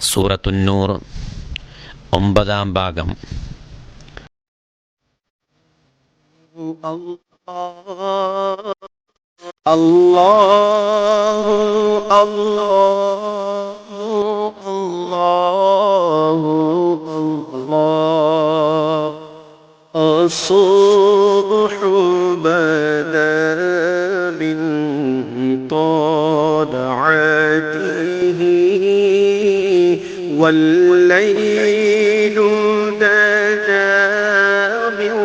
സൂറത്തുന്നൂർ 9-ാം ഭാഗം. അല്ലാഹു അല്ലാഹു അല്ലാഹു അല്ലാഹു അസ്സുബ്ഹു ബദാ മിൻ ത്വലഅതിഹി വല്ലൈലു ദജാ മിൻ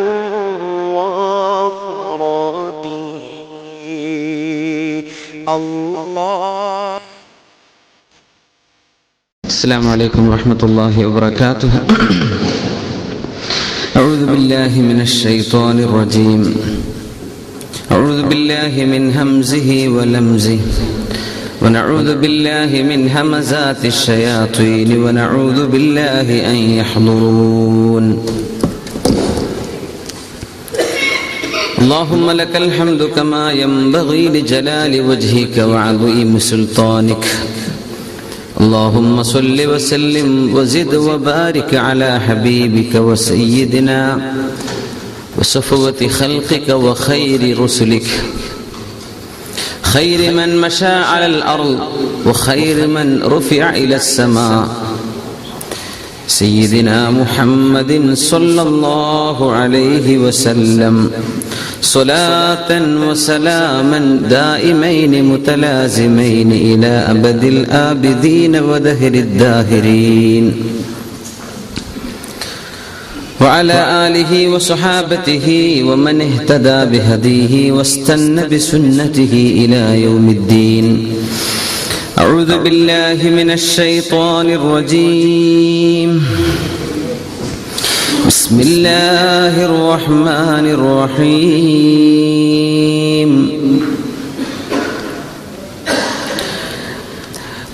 السلام عليكم ورحمة الله وبركاته. أعوذ بالله من الشيطان الرجيم. أعوذ بالله من همزه ولمزه ونعوذ بالله من همزات الشياطين ونعوذ بالله أن يحضرون. اللهم لك الحمد كما ينبغي لجلال وجهك وعظيم سلطانك. اللهم صل وسلم وزد وبارك على حبيبك وسيدنا وصفوة خلقك وخير رسلك، خير من مشى على الأرض وخير من رفع إلى السماء، سيدنا محمد صلى الله عليه وسلم، صلاة وسلاما دائمين متلازمين إلى أبد الآبدين ودهر الداهرين، وعلى آله وصحابته ومن اهتدى بهديه واستنى بسنته إلى يوم الدين. أعوذ بالله من الشيطان الرجيم. بسم الله الرحمن الرحيم.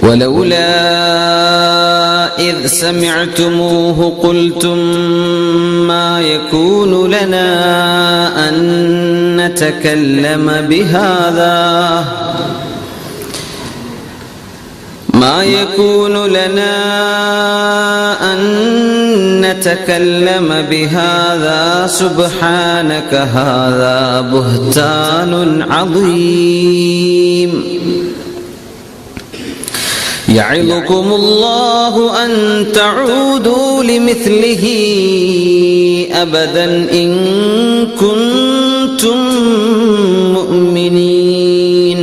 ولولا إذ سمعتموه قلتم ما يكون لنا أن نتكلم بهذا ما يكون لنا أن نتكلم بهذا سبحانك هذا بهتان عظيم. يعظكم الله أن تعودوا لمثله أبدا إن كنتم مؤمنين،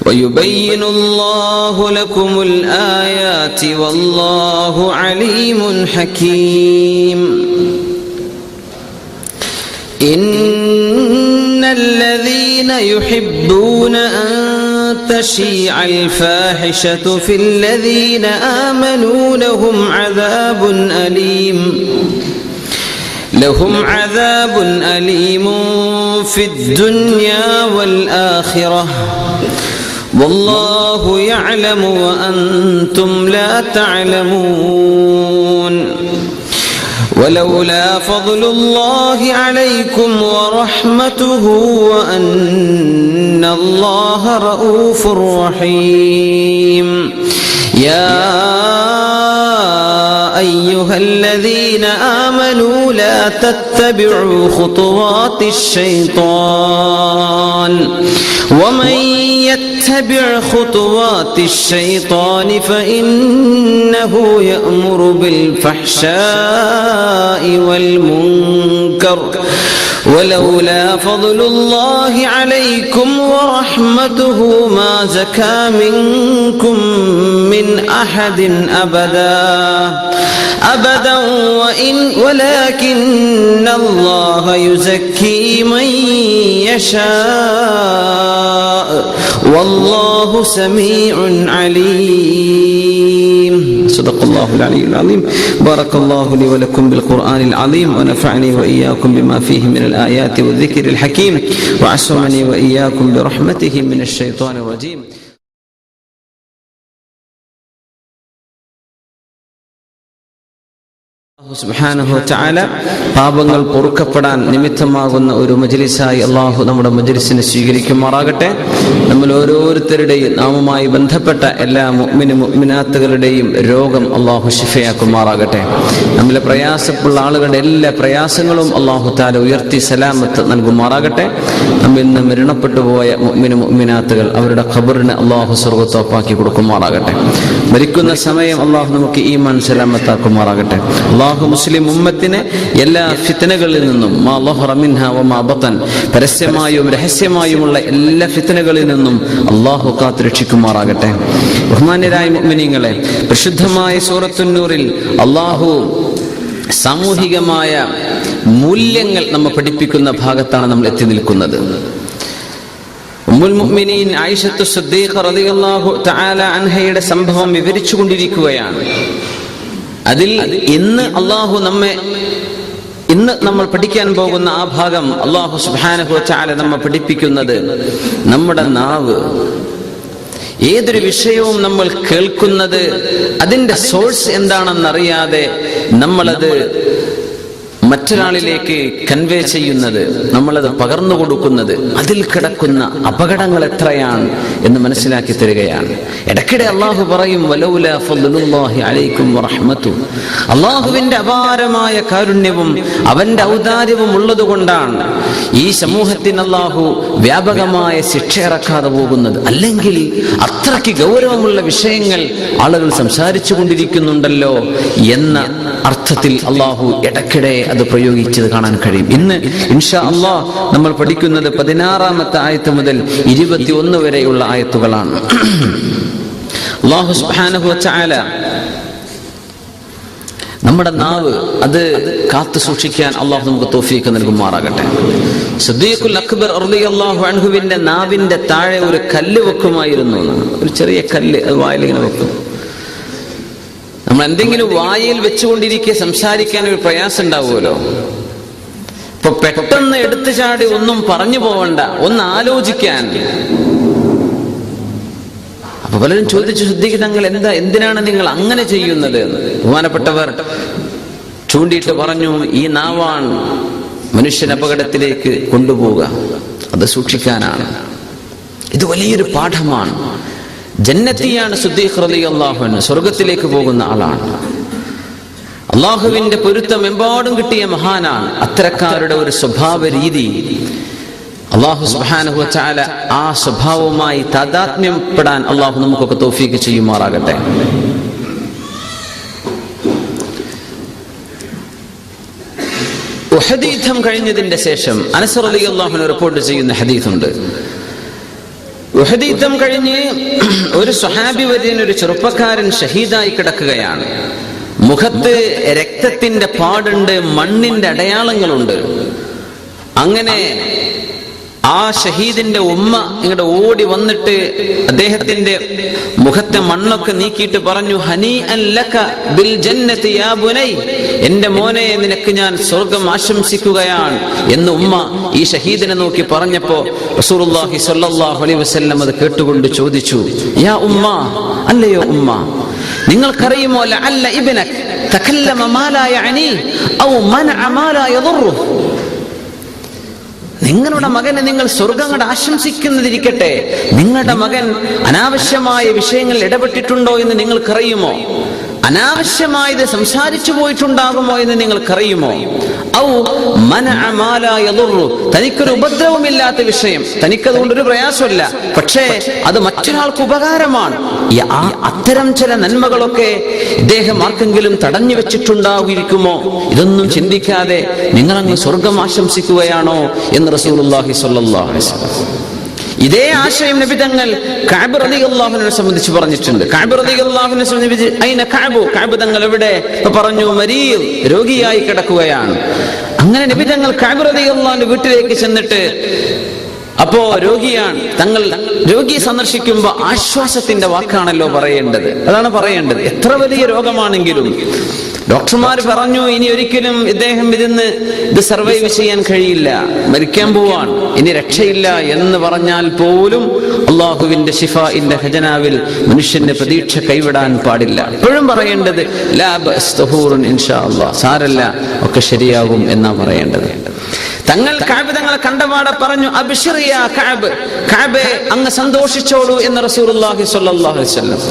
ويبين الله لكم الآيات والله عليم حكيم. إن الذين يحبون أن تشيع الفاحشة في الذين آمنوا لهم عذاب أليم في الدنيا والآخرة، والله يعلم وأنتم لا تعلمون. ولولا فضل الله عليكم ورحمته وأن الله رؤوف رحيم. يا أيها الذين آمنوا لا تتبعوا خطوات الشيطان، ومن يتبع خطوات الشيطان فإنه يأمر بالفحشاء والمنكر، ولولا فضل الله عليكم ورحمته ما زكى منكم من أحد أبدا ولكن الله يزكي من يشاء والله سميع عليم. صدق الله العلي العظيم. بارك الله لي ولكم بالقرآن العظيم، ونفعني وإياكم بما فيه من الآيات والذكر الحكيم، وعصمني وإياكم برحمته من الشيطان الرجيم. സുബ്ഹാനഹു വ തആല പാപങ്ങൾ പൊറുക്കപ്പെടാൻ നിമിത്തമാകുന്ന ഒരു മജ്ലിസായി അള്ളാഹു നമ്മുടെ മജ്ലിസിനെ സ്വീകരിക്കുമാറാകട്ടെ. നമ്മൾ ഓരോരുത്തരുടെയും നാമുമായി ബന്ധപ്പെട്ട എല്ലാ മുഅ്മിനാത്തുകളുടെയും രോഗം അള്ളാഹു ശിഫയാക്കുമാറാകട്ടെ. നമ്മളെ പ്രയാസമുള്ള ആളുകളുടെ എല്ലാ പ്രയാസങ്ങളും അള്ളാഹു തആല ഉയർത്തി സലാമത്ത് നൽകുമാറാകട്ടെ. നമ്മിൽ നിന്ന് മരണപ്പെട്ടു പോയ മുഅ്മിനാത്തുകൾ അവരുടെ ഖബറിനെ അള്ളാഹു സ്വർഗ്ഗത്തോപ്പാക്കി കൊടുക്കുമാറാകട്ടെ. മരിക്കുന്ന സമയം അള്ളാഹു നമുക്ക് ഈമാൻ സലാമത്താക്കുമാറാകട്ടെ. അള്ളാഹു മുസ്ലിം ഉമ്മത്തിനെ എല്ലാ ഫിത്നകളിൽ നിന്നും മാ ളഹറ മിൻഹാ വമാ ബതൻ, പരസ്യമായും രഹസ്യമായുമുള്ള എല്ലാ ഫിത്നകളിൽ നിന്നും അള്ളാഹു കാത്തുരക്ഷിക്കുമാറാകട്ടെ. ബഹുമാന്യരായ മുഅ്മിനീങ്ങളെ, പരിശുദ്ധമായ സൂറത്തുൻ നൂറിൽ അള്ളാഹു സാമൂഹികമായ മൂല്യങ്ങൾ നമ്മെ പഠിപ്പിക്കുന്ന ഭാഗത്താണ് നമ്മൾ എത്തി നിൽക്കുന്നത്. ഉമ്മുൽ മുഅ്മിനീൻ ആയിഷത്തു സിദ്ദീഖ റളിയല്ലാഹു തആല അൻഹയുടെ സംഭവം വിവരിച്ചു കൊണ്ടിരിക്കുകയാണ്. അതിൽ ഇന്ന് നമ്മൾ പഠിക്കാൻ പോകുന്ന ആ ഭാഗം അല്ലാഹു സുബ്ഹാനഹു വ തആല നമ്മെ പഠിപ്പിക്കുന്നത് നമ്മുടെ നാവ്. ഏതൊരു വിഷയവും നമ്മൾ കേൾക്കുന്നത് അതിന്റെ സോഴ്സ് എന്താണെന്നറിയാതെ നമ്മളത് മറ്റൊരാളിലേക്ക് കൺവേ ചെയ്യുന്നത്, നമ്മളത് പകർന്നു കൊടുക്കുന്നത്, അതിൽ കിടക്കുന്ന അപകടങ്ങൾ എത്രയാണ് എന്ന് മനസ്സിലാക്കി തരികയാണ്. ഇടയ്ക്കിടെ അള്ളാഹു പറയും വലൗലാ ഫദ്ലുല്ലാഹി അലൈക്കും വറഹ്മതു, അള്ളാഹുവിന്റെ അപാരമായ കാരുണ്യവും അവന്റെ ഔദാര്യവും ഉള്ളതുകൊണ്ടാണ് ഈ സമൂഹത്തിന് അള്ളാഹു വ്യാപകമായ ശിക്ഷ ഇറക്കാതെ പോകുന്നത്. അല്ലെങ്കിൽ അത്രയ്ക്ക് ഗൗരവമുള്ള വിഷയങ്ങൾ ആളുകൾ സംസാരിച്ചു കൊണ്ടിരിക്കുന്നുണ്ടല്ലോ എന്ന അർത്ഥത്തിൽ അള്ളാഹു ഇടയ്ക്കിടെ അത് പ്രയോഗിച്ചത് കാണാൻ കഴിയും. ഇന്ന് ഇൻഷാ അല്ലാഹ് നമ്മൾ പഠിക്കുന്നത് 16-ാമത്തെ ആയത്ത് മുതൽ 21 വരെയുള്ള ആയത്തുകളാണ്. അല്ലാഹു സുബ്ഹാനഹു വ തആല നമ്മുടെ നാവ് അത് കാത്തു സൂക്ഷിക്കാൻ അള്ളാഹു നമുക്ക് തൗഫീഖ് നൽകുമാറാകട്ടെ. സിദ്ദീഖുൽ അക്ബർ റളിയല്ലാഹു അൻഹുവിന്റെ നാവിന്റെ താഴെ ഒരു കല്ല് വെക്കുമായിരുന്നു. ഒരു ചെറിയ കല്ല് അത് വായിലിങ്ങനെ വെക്കും. നമ്മൾ എന്തെങ്കിലും വായിൽ വെച്ചുകൊണ്ടിരിക്കെ സംസാരിക്കാൻ ഒരു പ്രയാസം ഉണ്ടാവുമല്ലോ. ഇപ്പൊ പെട്ടെന്ന് എടുത്തു ചാടി ഒന്നും പറഞ്ഞു പോവണ്ട, ഒന്ന് ആലോചിക്കാൻ. അപ്പൊ പലരും ചോദിച്ചു, സിദ്ദീഖ് തങ്ങൾ എന്തിനാണ് നിങ്ങൾ അങ്ങനെ ചെയ്യുന്നത്? ബഹുമാനപ്പെട്ടവർ ചൂണ്ടിയിട്ട് പറഞ്ഞു, ഈ നാവാൻ മനുഷ്യൻ അപകടത്തിലേക്ക് കൊണ്ടുപോവുക, അത് സൂക്ഷിക്കാനാണ്. ഇത് വലിയൊരു പാഠമാണ്. ജന്നത്തിയാണ് സിദ്ദീഖ് റളിയല്ലാഹു അൻഹു, സ്വർഗത്തിലേക്ക് പോകുന്ന ആളാണ്. അള്ളാഹുവിന്റെ പൊരുത്തം എമ്പാടും കിട്ടിയ മഹാനാണ്. അത്തരക്കാരുടെ ഒരു സ്വഭാവ രീതി അള്ളാഹു സുബ്ഹാനഹു വ തആല ആ സ്വഭാവവുമായി താദാത്മ്യപ്പെടാൻ അള്ളാഹു നമുക്കൊക്കെ തൗഫീഖ് ചെയ്യുമാറാകട്ടെ. ഉഹദ് യുദ്ധം കഴിഞ്ഞതിന്റെ ശേഷം അനസ് റളിയല്ലാഹു അൻഹു റിപ്പോർട്ട് ചെയ്യുന്ന ഹദീസുണ്ട്. ഉഹദ് യുദ്ധം കഴിഞ്ഞ് ഒരു സ്വഹാബി വര്യൻ, ഒരു ചെറുപ്പക്കാരൻ ഷഹീദായി കിടക്കുകയാണ്. മുഖത്ത് രക്തത്തിന്റെ പാടുണ്ട്, മണ്ണിന്റെ അടയാളങ്ങളുണ്ട്. അങ്ങനെ ആ ഷഹീദിന്റെ ഉമ്മ ഇങ്ങോട്ട് ഓടി വന്നിട്ട് അദ്ദേഹത്തിന്റെ മുഖത്തെ മണ്ണൊക്കെ നീക്കിയിട്ട് പറഞ്ഞു, ഹനീഅൻ ലക ബിൽ ജന്നതി യാ ബുനൈ, എന്റെ മോനെ നിനക്ക് ഞാൻ സ്വർഗം ആശംസിക്കുകയാണ് എന്ന് ഉമ്മ ഈ ഷഹീദിനെ നോക്കി പറഞ്ഞപ്പോ റസൂലുള്ളാഹി സ്വല്ലല്ലാഹു അലൈഹി വസല്ലം അത് കേട്ടുകൊണ്ട് ചോദിച്ചു, യാ ഉമ്മ, അല്ലയോ ഉമ്മ, നിങ്ങൾക്കറിയുമോ ലഅല്ല ഇബ്നക തകല്ലമ മാ ലാ യഅനി ഔ മനഅ മാ ലാ യദുറു, നിങ്ങളുടെ മകനെ നിങ്ങൾ സ്വർഗം കൊണ്ട് ആശംസിക്കുന്നതിരിക്കട്ടെ, നിങ്ങളുടെ മകൻ അനാവശ്യമായ വിഷയങ്ങളിൽ ഇടപെട്ടിട്ടുണ്ടോ എന്ന് നിങ്ങൾക്കറിയുമോ? അനാവശ്യമായത് സംസാരിച്ചു പോയിട്ടുണ്ടാകുമോ എന്ന് നിങ്ങൾക്കറിയുമോ? ഔ മനഅ മാ ലാ യദുറു, തനിക്കൊരു ഉപദ്രവമില്ലാത്ത വിഷയം, തനിക്കതുകൊണ്ടൊരു പ്രയാസമില്ല, പക്ഷേ അത് മറ്റൊരാൾക്ക് ഉപകാരമാണ്. അത്തരം ചില നന്മകളൊക്കെ ഇദ്ദേഹം ആർക്കെങ്കിലും തടഞ്ഞു വെച്ചിട്ടുണ്ടാകുമോ? ഇതൊന്നും ചിന്തിക്കാതെ നിങ്ങളങ്ങ് സ്വർഗം ആശംസിക്കുകയാണോ എന്ന് റസൂലുള്ളാഹി സ്വല്ലല്ലാഹു അലൈഹി വസല്ലം. ഇതേ ആശയം നബി തങ്ങൾ കഅബ് റളിയല്ലാഹു അൻഹുവിനെ സംബന്ധിച്ച് പറഞ്ഞിട്ടുണ്ട്. കഅബ് റളിയല്ലാഹു അൻഹുവിനെ സംബന്ധിച്ച് ഐന കഅബ് തങ്ങൾ എവിടെ? പറഞ്ഞു, മരീദ്, രോഗിയായി കിടക്കുകയാണ്. അങ്ങനെ നബി തങ്ങൾ കഅബ് റളിയല്ലാഹു അൻഹു വീട്ടിലേക്ക് ചെന്നിട്ട് അപ്പോ രോഗിയാണ്, തങ്ങൾ രോഗിയെ സന്ദർശിക്കുമ്പോൾ ആശ്വാസത്തിന്റെ വാക്കാണല്ലോ പറയേണ്ടത്. അതാണ് പറയേണ്ടത്. എത്ര വലിയ രോഗമാണെങ്കിലും ഡോക്ടർമാർ പറഞ്ഞു ഇനി ഒരിക്കലും ഇദ്ദേഹം ഇത് സർവൈവ് ചെയ്യാൻ കഴിയില്ല, മരിക്കാൻ പോവാൻ, ഇനി രക്ഷയില്ല എന്ന് പറഞ്ഞാൽ പോലും അള്ളാഹുവിന്റെ ശിഫാഇന്റെ ഖജനാവിൽ മനുഷ്യന്റെ പ്രതീക്ഷ കൈവിടാൻ പാടില്ല. എപ്പോഴും പറയേണ്ടത് ലാ ബഅസ് തഹൂറുൻ ഇൻഷാ അല്ലാഹ്, സാരല്ല, ഒക്കെ ശരിയാകും എന്നാ പറയേണ്ടത്. തങ്ങൾ കഅബ് തങ്ങളെ കണ്ടപാടെ പറഞ്ഞു അബ്ശിർ യാ കഅബ്, കഅബേ അങ്ങ് സന്തോഷിച്ചോളൂ എന്ന് റസൂലുള്ളാഹി സ്വല്ലല്ലാഹു അലൈഹി വസല്ലം.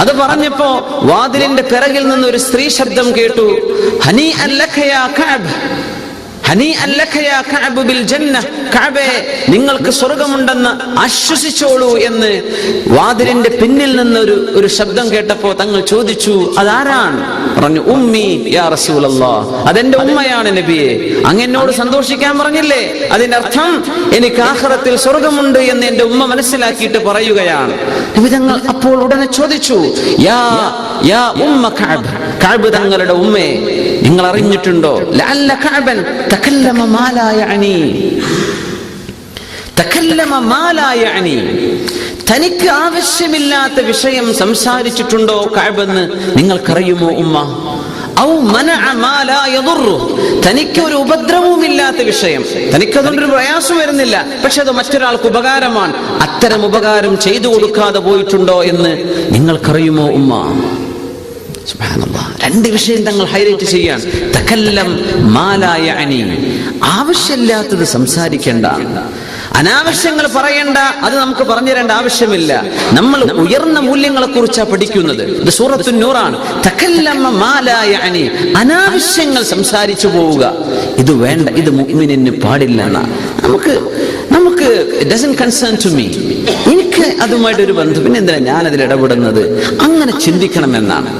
അത് പറഞ്ഞപ്പോ വാതിലിന്റെ പിറകിൽ നിന്ന് ഒരു സ്ത്രീ ശബ്ദം കേട്ടു, ഹനീഅൻ ലക യാ കഅബ്, ഹനീഅൻ ലക യാ കഅബ് ബിൽ ജന്ന, കഅബേ നിങ്ങൾക്ക് സ്വർഗ്ഗമുണ്ടെന്ന് ആശ്വസിച്ചോളൂ എന്ന് വാതിലിന്റെ പിന്നിൽ നിന്ന് ഒരു ശബ്ദം കേട്ടപ്പോ തങ്ങൾ ചോദിച്ചു അതാരാണ്? പറഞ്ഞു ഉമ്മി യാ റസൂലല്ലാഹ്, അതെന്റെ ഉമ്മയാണ് നബിയെ, അങ്ങ് എന്നോട് സന്തോഷിക്കാൻ പറഞ്ഞില്ലേ, അതിന്റെ അർത്ഥം എനിക്ക് ആഖിറത്തിൽ സ്വർഗ്ഗമുണ്ട് എന്ന് എന്റെ ഉമ്മ മനസ്സിലാക്കിയിട്ട് പറയുകയാണ്. നബി തങ്ങൾ അപ്പോൾ ഉടനെ ചോദിച്ചു യാ ഉമ്മ കഅബ്, കഅബ് തങ്ങളുടെ ഉമ്മയെ നിങ്ങൾ അറിഞ്ഞിട്ടുണ്ടോ? ലഅല്ല കഅബൻ തകല്ലമ മാ ലാ യഅനി, തകല്ലമ മാ ലാ യഅനി, തനിക്ക് ആവശ്യമില്ലാത്ത വിഷയം സംസാരിച്ചിട്ടുണ്ടോ കഅബെന്ന് നിങ്ങൾക്കറിയുമോ ഉമ്മ? ഔ മനഅ മാ ലാ യദുറു, തനിക്ക് ഒരു ഉപദ്രവവുമില്ലാത്ത വിഷയം, തനിക്കതുകൊണ്ടൊരു പ്രയാസം വരുന്നില്ല, പക്ഷെ അത് മറ്റൊരാൾക്ക് ഉപകാരമാണ്, അത്തരം ഉപകാരം ചെയ്തു കൊടുക്കാതെ പോയിട്ടുണ്ടോ എന്ന് നിങ്ങൾക്കറിയുമോ ഉമ്മ? സുബ്ഹാനല്ലാഹ്, രണ്ട് വിഷയം തങ്ങൾ ഹൈലൈറ്റ് ചെയ്യാൻ. തകല്ലം മാ ലാ യഅനി, ആവശ്യമില്ലാത്തത് സംസാരിക്കേണ്ട, അനാവശ്യങ്ങൾ പറയേണ്ട, അത് നമുക്ക് പറഞ്ഞു തരേണ്ട ആവശ്യമില്ല. നമ്മൾ ഉയർന്ന മൂല്യങ്ങളെ കുറിച്ചാണ് പഠിക്കുന്നത്. ഇത് സൂറത്തുൻ നൂറാണ്. തകല്ലമ മാ ലാ യഅനി, അനാവശ്യങ്ങൾ സംസാരിച്ചു പോവുക, ഇത് വേണ്ട, ഇത് മുഅ്മിനിന് പാടില്ല. നമുക്ക് it doesn't concern to me, എനിക്ക് അതുമായിട്ടൊരു ബന്ധം, പിന്നെ എന്തിനാ ഞാൻ അതിൽ ഇടപെടുന്നത്, അങ്ങനെ ചിന്തിക്കണമെന്നാണ്.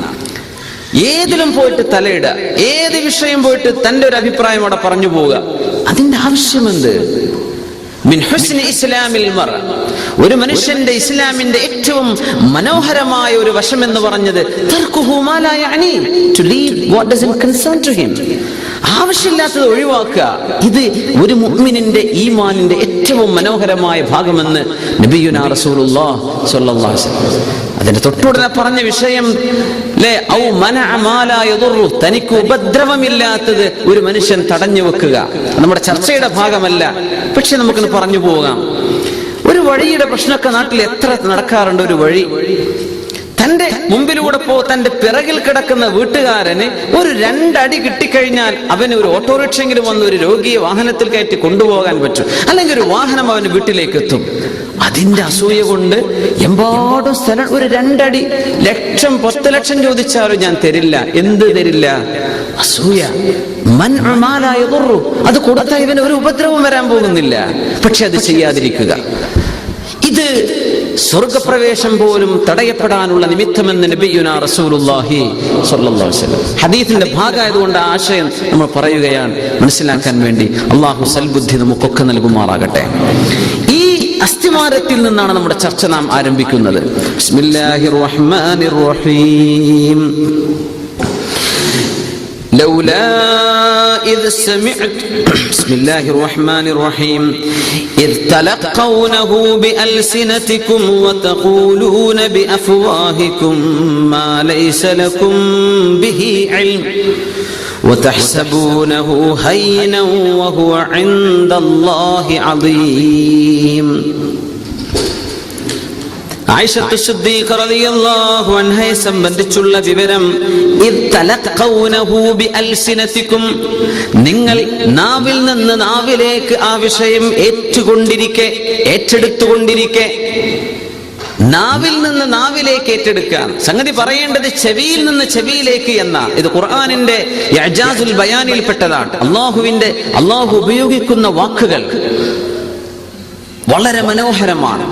ഏതിലും പോയിട്ട് തലയിടുക, ഏത് വിഷയം പോയിട്ട് തന്റെ ഒരു അഭിപ്രായം അവിടെ പറഞ്ഞു പോവുക, അതിന്റെ ആവശ്യമെന്ത്? മിൻ ഹുസ്നി ഇസ്ലാമിൽ മർ, ഒരു മനുഷ്യന്റെ ഇസ്ലാമിന്റെ ഏറ്റവും മനോഹരമായ ഒരു വശം എന്ന് പറഞ്ഞത് തർക്കുഹു മാ ലാ യഅനി, to leave what doesn't concern to him, ആവശ്യമില്ലാത്തത് ഒഴിവാക്കുക. ഇത് ഒരു മുഅ്മിനിന്റെ ഈമാനിന്റെ ഏറ്റവും മനോഹരമായ ഭാഗമെന്ന് നബിയുനാ റസൂലുള്ളാഹി സ്വല്ലല്ലാഹു അലൈഹി വസല്ലം. അതിന്റെ തൊട്ടുടനെ പറഞ്ഞ വിഷയം ഔ മനഅ മാ ലാ യദുറു, തനിക്ക് ഉപദ്രവമില്ലാത്തത് ഒരു മനുഷ്യൻ തടഞ്ഞു വെക്കുക. നമ്മുടെ ചർച്ചയുടെ ഭാഗമല്ല, പക്ഷെ നമുക്കൊന്ന് പറഞ്ഞു പോകാം. ഒരു വഴിയുടെ പ്രശ്നമൊക്കെ നാട്ടിൽ എത്ര നടക്കാറുണ്ട്. ഒരു വഴി തന്റെ മുമ്പിലൂടെ തന്റെ പിറകിൽ കിടക്കുന്ന വീട്ടുകാരന് ഒരു 2 അടി കിട്ടിക്കഴിഞ്ഞാൽ അവന് ഒരു ഓട്ടോറിക്ഷയെങ്കിലും വന്ന് ഒരു രോഗിയെ വാഹനത്തിൽ കയറ്റി കൊണ്ടുപോകാൻ പറ്റും, അല്ലെങ്കിൽ ഒരു വാഹനം അവന് വീട്ടിലേക്ക് എത്തും. അതിന്റെ അസൂയ കൊണ്ട് എമ്പാടും സ്ഥലം ഒരു 2 അടി, 10 ലക്ഷം ചോദിച്ചാലും ഞാൻ തരില്ല. എന്ത് തരില്ല? അസൂയ. അത് കൊടുത്താൽ ഇവന് ഒരു ഉപദ്രവം വരാൻ പോകുന്നില്ല, പക്ഷെ അത് ചെയ്യാതിരിക്കുക. ഇത് സ്വർഗപ്രവേശം പോലും തടയപ്പെടാനുള്ള നിമിത്തമെന്ന് നബിയുനാ റസൂലുള്ളാഹി സ്വല്ലല്ലാഹു അലൈഹി വസല്ലം. ഹദീസിന്റെ ഭാഗമായതുകൊണ്ട് ആ ആശയം നമ്മൾ പറയുകയാണ് മനസ്സിലാക്കാൻ വേണ്ടി. അല്ലാഹു സൽബുദ്ധി നമുക്കൊക്കെ നൽകുമാറാകട്ടെ. ഈ അസ്ഥിമാരത്തിൽ നിന്നാണ് നമ്മുടെ ചർച്ച നാം ആരംഭിക്കുന്നത്. ബിസ്മില്ലാഹിർ റഹ്മാനിർ റഹീം. لولا إذ سمعت بسم الله الرحمن الرحيم إذ تلقونه بألسنتكم وتقولون بأفواهكم ما ليس لكم به علم وتحسبونه هينا وهو عند الله عظيم. ആയിഷത്തു സിദ്ദീഖ റളിയല്ലാഹു അൻഹയെ സംബന്ധിച്ചുള്ള വിവരം, ഇദ് തലഖൗനഹു ബിഅൽസിനതികും, നിങ്ങൾ നാവിൽ നിന്ന് നാവിലേക്ക് ആ വിഷയം ഏറ്റെടുത്തുകൊണ്ടിരിക്കെ, നാവിൽ നിന്ന് നാവിലേക്ക് ഏറ്റെടുക്കാൻ. സംഗതി പറയേണ്ടത് ചെവിയിൽ നിന്ന് ചെവിയിലേക്ക് എന്ന, ഇത് ഖുർആനിന്റെ ഇഅ്ജാസുൽ ബയാനിൽപ്പെട്ടതാണ്. അല്ലാഹു ഉപയോഗിക്കുന്ന വാക്കുകൾ വളരെ മനോഹരമാണ്.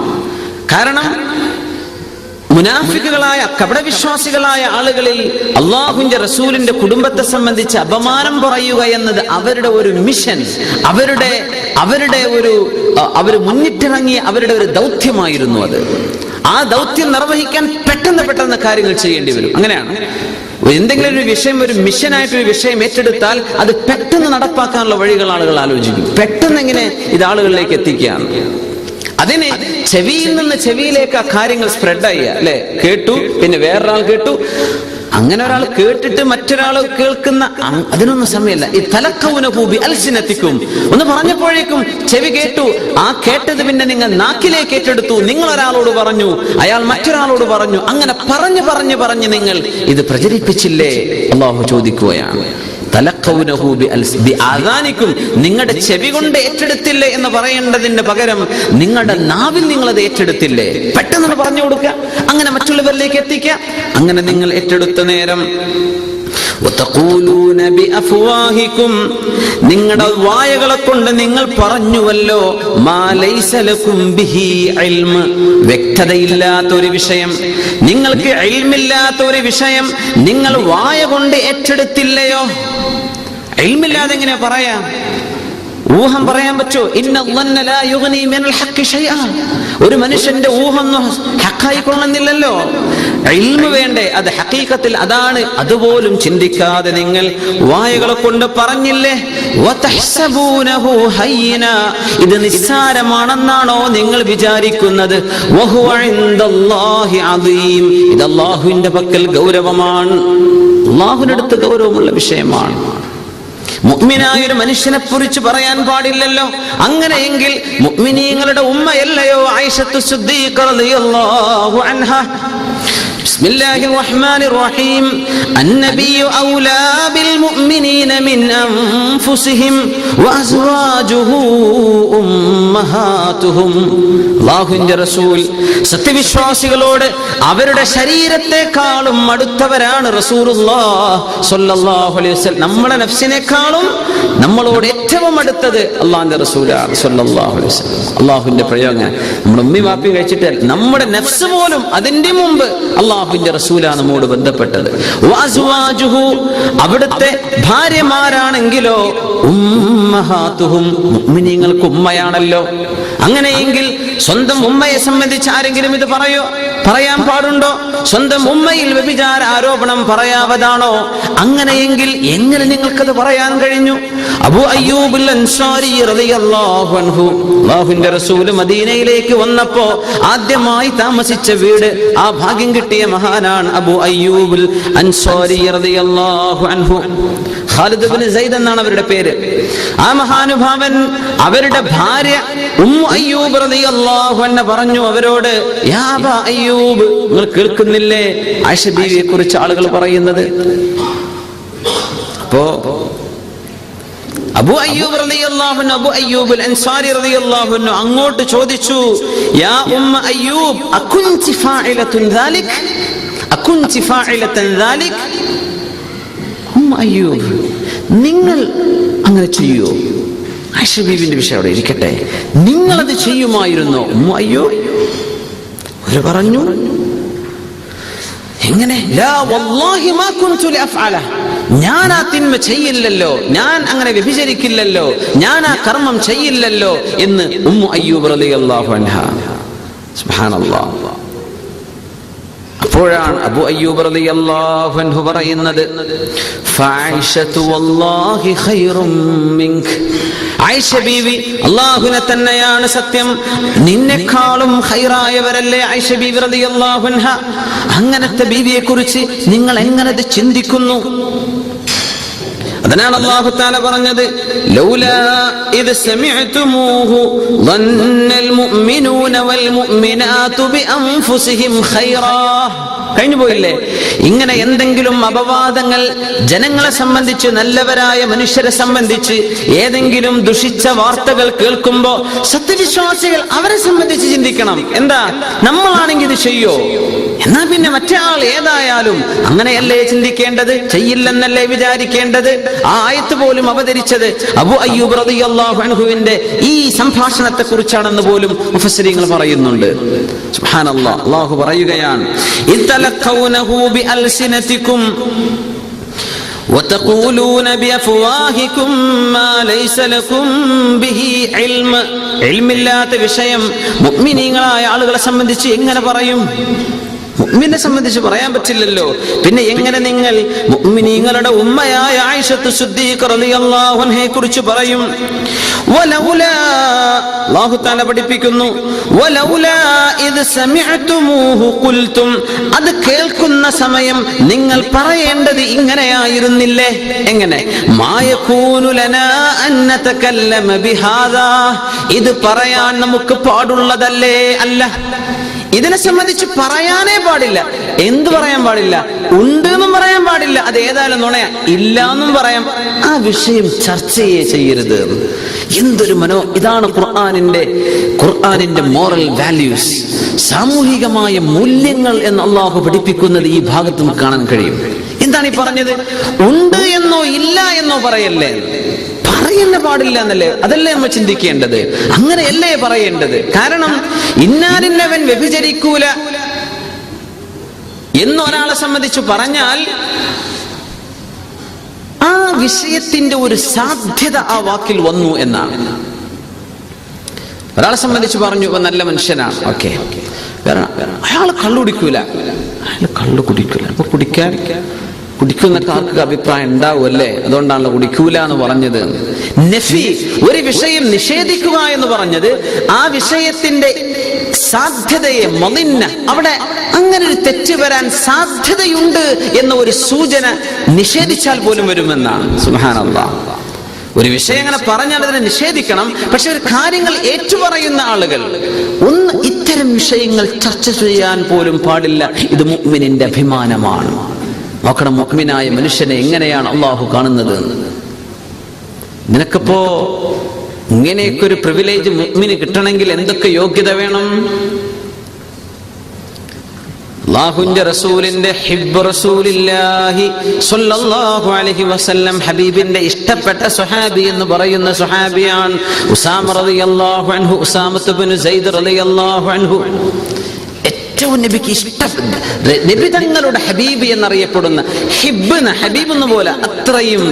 കാരണം മുനാഫിക്കുകളായ കപടവിശ്വാസികളായ ആളുകളിൽ അള്ളാഹുവിന്റെ റസൂലിന്റെ കുടുംബത്തെ സംബന്ധിച്ച് അപമാനം പറയുക എന്നത് അവരുടെ ഒരു മിഷൻ, അവർ മുന്നിട്ടിറങ്ങിയ അവരുടെ ഒരു ദൗത്യമായിരുന്നു. അത് ആ ദൗത്യം നിർവഹിക്കാൻ പെട്ടെന്ന് കാര്യങ്ങൾ ചെയ്യേണ്ടി വരും. അങ്ങനെയാണ് എന്തെങ്കിലും ഒരു വിഷയം, ഒരു മിഷനായിട്ടൊരു വിഷയം ഏറ്റെടുത്താൽ അത് പെട്ടെന്ന് നടപ്പാക്കാനുള്ള വഴികൾ ആളുകൾ ആലോചിക്കും. പെട്ടെന്ന് എങ്ങനെ ഇത് ആളുകളിലേക്ക് എത്തിക്കുകയാണ്. അതിന് ചെവിയിൽ നിന്ന് ചെവിയിലേക്ക് ആ കാര്യങ്ങൾ സ്പ്രെഡ് ചെയ്യുക അല്ലെ. കേട്ടു, പിന്നെ വേറൊരാൾ കേട്ടു, അങ്ങനെ ഒരാൾ കേട്ടിട്ട് മറ്റൊരാൾ കേൾക്കുന്ന അതിനൊന്നും സമയമല്ല. ഈ തലക്കൗനഹു ബിഅൽസിനതികും ഒന്ന് പറഞ്ഞപ്പോഴേക്കും ചെവി കേട്ടു, ആ കേട്ടത് പിന്നെ നിങ്ങൾ നാക്കിലേക്ക് ഏറ്റെടുത്തു. നിങ്ങൾ ഒരാളോട് പറഞ്ഞു, അയാൾ മറ്റൊരാളോട് പറഞ്ഞു, അങ്ങനെ പറഞ്ഞു പറഞ്ഞു പറഞ്ഞ് നിങ്ങൾ ഇത് പ്രചരിപ്പിച്ചില്ലേ? അല്ലാഹു ചോദിക്കുകയാണ്, തലക്കൗനഹു ബിആദാനികും, നിങ്ങളുടെ ചെവി കൊണ്ട് ഏറ്റെടുത്തില്ലേ എന്ന് പറയേണ്ടതിന് പകരം നിങ്ങളുടെ നാവിൽ നിങ്ങൾ അത് ഏറ്റെടുത്തില്ലേ? പെട്ടെന്ന് പറഞ്ഞു കൊടുക്കുക, അങ്ങനെ മറ്റുള്ളവരിലേക്ക് എത്തിക്കുക. അങ്ങനെ നിങ്ങൾ ഏറ്റെടുത്ത നേരം നിങ്ങളുടെ വായകളെ കൊണ്ട് നിങ്ങൾ പറഞ്ഞുവല്ലോ, മാ ലൈസ ലകും ബിഹി ഇൽമ്, വ്യക്തതയില്ലാത്ത ഒരു വിഷയം, നിങ്ങൾക്ക് ഇൽമില്ലാത്ത ഒരു വിഷയം നിങ്ങൾ വായ കൊണ്ട് ഏറ്റെടുത്തില്ലയോ? ഇൽമില്ലാതെ എങ്ങനെ പറയാം? ഊഹം പറയാൻ പറ്റോ? ഇന്നല്ലന്ന ലാ യുഗ്നി മിനൽ ഹഖ് ശൈഅ, ഒരു മനുഷ്യന്റെ ഊഹം ഹഖായിക്കൊള്ളുന്നില്ലല്ലോ. ഇൽമു വേണ്ടേ? അത് ഹഖീഖത്തിൽ അതാണ്. അതുപോലും ചിന്തിക്കാതെ നിങ്ങൾ വായകളെ കൊണ്ട് പറഞ്ഞില്ലേ? വതഹ്സബൂനഹു ഹയ്യിന, ഇത് നിസ്സാരമാണെന്നാണോ നിങ്ങൾ വിചാരിക്കുന്നത്? വഹുവ ഇൻദല്ലാഹി അദീം, ഇത് അല്ലാഹുവിന്റെ പക്കൽ ഗൗരവമാണ്, അല്ലാഹുവിന്റെ അടുത്ത് ഗൗരവമുള്ള വിഷയമാണ്. മുഅ്മിനായ ഒരു മനുഷ്യനെ കുറിച്ച് പറയാൻ പാടില്ലല്ലോ. അങ്ങനെയെങ്കിൽ മുഅ്മിനീങ്ങളുടെ ഉമ്മയല്ലയോ ആയിഷത്തു സിദ്ദീഖ റളിയല്ലാഹു അൻഹ? ബിസ്മില്ലാഹിർ റഹ്മാനിർ റഹീം. അന്നബിയ്യു ഔലാ ബിൽ മുഅ്മിനീന മിൻ അൻഫുസിഹിം വഅസ്വാജുഹു ഉമ്മഹാതുഹും. അല്ലാഹുവിന്റെ റസൂൽ സത്യവിശ്വാസികളോട് അവരുടെ ശരീരത്തെക്കാളും അടുത്തവരാണ് റസൂലുള്ളാഹി സ്വല്ലല്ലാഹു അലൈഹി വസല്ലം. നമ്മുടെ നഫ്സിനേക്കാളും നമ്മളോട് ഏറ്റവും അടുത്തത് അല്ലാഹുവിന്റെ റസൂലാണ് സ്വല്ലല്ലാഹു അലൈഹി വസല്ലം. അല്ലാഹുവിന്റെ പ്രയോഗം നമ്മുടെ ഉമ്മി വാപ്പി കഴിച്ചിട്ട് നമ്മുടെ നഫ്സ് പോലും അതിന്റെ മുമ്പ് അല്ലാഹുവിന്റെ റസൂലാണ് നമ്മോട് ബന്ധപ്പെട്ടത്. വഅസ്വാജുഹു, അവിടുത്തെ ഭാര്യമാരാണെങ്കിലോ ഉമ്മഹാതുഹും, മുഅ്മിനീങ്ങൾക്ക് ഉമ്മയാണല്ലോ. അങ്ങനെയെങ്കിൽ സ്വന്തം ഉമ്മയെ സംബന്ധിച്ച് ആരെങ്കിലും ഇത് പറയാൻ പാടുണ്ടോ? സ്വന്തം ഉമ്മയിൽ വ്യഭിചാര ആരോപണം പറയാവതാണോ? അങ്ങനെയെങ്കിൽ എങ്ങനെ നിങ്ങൾക്കത് പറയാൻ കഴിഞ്ഞു? അബൂ അയ്യൂബുൽ അൻസാരി റളിയല്ലാഹു അൻഹു, അല്ലാഹുവിന്റെ റസൂൽ മദീനയിലേക്ക് വന്നപ്പോ ആദ്യമായി താമസിച്ച വീട്, ആ ഭാഗ്യം കിട്ടിയ മഹാനാണ് അബൂ അയ്യൂബുൽ അൻസാരി റളിയല്ലാഹു അൻഹു. ഖാലിദ് ഇബ്നു സൈദ് എന്നാണ് അവരുടെ പേര്. ആ മഹാനുഭാവൻ അവരുടെ ഭാര്യ ഉമ്മു അയ്യൂബ് റളിയല്ലാഹു അൻഹ പറഞ്ഞു അവരോട്, യാ അബാ അയ്യൂബ്, നിങ്ങൾ കേൾക്കുന്നില്ലേ ആയിഷ ബീവിയെ കുറിച്ച് ആളുകൾ പറയുന്നത്? അപ്പോ അബൂ അയ്യൂബ് റളിയല്ലാഹു അൻഹു, അബൂ അയ്യൂബുൽ അൻസാരി റളിയല്ലാഹു അൻഹു അങ്ങോട്ട് ചോദിച്ചു, യാ ഉമ്മ അയ്യൂബ്, അകുൻതി ഫാഇലത്തുൻ ദാലിക്, അകുൻതി ഫാഇലതൻ ദാലിക്. ഉമ്മ അയ്യൂബ്, നിങ്ങൾ അങ്ങനെ ചെയ്യോ? ആയിഷ ബീവിന്റെ വിഷയം അവിടെ ഇരിക്കട്ടെ, നിങ്ങളത് ചെയ്യുമായിരുന്നോ? ഉമ്മ അയ്യൂബ് അവര് പറഞ്ഞു, എങ്ങനെ? ലാ വല്ലാഹി മാ കുൻതു ലഅഫഅല, ഞാൻ ആ തിന്മ ചെയ്യില്ലല്ലോ, ഞാൻ അങ്ങനെ വ്യഭിചരിക്കില്ലല്ലോ, ഞാൻ ആ കർമ്മം ചെയ്യില്ലല്ലോ എന്ന് ഉമ്മു അയ്യൂബ് റളിയല്ലാഹു അൻഹ. സുബ്ഹാനല്ലാഹ്. അപ്പോഴാണ് അബൂ അയ്യൂബ് റളിയല്ലാഹു അൻഹു പറയുന്നത്, ഫായിഷതു വല്ലാഹി ഖൈറും മിൻക, ആയിഷ ബീവി അല്ലാഹുവിനെ തന്നെയാണ് സത്യം, നിന്നെക്കാളും ഖൈറായവരല്ലേ ആയിഷ ബീവി റളിയല്ലാഹു അൻഹ. അങ്ങനത്തെ ബീവിയെ കുറിച്ച് നിങ്ങൾ എങ്ങനെ ചിന്തിക്കുന്നു? അതിനാണ് അല്ലാഹു തആല പറഞ്ഞത്, ലൗലാ ഇദ് സമിഅ്തുമൂഹു ളന്നൽ മുഅ്മിനൂന വൽ മുഅ്മിനാതു ബിഅൻഫുസിഹിം ഖൈറാ. കഴിഞ്ഞു പോയില്ലേ? ഇങ്ങനെ എന്തെങ്കിലും അപവാദങ്ങൾ ജനങ്ങളെ സംബന്ധിച്ച്, നല്ലവരായ മനുഷ്യരെ സംബന്ധിച്ച് ഏതെങ്കിലും ദുഷിച്ച വാർത്തകൾ കേൾക്കുമ്പോ സത്യവിശ്വാസികൾ അവരെ സംബന്ധിച്ച് ചിന്തിക്കണം. എന്താ, നമ്മളാണെങ്കിൽ ഇത് ചെയ്യോ? എന്നാ പിന്നെ മറ്റേ ആൾ ഏതായാലും അങ്ങനെയല്ലേ ചിന്തിക്കേണ്ടത്, ചെയ്യില്ലെന്നല്ലേ വിചാരിക്കേണ്ടത്. ആ ആയത്ത് പോലും അവതരിച്ചത് അബൂ അയ്യൂബ് റളിയല്ലാഹു അൻഹുവിന്റെ ഈ സംഭാഷണത്തെ കുറിച്ചാണെന്ന് പോലും മുഫസ്സിരീങ്ങൾ പറയുന്നുണ്ട്. സുബ്ഹാനല്ലാഹ്. അല്ലാഹു പറയുകയാണ്, ഇത്തലഖൗനഹു ബിഅൽസിനതികും വതഖൂലൂന ബിഅഫ്വാഹികും മാ ലൈസ ലകും ബിഹി ഇൽമില്ലാത്ത വിഷയം മുഅ്മിനീങ്ങളായ ആളുകളെ സംബന്ധിച്ച് എങ്ങനെ പറയും? മുഅ്മിനെ സംബന്ധിച്ച് പറയാൻ പറ്റില്ലല്ലോ. പിന്നെ എങ്ങനെ നിങ്ങൾ മുഅ്മിനീങ്ങളുടെ ഉമ്മയായ ആയിഷത്തു സിദ്ദീഖ റളിയല്ലാഹു അൻഹയെ കുറിച്ച് പറയും? വലൗലാ, അല്ലാഹു തആല പഠിപ്പിക്കുന്നു, വലൗലാ ഇദ് സമിഅ്തുമൂഹു ഖുൽതും, അത് കേൾക്കുന്ന സമയം നിങ്ങൾ പറയേണ്ടത് ഇങ്ങനെയായിരുന്നില്ലേ? എങ്ങനെ? മാ യകൂനു ലനാ അൻ നതകല്ലമ ബിഹാദാ, ഇത് പറയാൻ നമുക്ക് പാടുള്ളതല്ലേ അല്ല. ഇതിനെ സംബന്ധിച്ച് പറയാനേ പാടില്ല. എന്ത് പറയാൻ പാടില്ല? ഉണ്ട് എന്നും പറയാൻ പാടില്ല. അത് ഏതായാലും നുണയാ. ഇല്ല എന്നും പറയാം. ആ വിഷയം ചർച്ചയെ ചെയ്യരുത്. എന്തൊരു ഇതാണ് ഖുർആനിന്റെ മോറൽ വാല്യൂസ്, സാമൂഹികമായ മൂല്യങ്ങൾ എന്ന് അള്ളാഹു പഠിപ്പിക്കുന്നത് ഈ ഭാഗത്ത് നമുക്ക് കാണാൻ കഴിയും. എന്താണ് ഈ പറഞ്ഞത്? ഉണ്ട് എന്നോ ഇല്ല എന്നോ പറയല്ലേ, പറയുന്ന പാടില്ല എന്നല്ലേ? അതല്ലേ നമ്മൾ ചിന്തിക്കേണ്ടത്? അങ്ങനെയല്ലേ പറയേണ്ടത്? കാരണം ഇന്നാലിന്നവൻ വ്യഭിചരിക്കൂല എന്നൊരാളെ സംബന്ധിച്ച് പറഞ്ഞാൽ ആ വിഷയത്തിന്റെ ഒരു സാധ്യത ആ വാക്കിൽ വന്നു എന്നാണ്. ഒരാളെ സംബന്ധിച്ച് പറഞ്ഞു, ഇവൻ നല്ല മനുഷ്യനാണ്, ഓക്കെ, അയാൾ കള്ളുടിക്കൂല, അയാൾ കള്ളു കുടിക്കൂല. അപ്പൊ കുടിക്കുന്നൊക്കെ ആർക്ക് അഭിപ്രായം ഉണ്ടാവുമല്ലേ? അതുകൊണ്ടാണല്ലോ കുടിക്കൂല എന്ന് പറഞ്ഞത്. നഫി, ഒരു വിഷയം നിഷേധിക്കുക എന്ന് പറഞ്ഞത് ആ വിഷയത്തിന്റെ സാധ്യതയെ, മദിന്ന, അവിടെ അങ്ങനെ ഒരു തെറ്റ് വരാൻ സാധ്യതയുണ്ട് എന്ന ഒരു സൂചന നിഷേധിച്ചാൽ പോലും വരുമെന്നാണ്. സുബ്ഹാനല്ലാഹ്. ഒരു വിഷയം അങ്ങനെ പറഞ്ഞാൽ അതിനെ നിഷേധിക്കണം. പക്ഷെ ഒരു കാര്യങ്ങൾ ഏറ്റുപറയുന്ന ആളുകൾ ഇത്തരം വിഷയങ്ങൾ ചർച്ച ചെയ്യാൻ പോലും പാടില്ല. ഇത് മുഅ്മിനിന്റെ അഭിമാനമാണ്. നോക്കണം, മുഅ്മിനായ മനുഷ്യനെ എങ്ങനെയാണ് അള്ളാഹു കാണുന്നത്. നിനക്കിപ്പോ ഇങ്ങനെയൊക്കെ ഒരു പ്രിവിലേജ് മുഅ്മിന് കിട്ടണമെങ്കിൽ എന്തൊക്കെ യോഗ്യത വേണം? അല്ലാഹുവിന്റെ റസൂലിന്റെ ഹിബ്ബ് റസൂലില്ലാഹി സ്വല്ലല്ലാഹു അലൈഹി വസല്ലം, ഹബീബിന്റെ ഇഷ്ടപ്പെട്ട സ്വഹാബി എന്ന് പറയുന്ന സ്വഹാബിയാണ് ഉസാമ റളിയല്ലാഹു അൻഹു, ഉസാമത്ത് ഇബ്നു സൈദ് റളിയല്ലാഹു അൻഹു. ഏറ്റവും നബിക്ക് ഇഷ്ടപ്പെട്ട, നബി തങ്ങളുടെ ഹബീബ് എന്നറിയപ്പെടുന്ന, ഹബീബ് എന്ന പോലെ അത്രയും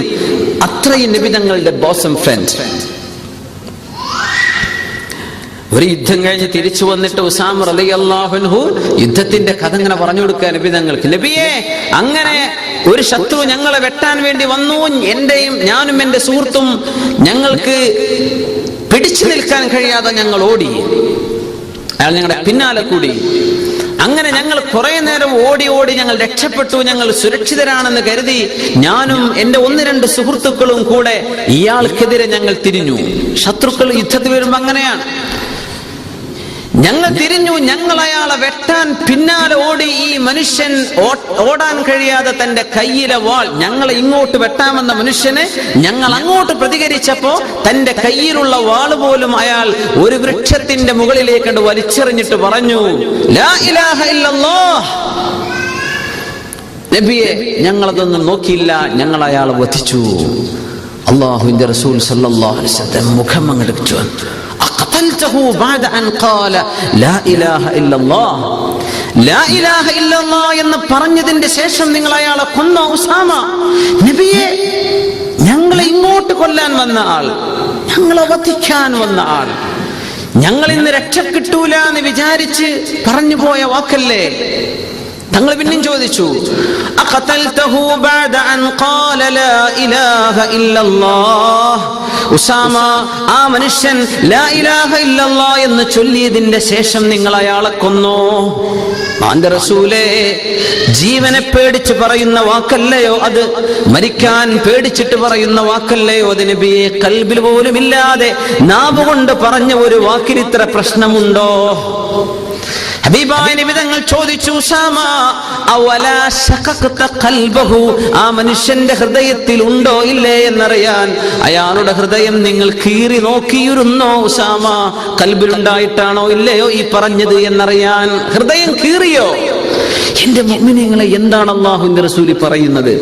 നബി തങ്ങളുടെ ബോസം ഫ്രണ്ട്. ഒരു യുദ്ധം കഴിഞ്ഞ് തിരിച്ചു വന്നിട്ട് ഉസാമ റളിയല്ലാഹു അൻഹു യുദ്ധത്തിന്റെ കഥ ഇങ്ങനെ പറഞ്ഞു കൊടുക്കുക നബി തങ്ങൾക്ക്. നബിയെ, അങ്ങനെ ഒരു ശത്രു ഞങ്ങളെ വെട്ടാൻ വേണ്ടി വന്നു, ഞാനും എന്റെ സുഹൃത്തും ഞങ്ങൾക്ക് പിടിച്ചു നിൽക്കാൻ കഴിയാതെ ഞങ്ങൾ ഓടി. അയാൾ ഞങ്ങളുടെ പിന്നാലെ കൂടി. അങ്ങനെ ഞങ്ങൾ കുറെ നേരം ഓടി ഞങ്ങൾ രക്ഷപ്പെട്ടു. ഞങ്ങൾ സുരക്ഷിതരാണെന്ന് കരുതി ഞാനും എന്റെ 1-2 സുഹൃത്തുക്കളും കൂടെ ഇയാൾക്കെതിരെ ഞങ്ങൾ തിരിഞ്ഞു. ശത്രുക്കൾ യുദ്ധത്തിൽ വരുമ്പോ അങ്ങനെയാണ്. ഞങ്ങൾ തിരിഞ്ഞു, ഞങ്ങൾ അയാളെ വെട്ടാൻ പിന്നാലെ ഓടി. ഈ മനുഷ്യൻ ഓടാൻ കഴിയാതെ തന്റെ കയ്യിലെ വാൾ, ഞങ്ങളെ ഇങ്ങോട്ട് വെട്ടാമെന്ന മനുഷ്യനെ ഞങ്ങൾ അങ്ങോട്ട് പ്രതികരിച്ചപ്പോ തന്റെ കയ്യിലുള്ള വാൾ പോലും അയാൾ ഒരു വൃക്ഷത്തിന്റെ മുകളിലേക്ക് വലിച്ചെറിഞ്ഞിട്ട് പറഞ്ഞു, ലാ ഇലാഹ ഇല്ലല്ലാഹ്. നബിയെ, ഞങ്ങളതൊന്നും നോക്കിയില്ല, ഞങ്ങൾ അയാളെ വധിച്ചു. അല്ലാഹുവിന്റെ റസൂൽ സല്ലല്ലാഹു അലൈഹി വസല്ലം മുഖം അങ്ങടിച്ചു. എന്ന് പറഞ്ഞതിന്റെ ശേഷം നിങ്ങൾ അയാളെ കൊന്നോ ഉസാമ? നബിയെ, ഞങ്ങളെ ഇങ്ങോട്ട് കൊല്ലാൻ വന്ന ആൾ, ഞങ്ങളെ വധിക്കാൻ വന്ന ആൾ, ഞങ്ങൾ ഇന്ന് രക്ഷ കിട്ടൂല എന്ന് വിചാരിച്ച് പറഞ്ഞു പോയ വാക്കല്ലേ? തങ്ങൾ പിന്നെയും ചോദിച്ചു, ഉസാമ, ആ മനുഷ്യൻ ലാ ഇലാഹ ഇല്ലല്ലാഹ് എന്ന് ചൊല്ലിയതിന്റെ ശേഷം നിങ്ങൾ അയാളെ കൊന്നോ? ആന്റെ റസൂലേ, ജീവനെ പേടിച്ച് പറയുന്ന വാക്കല്ലയോ അത്? മരിക്കാൻ പേടിച്ചിട്ട് പറയുന്ന വാക്കല്ലയോ അത്? നബിയെ, കൽബിൽ പോലും ഇല്ലാതെ നാവ് കൊണ്ട് പറഞ്ഞ ഒരു വാക്കിന് ഇത്ര പ്രശ്നമുണ്ടോ? ഹബീബായ നബി തങ്ങൾ ചോദിച്ചു, ഉസാമ, അവലാ ശഖഖത ഖൽബഹു, ആ മനുഷ്യന്റെ ഹൃദയത്തിൽ ഉണ്ടോ ഇല്ലേ എന്നറിയാൻ അയാളുടെ ഹൃദയം നിങ്ങൾ കീറി നോക്കിയിരുന്നോ ഉസാമ? കൽബിലുണ്ടായിട്ടാണോ ഇല്ലയോ ഈ പറഞ്ഞത് എന്നറിയാൻ ഹൃദയം കീറിയോ? എന്റെ മുഅ്മിനീങ്ങളെ, എന്താണ് അല്ലാഹുവിന്റെ റസൂൽ പറയുന്നത്?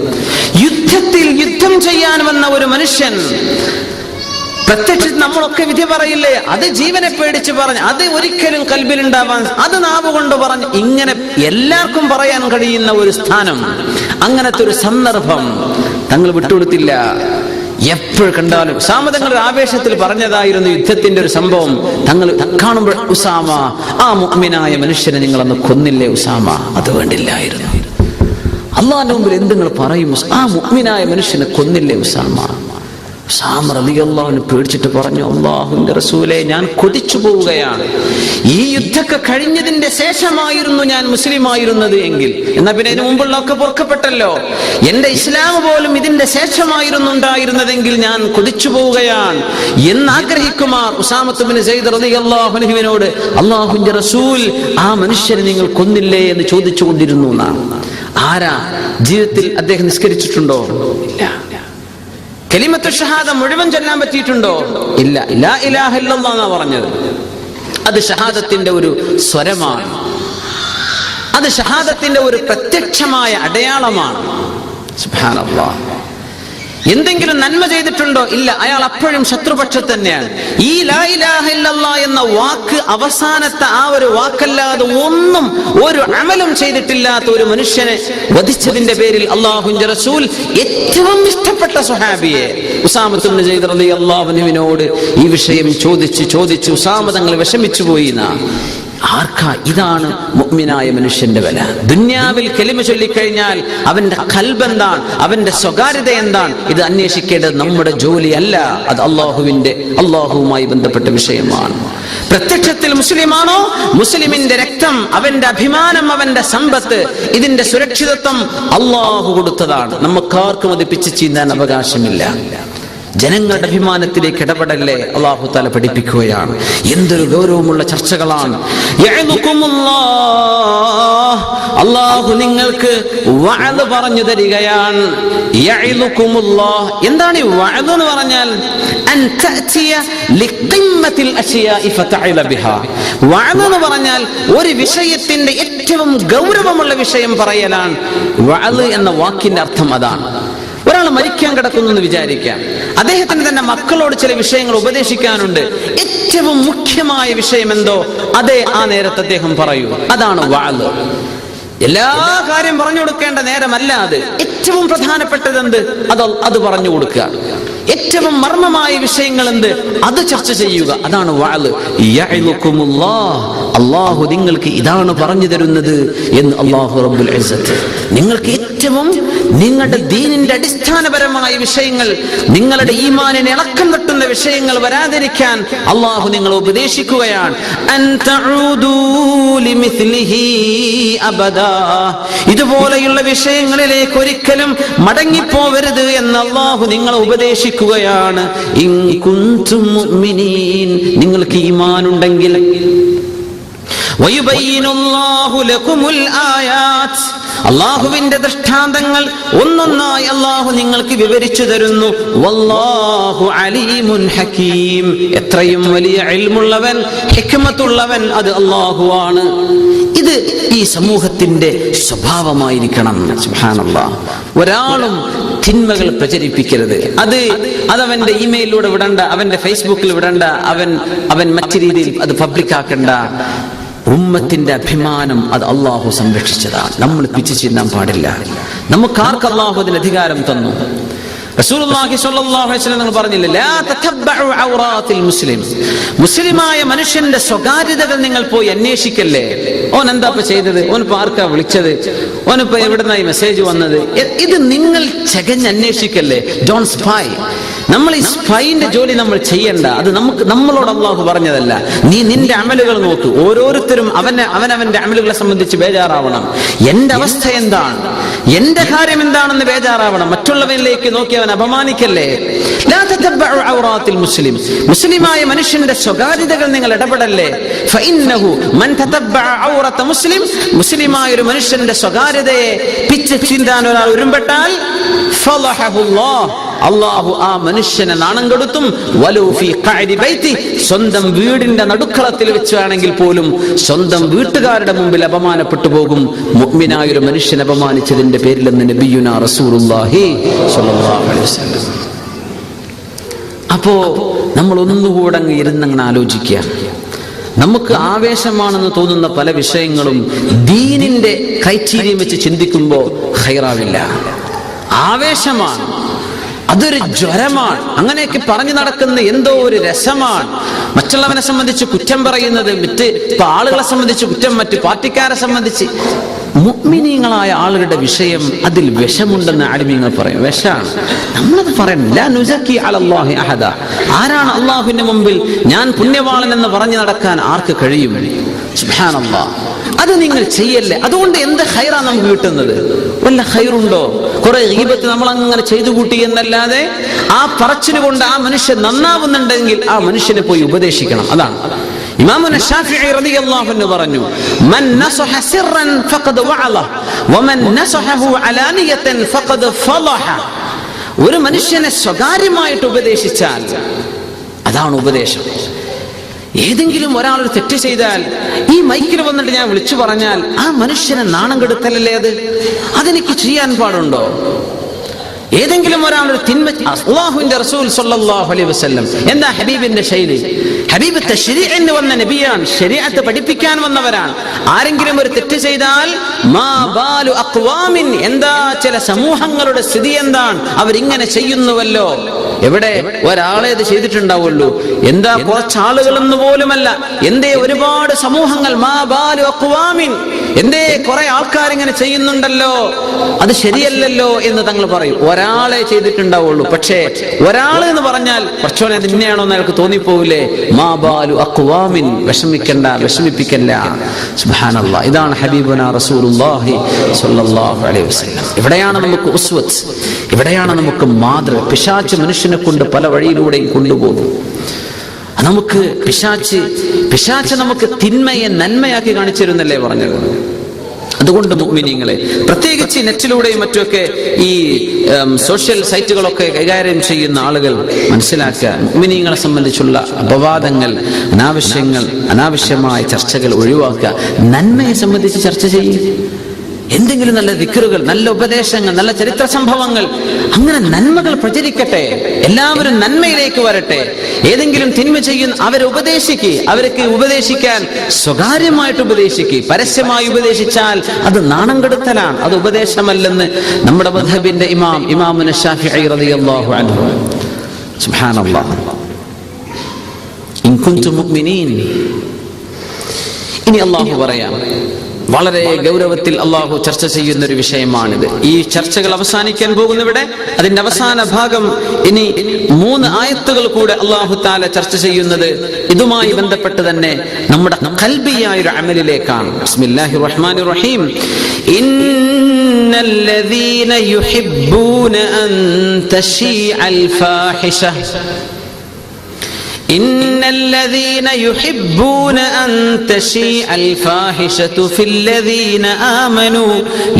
യുദ്ധം ചെയ്യാൻ വന്ന ഒരു മനുഷ്യൻ, പ്രത്യക്ഷത്തിൽ നമ്മളൊക്കെ വിധി പറയില്ലേ, അത് ജീവനെ പേടിച്ച് പറഞ്ഞു, അത് ഒരിക്കലും കൽബിലുണ്ടാവാൻ, അത് നാവ് കൊണ്ട് പറഞ്ഞു, ഇങ്ങനെ എല്ലാവർക്കും പറയാൻ കഴിയുന്ന ഒരു സ്ഥാനം, അങ്ങനത്തെ ഒരു സന്ദർഭം തങ്ങൾ വിട്ടുകൊടുത്തില്ല. എപ്പോഴും കണ്ടാലും ഉസാമ തങ്ങൾ ആവേശത്തിൽ പറഞ്ഞതായിരുന്നു യുദ്ധത്തിന്റെ ഒരു സംഭവം. തങ്ങൾ കാണുമ്പോൾ ഉസാമ, ആ മുഅ്മിനായ മനുഷ്യനെ നിങ്ങളന്ന് കൊന്നില്ലേ ഉസാമ? അത് വേണ്ടില്ലായിരുന്നു. അള്ളാഹുവിന്റെ മുമ്പിൽ എന്ത് നിങ്ങൾ പറയും? ആ മുഅ്മിനായ മനുഷ്യനെ കൊന്നില്ലേ ഉസാമ? ഉസാമ റളിയല്ലാഹു അൻഹു പേടിച്ചിട്ട് പറഞ്ഞു, അല്ലാഹുവിന്റെ റസൂലേ, ഞാൻ കൊതിച്ചു പോവുകയാണ്. ഈ യുദ്ധമൊക്കെ കഴിഞ്ഞതിന്റെ ശേഷമായിരുന്നു ഞാൻ മുസ്ലിം ആയിരുന്നത് എങ്കിൽ, എന്നാ പിന്നെ ഇതിനു മുമ്പുള്ളതൊക്കെ പൊറുക്കപ്പെട്ടല്ലോ. എന്റെ ഇസ്ലാം പോലും ഇതിന്റെ ശേഷമായിരുന്നു ഉണ്ടായിരുന്നതെങ്കിൽ ഞാൻ കൊതിച്ചു പോവുകയാണ് എന്ന് ആഗ്രഹിക്കുമാർ ഉസാമത്ത് ബിൻ സയ്യിദ് റളിയല്ലാഹു അൻഹുവിനോട് അല്ലാഹുവിന്റെ റസൂൽ ആ മനുഷ്യനെ നിങ്ങൾ കൊന്നില്ലേ എന്ന് ചോദിച്ചു കൊണ്ടിരുന്നു. ആരാ ജീവിതത്തിൽ അദ്ദേഹം നിസ്കരിച്ചിട്ടുണ്ടോ? ഇല്ല. കലിമത്തു ഷഹാദ മുഴുവൻ ചൊല്ലാൻ പറ്റിയിട്ടുണ്ടോ? ഇല്ല. ലാ ഇലാഹ ഇല്ലല്ലാഹ് എന്നാ പറഞ്ഞത്. അത് ഷഹാദത്തിന്റെ ഒരു സ്വരമാണ്, അത് ഷഹാദത്തിന്റെ ഒരു പ്രത്യക്ഷമായ അടയാളമാണ്. സുബ്ഹാനല്ലാഹ്. എന്തെങ്കിലും നന്മ ചെയ്തിട്ടുണ്ടോ? ഇല്ല. അയാൾ അപ്പോഴും ശത്രുപക്ഷത്ത് തന്നെയാണ്. ഈ ലാ ഇലാഹ ഇല്ലല്ലാഹ് എന്ന വാക്ക്, അവസാനത്തെ ആ ഒരു വാക്കല്ലാതെ ഒന്നും ഒരു അമലും ചെയ്തിട്ടില്ലാത്ത ഒരു മനുഷ്യനെ വധിച്ചതിന്റെ പേരിൽ അല്ലാഹുവിന്റെ റസൂൽ ഏറ്റവും ഇഷ്ടപ്പെട്ട സ്വഹാബിയെ ഉസാമത്ത് ബിൻ സയ്യിദ് റളിയല്ലാഹു അൻഹുവിനോട് ഈ വിഷയം ചോദിച്ച് ഉസാമ തങ്ങൾ വിഷമിച്ചു പോയി. ആർക്കാ? ഇതാണ് മുഅ്മിനായ മനുഷ്യന്റെ വില. ദുനിയാവിൽ കലിമ ചൊല്ലിക്കഴിഞ്ഞാൽ അവന്റെ ഖൽബ് എന്താണ്, അവന്റെ സ്വകാര്യത എന്താണ്, ഇത് അന്വേഷിക്കേണ്ടത് നമ്മുടെ ജോലിയല്ല. അത് അള്ളാഹുവുമായി ബന്ധപ്പെട്ട വിഷയമാണ്. പ്രത്യക്ഷത്തിൽ മുസ്ലിമാണോ? മുസ്ലിമിന്റെ രക്തം, അവന്റെ അഭിമാനം, അവന്റെ സമ്പത്ത്, ഇതിന്റെ സുരക്ഷിതത്വം അള്ളാഹു കൊടുത്തതാണ്. നമുക്കാർക്കും അത് പിച്ച് ചീന്താൻ അവകാശമില്ല. ജനങ്ങളുടെ അഭിമാനത്തിലേക്ക് ഇടപെടല്ലേ അല്ലാഹു തആല പഠിപ്പിക്കുകയാണ്. എന്തൊരു ഗൗരവമുള്ള ചർച്ചകളാണ്. അല്ലാഹു നിങ്ങൾക്ക് വഅദ് പറഞ്ഞു തരികയാണ്. യഅലുകുമുല്ലാഹ്. എന്താണ് ഈ വഅദ് എന്ന് പറഞ്ഞാൽ? അൻ തഅതിയ ലിഖിമ്മത്തിൽ അശ്യാഇ ഫതഅല ബിഹാ. വഅദ് എന്ന് പറഞ്ഞാൽ ഒരു വിഷയത്തിന്റെ ഏറ്റവും ഗൗരവമുള്ള വിഷയം പറയലാണ്. വഅദ് എന്ന വാക്കിന്റെ അർത്ഥം അതാണ്. ഒരാൾ മരിക്കാൻ കിടക്കുന്നു എന്ന് വിചാരിക്കാം, അദ്ദേഹത്തിന് തന്നെ മക്കളോട് ചില വിഷയങ്ങൾ ഉപദേശിക്കാനുണ്ട്. ഏറ്റവും മുഖ്യമായ വിഷയം എന്തോ അതേ ആ നേരത്തെ അദ്ദേഹം പറയൂ. അതാണ് വഅദ്. എല്ലാ കാര്യം പറഞ്ഞു കൊടുക്കേണ്ട നേരമല്ല അത്. ഏറ്റവും പ്രധാനപ്പെട്ടത് എന്ത്, അത് പറഞ്ഞു കൊടുക്കുക. ഏറ്റവും മർമ്മമായ വിഷയങ്ങൾ എന്ത്, അത് ചർച്ച ചെയ്യുക. അതാണ് വഅദ്. യഅലുകുമുല്ലാഹ്. അല്ലാഹു നിങ്ങൾക്ക് ഇതാണ് പറഞ്ഞു തരുന്നത് എന്ന് അല്ലാഹു റബ്ബുൽ ഇസ്സത്ത്. നിങ്ങൾക്ക് ഏറ്റവും നിങ്ങളുടെ ദീനിന്റെ അടിസ്ഥാനപരമായ വിഷയങ്ങൾ, നിങ്ങളുടെ ഈമാനിനെ ഇളക്കം തട്ടുന്ന വിഷയങ്ങൾ വരാതിരിക്കാൻ അല്ലാഹു നിങ്ങളെ ഉപദേശിക്കുകയാണ്. അൻ തഊദൂ ലിമിസ്ലിഹി അബദാ. ഇതുപോലെയുള്ള വിഷയങ്ങളിലേക്ക് ഒരിക്കലും മടങ്ങിപ്പോവരുത് എന്ന് അല്ലാഹു നിങ്ങളെ ഉപദേശിക്കുകയാണ്. ഇൻ കുൻതും മുഅ്മിനീൻ. നിങ്ങൾക്ക് ഈമാൻ ഉണ്ടെങ്കിൽ. വയുബയ്യിനുല്ലാഹു ലകുമുൽ ആയാത്ത്. അല്ലാഹുവിന്റെ ദൃഷ്ടാന്തങ്ങൾ ഒന്നൊന്നായി അല്ലാഹു നിങ്ങൾക്ക് വിവരിച്ചു തരുന്നു. വല്ലാഹു അലീമുൻ ഹകീം. എത്രയും വലിയ ഇൽമുള്ളവൻ, ഹിക്മത്തുള്ളവൻ അത് അല്ലാഹുവാണ്. ഇത് ഈ സമൂഹത്തിന്റെ സ്വഭാവമായിരിക്കണം. സുബ്ഹാനല്ലാഹ്. ഒരാളും തിന്മകൾ പ്രചരിപ്പിക്കരുത്. അതവന്റെ ഇമെയിലിലൂടെ വിടണ്ട, അവന്റെ ഫേസ്ബുക്കിൽ വിടണ്ട, അവൻ മറ്റു രീതിയിൽ അത് പബ്ലിക്കാക്കണ്ട. ഉമ്മത്തിന്റെ അഭിമാനം അത് അല്ലാഹു സംരക്ഷിച്ചതാണ്. നമ്മൾ പിച്ചു ചിന്താൻ പാടില്ല. നമുക്കാർക്ക് അല്ലാഹു അതിന് അധികാരം തന്നു. റസൂലുള്ളാഹി സ്വല്ലല്ലാഹു അലൈഹി വസല്ലം പറഞ്ഞില്ലേ, ലാ തതബ്ബഉ ഔറാത്തിൽ മുസ്ലിം. മുസ്ലിമായ മനുഷ്യന്റെ സ്വകാര്യതകൾ നിങ്ങൾ പോയി അന്വേഷിക്കല്ലേ. ഓൻ എന്താ ചെയ്തത്, ഓനിപ്പോ ആർക്കാ വിളിച്ചത്, ഓനിപ്പോ എവിടുന്നായി മെസ്സേജ് വന്നത്, ഇത് നിങ്ങൾ ചകഞ്ഞ് അന്വേഷിക്കല്ലേ. Don't spy. നമ്മൾ ഈ സ്പൈന്റെ ജോലി നമ്മൾ ചെയ്യണ്ട. അത് നമ്മളോട് അല്ലാഹു പറഞ്ഞതല്ല. നീ നിന്റെ അമലുകൾ നോക്ക്. ഓരോരുത്തരും അവനവന്റെ അമലുകളെ സംബന്ധിച്ച് ബേജാറാവണം. എന്റെ അവസ്ഥ എന്താണ്, എന്റെ കാര്യം എന്താണെന്ന് ബേജാറാവണം. മറ്റുള്ളവരിലേക്ക് നോക്കി അവൻ അപമാനിക്കല്ലേ. ലാ തതബ്ബഉ ഔറാത്തിൽ മുസ്ലിം. മുസ്ലിമായ മനുഷ്യന്റെ സ്വകാര്യതകൾ നിങ്ങൾ ഇടപെടല്ലേ. ഫഇന്നഹു മൻ തതബ്ബഅ ഔറത മുസ്ലിം. മുസ്ലിമായ ഒരു മനുഷ്യന്റെ സ്വകാര്യതയെ പിച്ച് ചീന്താൻ ഒരാൾ ഒരുമ്പെട്ടാൽ ഫളഹഹുല്ലാഹ്. അല്ലാഹു ആ മനുഷ്യനെ നാണം കെടുത്തും. വലൗ ഫീ ഖഅരി ബൈതി. സ്വന്തം വീടിന്റെ നടുക്കളത്തിൽ വെച്ചാണെങ്കിൽ പോലും സ്വന്തം വീട്ടുകാരുടെ മുമ്പിൽ അപമാനപ്പെട്ടു പോകും മുഅ്മിനായ ഒരു മനുഷ്യനെ അപമാനിച്ചതിന്റെ പേരിലെന്ന് നബിയുനാ റസൂലുള്ളാഹി സ്വല്ലല്ലാഹു അലൈഹി വസല്ലം. അപ്പോ നമ്മൾ ഒന്നുകൂടെ അങ്ങ് ഇരുന്നങ്ങനെ ആലോചിക്കുക. നമുക്ക് ആവേശമാണെന്ന് തോന്നുന്ന പല വിഷയങ്ങളും ദീനിന്റെ ക്രൈറ്റീരിയം വെച്ച് ചിന്തിക്കുമ്പോൾ ഖൈറാവില്ല. ആവേശമാണ്. അതൊരു ജ്വരമാണ്. അങ്ങനെയൊക്കെ പറഞ്ഞു നടക്കുന്ന എന്തോ ഒരു രസമാണ്. മറ്റുള്ളവനെ സംബന്ധിച്ച് കുറ്റം പറയുന്നത്, മറ്റ് ആളുകളെ സംബന്ധിച്ച് കുറ്റം, മറ്റ് പാർട്ടിക്കാരെ സംബന്ധിച്ച്. മുഅ്മിനീങ്ങളായ ആളുകളുടെ വിഷയം അതിൽ വിഷമുണ്ടെന്ന് ആലിമീങ്ങൾ പറയും. വിഷമാണ്. നമ്മളത് പറയണം. ലാ നുസക്കി അലല്ലാഹി അഹദ. ആരാണ് അള്ളാഹുവിന്റെ മുമ്പിൽ ഞാൻ പുണ്യവാളൻ എന്ന് പറഞ്ഞു നടക്കാൻ ആർക്ക് കഴിയും? സുബ്ഹാനല്ലാഹ്. അത് നിങ്ങൾ ചെയ്യല്ലേ. അതുകൊണ്ട് എന്ത് ഖൈറാ നമുക്ക് കിട്ടുന്നത്? വല്ല ഖൈറുണ്ടോ? കുറെ ഗീബത്ത് നമ്മൾ അങ്ങനെ ചെയ്തു കൂട്ടി എന്നല്ലാതെ ആ പറച്ചിന് കൊണ്ട് ആ മനുഷ്യൻ നന്നാവുന്നുണ്ടെങ്കിൽ ആ മനുഷ്യനെ പോയി ഉപദേശിക്കണം. അതാണ് ഇമാമുന ശാഫിഈ റളിയല്ലാഹു അൻഹു പറഞ്ഞു, മൻ നസഹ സിർറൻ ഫഖദ് വഅല വമൻ നസഹഹു അലാനിയതൻ ഫഖദ് ഫളഹ. ഒരു മനുഷ്യനെ സ്വകാര്യമായിട്ട് ഉപദേശിച്ചാൽ അതാണ് ഉപദേശം. ഏതെങ്കിലും ഒരാൾ ഒരു തെറ്റ് ചെയ്താൽ ഈ മൈക്കിൽ വന്നിട്ട് ഞാൻ വിളിച്ചു പറഞ്ഞാൽ ആ മനുഷ്യനെ നാണം കെടുത്തലല്ലേ അത്? അതെനിക്ക് ചെയ്യാൻ പാടുണ്ടോ? ഏതെങ്കിലും ഒരാൾ ഒരു തിന്മ, അല്ലാഹുവിന്റെ റസൂൽ സ്വല്ലല്ലാഹു അലൈഹി വസല്ലം എന്താ ഹബീബിന്റെ ശൈലി? ഹബീബ് തശ്രീഇന് വന്ന നബിയാണ്, ശരീഅത്ത് പഠിപ്പിക്കാൻ വന്നവരാണ്. ആരെങ്കിലും ഒരു തെറ്റ് ചെയ്താൽ മാ ബാലു അഖ്വാമിൻ, എന്താ ചില സമൂഹങ്ങളുടെ സ്ഥിതി എന്താണ്, അവരിങ്ങനെ ചെയ്യുന്നുവല്ലോ. എവിടെ ഒരാളെ ഇത് ചെയ്തിട്ടുണ്ടാവുള്ളൂ, എന്താ കുറച്ചാളുകളെന്ന് പോലുമല്ല, എന്തേ ഒരുപാട് സമൂഹങ്ങൾ, മാ ബാലു അഖ്വാമിൻ, എന്തേ കുറെ ആൾക്കാരിങ്ങനെ ചെയ്യുന്നുണ്ടല്ലോ, അത് ശരിയല്ലല്ലോ എന്ന് തങ്ങൾ പറയും. ഒരാളെ ചെയ്തിട്ടുണ്ടാവുള്ളൂ. പക്ഷേ ഒരാൾ എന്ന് പറഞ്ഞാൽ കുറച്ചോനെ അത് ഇന്നയാണോ എന്ന് അയാൾക്ക് തോന്നിപ്പോവില്ലേ? മാ ബാലു അഖ്വാമിൻ, വിഷമിക്കണ്ട, വിഷമിപ്പിക്കല്ല. സുബ്ഹാനല്ലാഹ്. ഇതാണ് ഹബീബുനാ റസൂലുള്ളാഹി സ്വല്ലല്ലാഹു അലൈഹി വസല്ലം. ഇവിടെയാണ് നമുക്ക് ഉസ്വത്ത്, ഇവിടെയാണ് നമുക്ക് മാതൃക. പിശാച് മനുഷ്യനെ കൊണ്ട് പല വഴിയിലൂടെയും കൊണ്ടുപോകും. നമുക്ക് പിശാച് നമുക്ക് തിന്മയെ നന്മയാക്കി കാണിച്ചിരുന്നല്ലേ പറഞ്ഞത്. അതുകൊണ്ട് മുഅ്മിനീങ്ങളെ, പ്രത്യേകിച്ച് നെറ്റിലൂടെയും മറ്റുമൊക്കെ ഈ സോഷ്യൽ സൈറ്റുകളൊക്കെ കൈകാര്യം ചെയ്യുന്ന ആളുകൾ മനസ്സിലാക്കുക, മുഅ്മിനീങ്ങളെ സംബന്ധിച്ചുള്ള അപവാദങ്ങൾ, അനാവശ്യമായ ചർച്ചകൾ ഒഴിവാക്കുക. നന്മയെ സംബന്ധിച്ച് ചർച്ച ചെയ്യും. എന്തെങ്കിലും നല്ല ദിക്റുകൾ, നല്ല ഉപദേശങ്ങൾ, നല്ല ചരിത്ര സംഭവങ്ങൾ, അങ്ങനെ നന്മകൾ പ്രചരിക്കട്ടെ. എല്ലാവരും നന്മയിലേക്ക് വരട്ടെ. ഏതെങ്കിലും തിന്മ ചെയ്യുന്ന അവരെ ഉപദേശിക്കുക. അവർക്ക് ഉപദേശിക്കാൻ സ്വകാര്യമായിട്ട് ഉപദേശിക്കുക. പരസ്യമായി ഉപദേശിച്ചാൽ അത് നാണം കെടുത്തലാണ്, അത് ഉപദേശമല്ലെന്ന് നമ്മുടെ മദ്ഹബിന്റെ ഇമാമുന ശാഫിഈ റളിയല്ലാഹു അൻഹു. സുബ്ഹാനല്ലാഹ്. ഇൻ കുൻതും മുഅ്മിനീൻ. ഇനി അല്ലാഹു പറയാം, വളരെ ഗൗരവത്തിൽ അള്ളാഹു ചർച്ച ചെയ്യുന്ന ഒരു വിഷയമാണിത്. ഈ ചർച്ചകൾ അവസാനിക്കാൻ പോകുന്നവിടെ അതിന്റെ അവസാന ഭാഗം ഇനി 3 ആയത്തുകൾ കൂടെ അള്ളാഹു തആല ചർച്ച ചെയ്യുന്നത് ഇതുമായി ബന്ധപ്പെട്ട് തന്നെ നമ്മുടെ ഖൽബിയായ ഒരു അമലിലേക്കാണ്. ബിസ്മില്ലാഹിർ റഹ്മാനിർ റഹീം. ഇന്നല്ലദീന യുഹിബ്ബൂന അൻ തശീഅൽ ഫാഹിഷ إن الذين يحبون أن تشيع الفاحشة في الذين آمنوا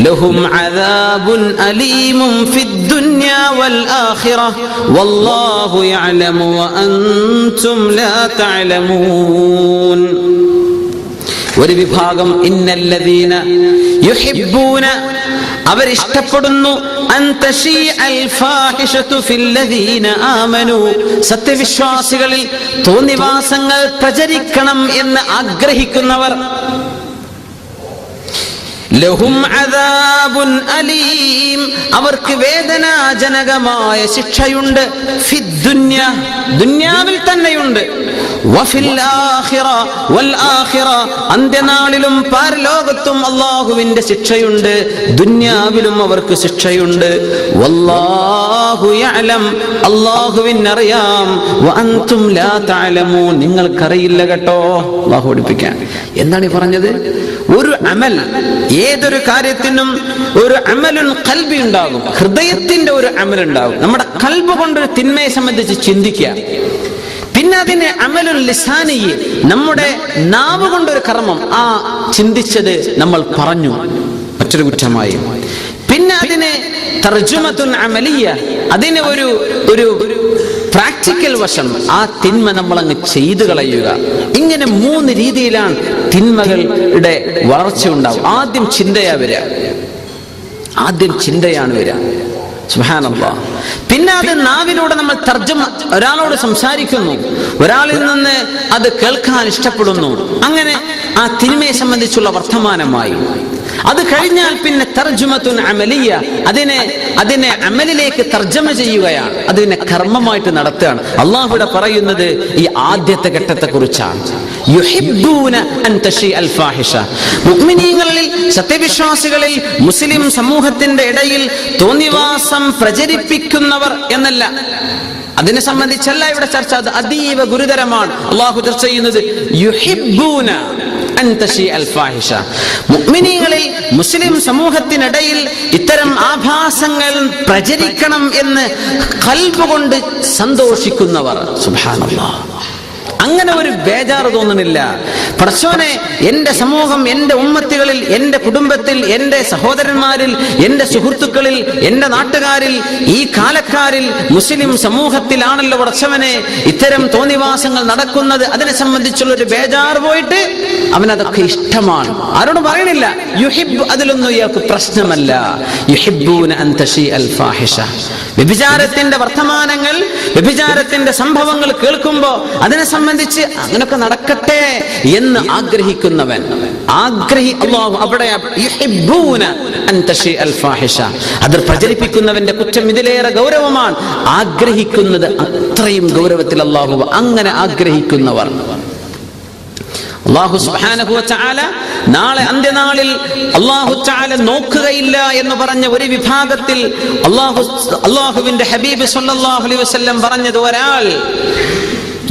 لهم عذاب أليم في الدنيا والآخرة والله يعلم وأنتم لا تعلمون. ഒരു വിഭാഗം ഇന്നല്ലദീന യുഹിബ്ബൂന, അവരിഷ്ടപ്പെടുന്നു, അൻ തശീഅൽ ഫാഹിഷതു ഫില്ലദീന ആമനു, സത്യവിശ്വാസികളിൽ തോന്നിവാസങ്ങൾ പ്രചരിക്കണം എന്ന് ആഗ്രഹിക്കുന്നവർ. ലഹും അദാബുൻ അലീം, അവർക്ക് വേദനാജനകമായ ശിക്ഷയുണ്ട്. ഫിദ്ദുന്യ, ദുനിയാവിൽ തന്നെയുണ്ട്. വഫിൽ ആഖിറ വൽ ആഖിറ, അന്ത്യനാളിലും പരലോകത്തും അല്ലാഹുവിന്റെ ശിക്ഷയുണ്ട്. ദുനിയാവിലും അവർക്ക് ശിക്ഷയുണ്ട്. വല്ലാഹു യഅലം, അല്ലാഹുവിനറിയാം. വഅൻതും ലാ തഅലമൂൻ, നിങ്ങൾക്കറിയില്ല കേട്ടോ. അല്ലാഹു പഠിപ്പിക്കാൻ എന്താണ് ഈ പറഞ്ഞത്? ഒരു അമൽ, ഏതൊരു കാര്യത്തിനും ഒരു അമലുൻ ഖൽബി ഉണ്ടാകും, ഹൃദയത്തിന്റെ ഒരു അമൽ ഉണ്ടാകും. നമ്മുടെ ഖൽബ് കൊണ്ടൊരു തിന്മയെ സംബന്ധിച്ച് ചിന്തിക്കുക. പിന്നെ അതിനെ അമലുൽ ലിസാനി, നമ്മുടെ നാവ് കൊണ്ടൊരു കർമ്മം, ആ ചിന്തിച്ചത് നമ്മൾ പറഞ്ഞു, മറ്റൊരു കുറ്റമായി. പിന്നെ അതിനെ തർജുമത്തുൻ അമലിയ, അതിന് ഒരു പ്രാക്ടിക്കൽ വശം, ആ തിന്മ നമ്മൾ അങ്ങ് ചെയ്തു കളയുക. ഇങ്ങനെ 3 രീതിയിലാണ് തിന്മകളുടെ വളർച്ച ഉണ്ടാവും. ആദ്യം ചിന്തയാണ് വരിക. സുബ്ഹാനല്ലാഹ്. പിന്നെ അത് നാവിലൂടെ നമ്മൾ തർജ്ജമ, ഒരാളോട് സംസാരിക്കുന്നു, ഒരാളിൽ നിന്ന് അത് കേൾക്കാൻ ഇഷ്ടപ്പെടുന്നു. അങ്ങനെ ആ തിന്മയെ സംബന്ധിച്ചുള്ള വർത്തമാനമായി. അത് കഴിഞ്ഞാൽ പിന്നെ തർജുമത്തുൻ അമലിയ, അതിനെ അമലിലേക്ക് തർജ്ജമ ചെയ്യുകയാണ്, അതിനെ കർമ്മമായിട്ട് നടത്തുകയാണ്. അല്ലാഹു ഇവിടെ പറയുന്നത് ഈ ആദ്യത്തെ ഘട്ടത്തെ കുറിച്ചാണ്. യുഹിബ്ബൂന അൻ തശീ അൽ ഫാഹിഷ, മുഅ്മിനീങ്ങളിൽ, സത്യവിശ്വാസികളിൽ, മുസ്ലിം സമൂഹത്തിന്റെ ഇടയിൽ തോന്നിവാസം പ്രചരിപ്പിക്കുന്നവർ എന്നല്ല, അതിനെ സംബന്ധിച്ചല്ല ഇവിടെ ചർച്ച. അത് അതീവ ഗുരുതരമാണ്. അല്ലാഹു ചർച്ച ചെയ്യുന്നത് യുഹിബ്ബൂന അൻ തശീ അൽ ഫാഹിഷ, മുഅ്മിനീങ്ങളിൽ, മുസ്ലിം സമൂഹത്തിനിടയിൽ ഇത്തരം ആഭാസങ്ങൾ പ്രചരിക്കണം എന്ന് ഖൽബ് കൊണ്ട് സന്തോഷിക്കുന്നവർ. സുബ്ഹാനല്ലാഹ്, അങ്ങനെ ഒരു ബേജാറ് തോന്നുന്നില്ല. പടച്ചോനെ, എന്റെ സമൂഹം, എന്റെ ഉമ്മത്തികളിൽ, എന്റെ കുടുംബത്തിൽ, എന്റെ സഹോദരന്മാരിൽ, എന്റെ സുഹൃത്തുക്കളിൽ, എന്റെ നാട്ടുകാരിൽ, ഈ കാലക്കാരിൽ, മുസ്ലിം സമൂഹത്തിലാണല്ലോ പടച്ചവനെ ഇത്തരം തോന്നിവാസങ്ങൾ നടക്കുന്നത്. അതിനെ സംബന്ധിച്ചുള്ള ഒരു ബേജാറ് പോയിട്ട് അവനതൊക്കെ ഇഷ്ടമാണ്. ആരോടും പറയണില്ല. യുഹിബ്, അതിലൊന്നും ഇയാൾക്ക് പ്രശ്നമല്ല. യുഹിബ്ബൂന അൻ തശീ അൽ ഫാഹിഷ, വ്യഭിചാരത്തിന്റെ വർത്തമാനങ്ങൾ, വ്യഭിചാരത്തിന്റെ സംഭവങ്ങൾ കേൾക്കുമ്പോ അതിനെ സംബന്ധിച്ച് അങ്ങനൊക്കെ നടക്കട്ടെ എന്ന് ആഗ്രഹിക്കുന്നവൻ, അല്ലാഹു അവിടെ യുഹിബ്ബൂന അൻ തശീ അൽ ഫാഹിഷ, അത് പ്രചരിപ്പിക്കുന്നവന്റെ കുറ്റം ഇതിലേറെ ഗൗരവമാണ്. ആഗ്രഹിക്കുന്നത് അത്രയും ഗൗരവത്തിൽ അല്ലാഹു അങ്ങനെ ആഗ്രഹിക്കുന്നവർ. അല്ലാഹു സുബ്ഹാനഹു വ തആല നാളെ അന്ത്യനാളിൽ അല്ലാഹു തആല നോക്കുകയില്ല എന്ന് പറഞ്ഞ ഒരു വിഭാഗത്തിൽ അല്ലാഹുവിന്റെ ഹബീബ് സല്ലല്ലാഹു അലൈഹി വസല്ലം പറഞ്ഞത്, ഒരാൾ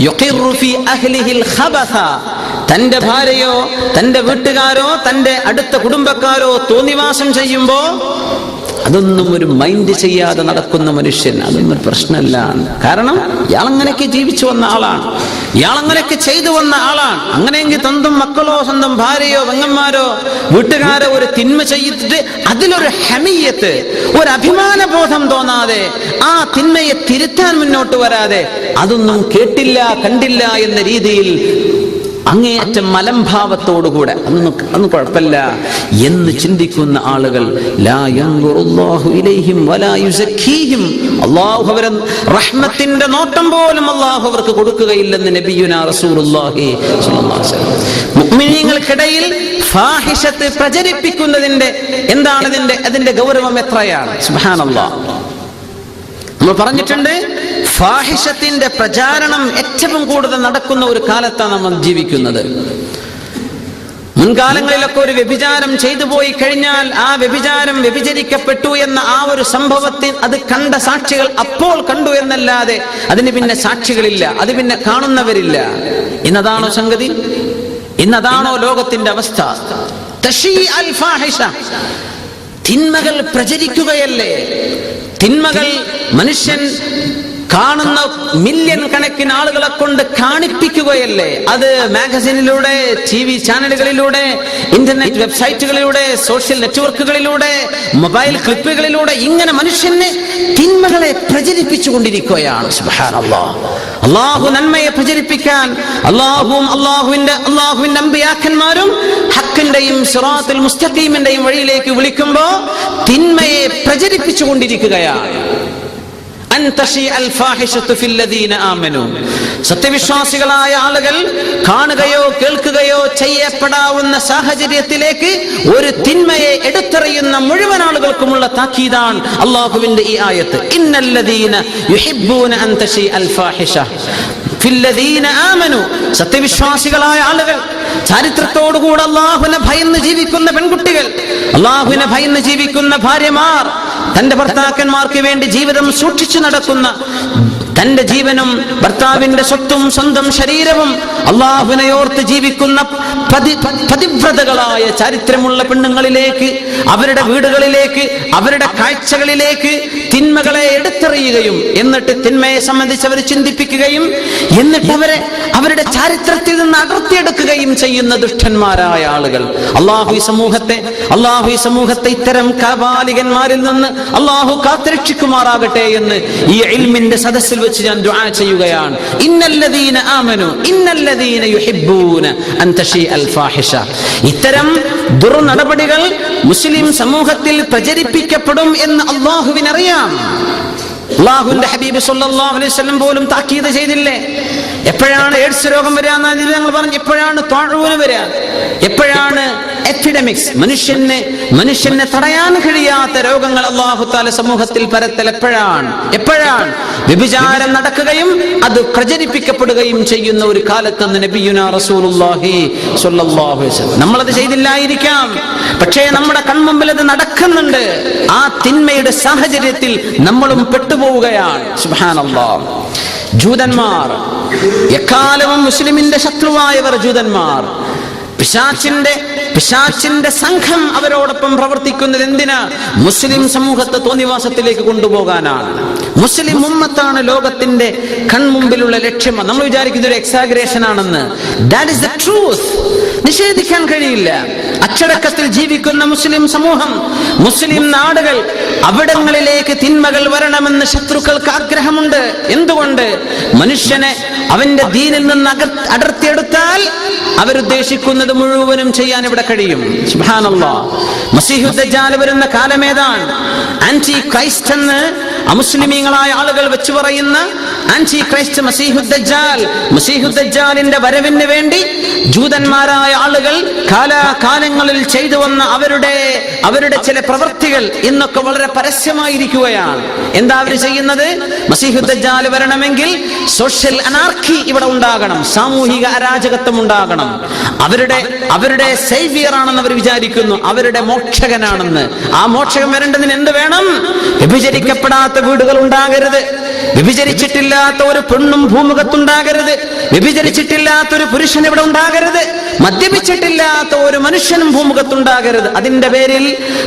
യുഖിറു ഫീ അഹ്ലിഹിൽ ഖബസ, തന്റെ ഭാര്യയോ തന്റെ വീട്ടുകാരോ തന്റെ അടുത്ത കുടുംബക്കാരോ തോന്നിവാസം ചെയ്യുമ്പോ അതൊന്നും ഒരു മൈൻഡ് ചെയ്യാതെ നടക്കുന്ന മനുഷ്യൻ, അതൊന്നും ഒരു പ്രശ്നമല്ല. കാരണം ഇയാളങ്ങനെയൊക്കെ ജീവിച്ചു വന്ന ആളാണ്, ഇയാളങ്ങനെയൊക്കെ ചെയ്തു വന്ന ആളാണ്. അങ്ങനെയെങ്കിൽ സ്വന്തം മക്കളോ സ്വന്തം ഭാര്യയോ പെങ്ങന്മാരോ വീട്ടുകാരോ ഒരു തിന്മ ചെയ്തിട്ട് അതിലൊരു ഹമിയത്ത്, ഒരു അഭിമാന ബോധം തോന്നാതെ ആ തിന്മയെ തിരുത്താൻ മുന്നോട്ട് വരാതെ അതൊന്നും കേട്ടില്ല കണ്ടില്ല എന്ന രീതിയിൽ അങ്ങേയറ്റം മലംഭാവത്തോടുകൂടെ അതൊന്നും കുഴപ്പമില്ല എന്ന് ചിന്തിക്കുന്ന ആളുകൾ, ലാ യൻദുറുല്ലാഹു ഇലൈഹിം വലാ യുസക്കീഹിം, അല്ലാഹു അവരെ റഹ്മത്തിന്റെ നോട്ടം പോലും അല്ലാഹു അവർക്ക് കൊടുക്കുകയില്ലെന്ന് നബിയുനാ റസൂലുള്ളാഹി സ്വല്ലല്ലാഹു അലൈഹി വസല്ലം. മുഅ്മിനീങ്ങൾക്കിടയിൽ ഫാഹിഷത്ത് പ്രചരിപ്പിക്കുന്നതിന്റെ അതിന്റെ ഗൗരവം എത്രയാണ്. സുബ്ഹാനല്ലാഹ്, നമ്മൾ പറഞ്ഞിട്ടുണ്ട്, ഫാഹിഷത്തിന്റെ പ്രചാരണം ഏറ്റവും കൂടുതൽ നടക്കുന്ന ഒരു കാലത്താണ് നമ്മൾ ജീവിക്കുന്നത്. മുൻകാലങ്ങളിലൊക്കെ ഒരു വ്യഭിചാരം ചെയ്തു പോയി കഴിഞ്ഞാൽ ആ വ്യഭിചരിക്കപ്പെട്ടു എന്ന ആ ഒരു സംഭവത്തിൽ അത് കണ്ട സാക്ഷികൾ അപ്പോൾ കണ്ടു എന്നല്ലാതെ അതിന് പിന്നെ സാക്ഷികളില്ല, അത് പിന്നെ കാണുന്നവരില്ല. ഇന്നതാണോ സംഗതി? ഇന്നതാണോ ലോകത്തിന്റെ അവസ്ഥ? തശീ അൽ ഫാഹിഷ, തിന്മകൾ പ്രചരിക്കുകയല്ലേ. തിന്മകൾ മനുഷ്യൻ കാണുന്ന മില്യൺ കണക്കിന് ആളുകളെ കൊണ്ട് കാണിപ്പിക്കുകയല്ലേ. അത് മാഗസിനിലൂടെ, TV ചാനലുകളിലൂടെ, ഇന്റർനെറ്റ് വെബ്സൈറ്റുകളിലൂടെ, സോഷ്യൽ നെറ്റ്വർക്കുകളിലൂടെ, മൊബൈൽ ക്ലിപ്പുകളിലൂടെ ഇങ്ങനെ മനുഷ്യനെ തിന്മകളെ പ്രചരിപ്പിച്ചു കൊണ്ടിരിക്കുകയാണ്. സുബ്ഹാനല്ലാഹ്, അല്ലാഹു നന്മയെ പ്രചരിപ്പിക്കാൻ അല്ലാഹുവിന്റെ അമ്പിയാക്കന്മാരും ഹക്കിന്റെയും സിറാത്തുൽ മുസ്തഖീമിന്റെയും വഴിയിലേക്ക് വിളിക്കുമ്പോ തിന്മയെ പ്രചരിപ്പിച്ചു കൊണ്ടിരിക്കുകയാണ്. സത്യവിശ്വാസികളായ ആളുകൾ കാണുകയോ കേൾക്കുകയോ ചെയ്യപ്പെടാവുന്ന സാഹചര്യത്തിലേക്ക് ഒരു തിന്മയെ എടുത്തെറിയുന്ന മുഴുവൻ ആളുകൾക്കുമുള്ള താക്കീതാണ് അല്ലാഹുവിന്റെ ഈ ആയത്ത്. ഇന്നല്ലദീന യുഹിബ്ബൂന അൻ തശീ അൽ ഫാഹിഷ ഫില്ലദീന ആമനു, സത്യവിശ്വാസികളായ ആളുകൾ, ചരിത്രത്തോടുകൂടെ അല്ലാഹുവിനെ ഭയന്ന് ജീവിക്കുന്ന പെൺകുട്ടികൾ, അല്ലാഹുവിനെ ഭയന്ന് ജീവിക്കുന്ന ഭാര്യമാർ, തന്റെ ഭർത്താക്കന്മാർക്ക് വേണ്ടി ജീവിതം സൂക്ഷിച്ചു നടക്കുന്ന, തന്റെ ജീവനും ഭർത്താവിന്റെ സ്വത്തും സ്വന്തം ശരീരവും അല്ലാഹുവിനെ ഓർത്ത് ജീവിക്കുന്ന പതിവ്രതകളായ ചരിത്രമുള്ള പെണ്ണുങ്ങളിലേക്ക്, അവരുടെ വീടുകളിലേക്ക്, അവരുടെ കാഴ്ചകളിലേക്ക് തിന്മകളെ എടുത്തെറിയുകയും എന്നിട്ട് തിന്മയെ സംബന്ധിച്ച് അവർ ചിന്തിപ്പിക്കുകയും എന്നിട്ട് അവരുടെ ചരിത്രത്തിൽ നിന്ന് അടർത്തിയെടുക്കുകയും ചെയ്യുന്ന ദുഷ്ടന്മാരായ ആളുകൾ. അല്ലാഹു ഈ സമൂഹത്തെ ഇത്തരം കാബാലികന്മാരിൽ നിന്ന് അല്ലാഹു കാത്തുരക്ഷിക്കുമാറാകട്ടെ എന്ന് ഈ ഇൽമിന്റെ സദസ്സിൽ വെച്ച് ഞാൻ ദുആ ചെയ്യുകയാണ്. ഇന്നല്ലദീന ആമനു ഇന്നല്ലദീന യുഹിബ്ബൂന അൻ തശീ അൽ ഫാഹിഷ, ഇത്തരം ദുർനടപടികൾ മുസ്ലിം സമൂഹത്തിൽ പ്രചരിപ്പിക്കപ്പെടും എന്ന് അല്ലാഹുവിനറിയാം. അല്ലാഹുവിന്റെ ഹബീബ് സല്ലല്ലാഹു അലൈഹി വസല്ലം പോലും താക്കീത് ചെയ്തില്ലേ? എപ്പോഴാണ് എയ്ഡ്സ് രോഗം വരിക എന്ന് ഞങ്ങൾ പറഞ്ഞു, എപ്പോഴാണ് ത്വാഊന് വരിക, എപ്പോഴാണ് എപ്പിഡമിക്സ്, മനുഷ്യനെ തടയാൻ കഴിയാത്ത രോഗങ്ങൾ അല്ലാഹു തആല സമൂഹത്തിൽ പരത്തൽ എപ്പോഴാണ്? വ്യഭിചാരം നടക്കുകയും അത് പ്രചരിപ്പിക്കപ്പെടുകയും ചെയ്യുന്ന ഒരു കാലത്തെന്ന് നബിയുനാ റസൂലുള്ളാഹി സ്വല്ലല്ലാഹു അലൈഹി വസല്ലം. നമ്മളത് ചെയ്തില്ലായിരിക്കാം, പക്ഷേ നമ്മുടെ കൺമുമ്പിൽ അത് നടക്കുന്നുണ്ട്. ആ തിന്മയുടെ സാഹചര്യത്തിൽ നമ്മളും പെട്ടുപോവുകയാണ്. സുബ്ഹാനല്ലാഹ്. ജൂതന്മാർ, എക്കാലവും മുസ്ലിമിന്റെ ശത്രുവായവർ ജൂതന്മാർ. പിശാചിന്റെ സംഘം അവരോടൊപ്പം പ്രവർത്തിക്കുന്നത് എന്തിനാ? മുസ്ലിം സമൂഹത്തെ തോന്നിവാസത്തിലേക്ക് കൊണ്ടുപോകാനാണ്. മുസ്ലിം ഉമ്മത്താണ് ലോകത്തിന്റെ കൺമുമ്പിലുള്ള ലക്ഷ്യം. നമ്മൾ വിചാരിക്കുന്ന ഒരു എക്സാഗ്രേഷൻ ആണെന്ന്. That is the truth. നിഷേധിക്കാൻ കഴിയില്ല. അച്ചടക്കത്തിൽ ജീവിക്കുന്ന മുസ്ലിം സമൂഹം, മുസ്ലിം നാടുകൾ, അവിടങ്ങളിലേക്ക് തിന്മകൾ വരണമെന്ന് ശത്രുക്കൾക്ക് ആഗ്രഹമുണ്ട്. എന്തുകൊണ്ട്? മനുഷ്യനെ അവന്റെ ദീനിൽ നിന്ന് അടർത്തിയെടുത്താൽ അവരുദ്ദേശിക്കുന്നത് മുഴുവനും ചെയ്യാൻ ഇവിടെ കഴിയും. സുബ്ഹാനല്ലാഹ്. മസീഹു ദജ്ജാൽ വരുന്ന കാലമേതാണ്? ആന്റി ക്രൈസ്റ്റ് എന്ന് അമുസ്ലിമീങ്ങളായ ആളുകൾ വെച്ച് പറയുന്ന ആന്റി ക്രൈസ്റ്റ് മസീഹു ദജ്ജാലിന്റെ വരവിന് വേണ്ടി ജൂതന്മാരായ ആളുകൾ കാലാകാലങ്ങളിൽ ചെയ്തു വന്ന അവരുടെ ചില പ്രവൃത്തികൾ ഇന്നൊക്കെ വളരെ പരസ്യമായിരിക്കുകയാണ്. എന്താ അവർ ചെയ്യുന്നത്? മസീഹു ദജ്ജാൽ വരണമെങ്കിൽ സോഷ്യൽ അനാർക്കി ഇവിടെ ഉണ്ടാകണം, സാമൂഹിക അരാജകത്വം ഉണ്ടാകണം. അവരുടെ സേവിയർ ആണെന്ന് അവർ വിചാരിക്കുന്നു, അവരുടെ മോക്ഷകനാണെന്ന്. ആ മോക്ഷകൻ വരേണ്ടതിന് എന്ത് വേണം? വ്യഭിചരിക്കപ്പെടാത്ത വീടുകൾ ഉണ്ടാകരുത്, വ്യഭിചരിച്ചിട്ടില്ലാത്ത ഒരു പെണ്ണും ഭൂമുഖത്തുണ്ടാകരുത്, വ്യഭിചരിച്ചിട്ടില്ലാത്ത ഒരു പുരുഷൻ ഇവിടെ ഉണ്ടാകരുത്, മദ്യപിച്ചിട്ടില്ലാത്ത ഒരു മനുഷ്യനും ഭൂമുഖത്തുണ്ടാകരുത്. അതിന്റെ പേരിൽ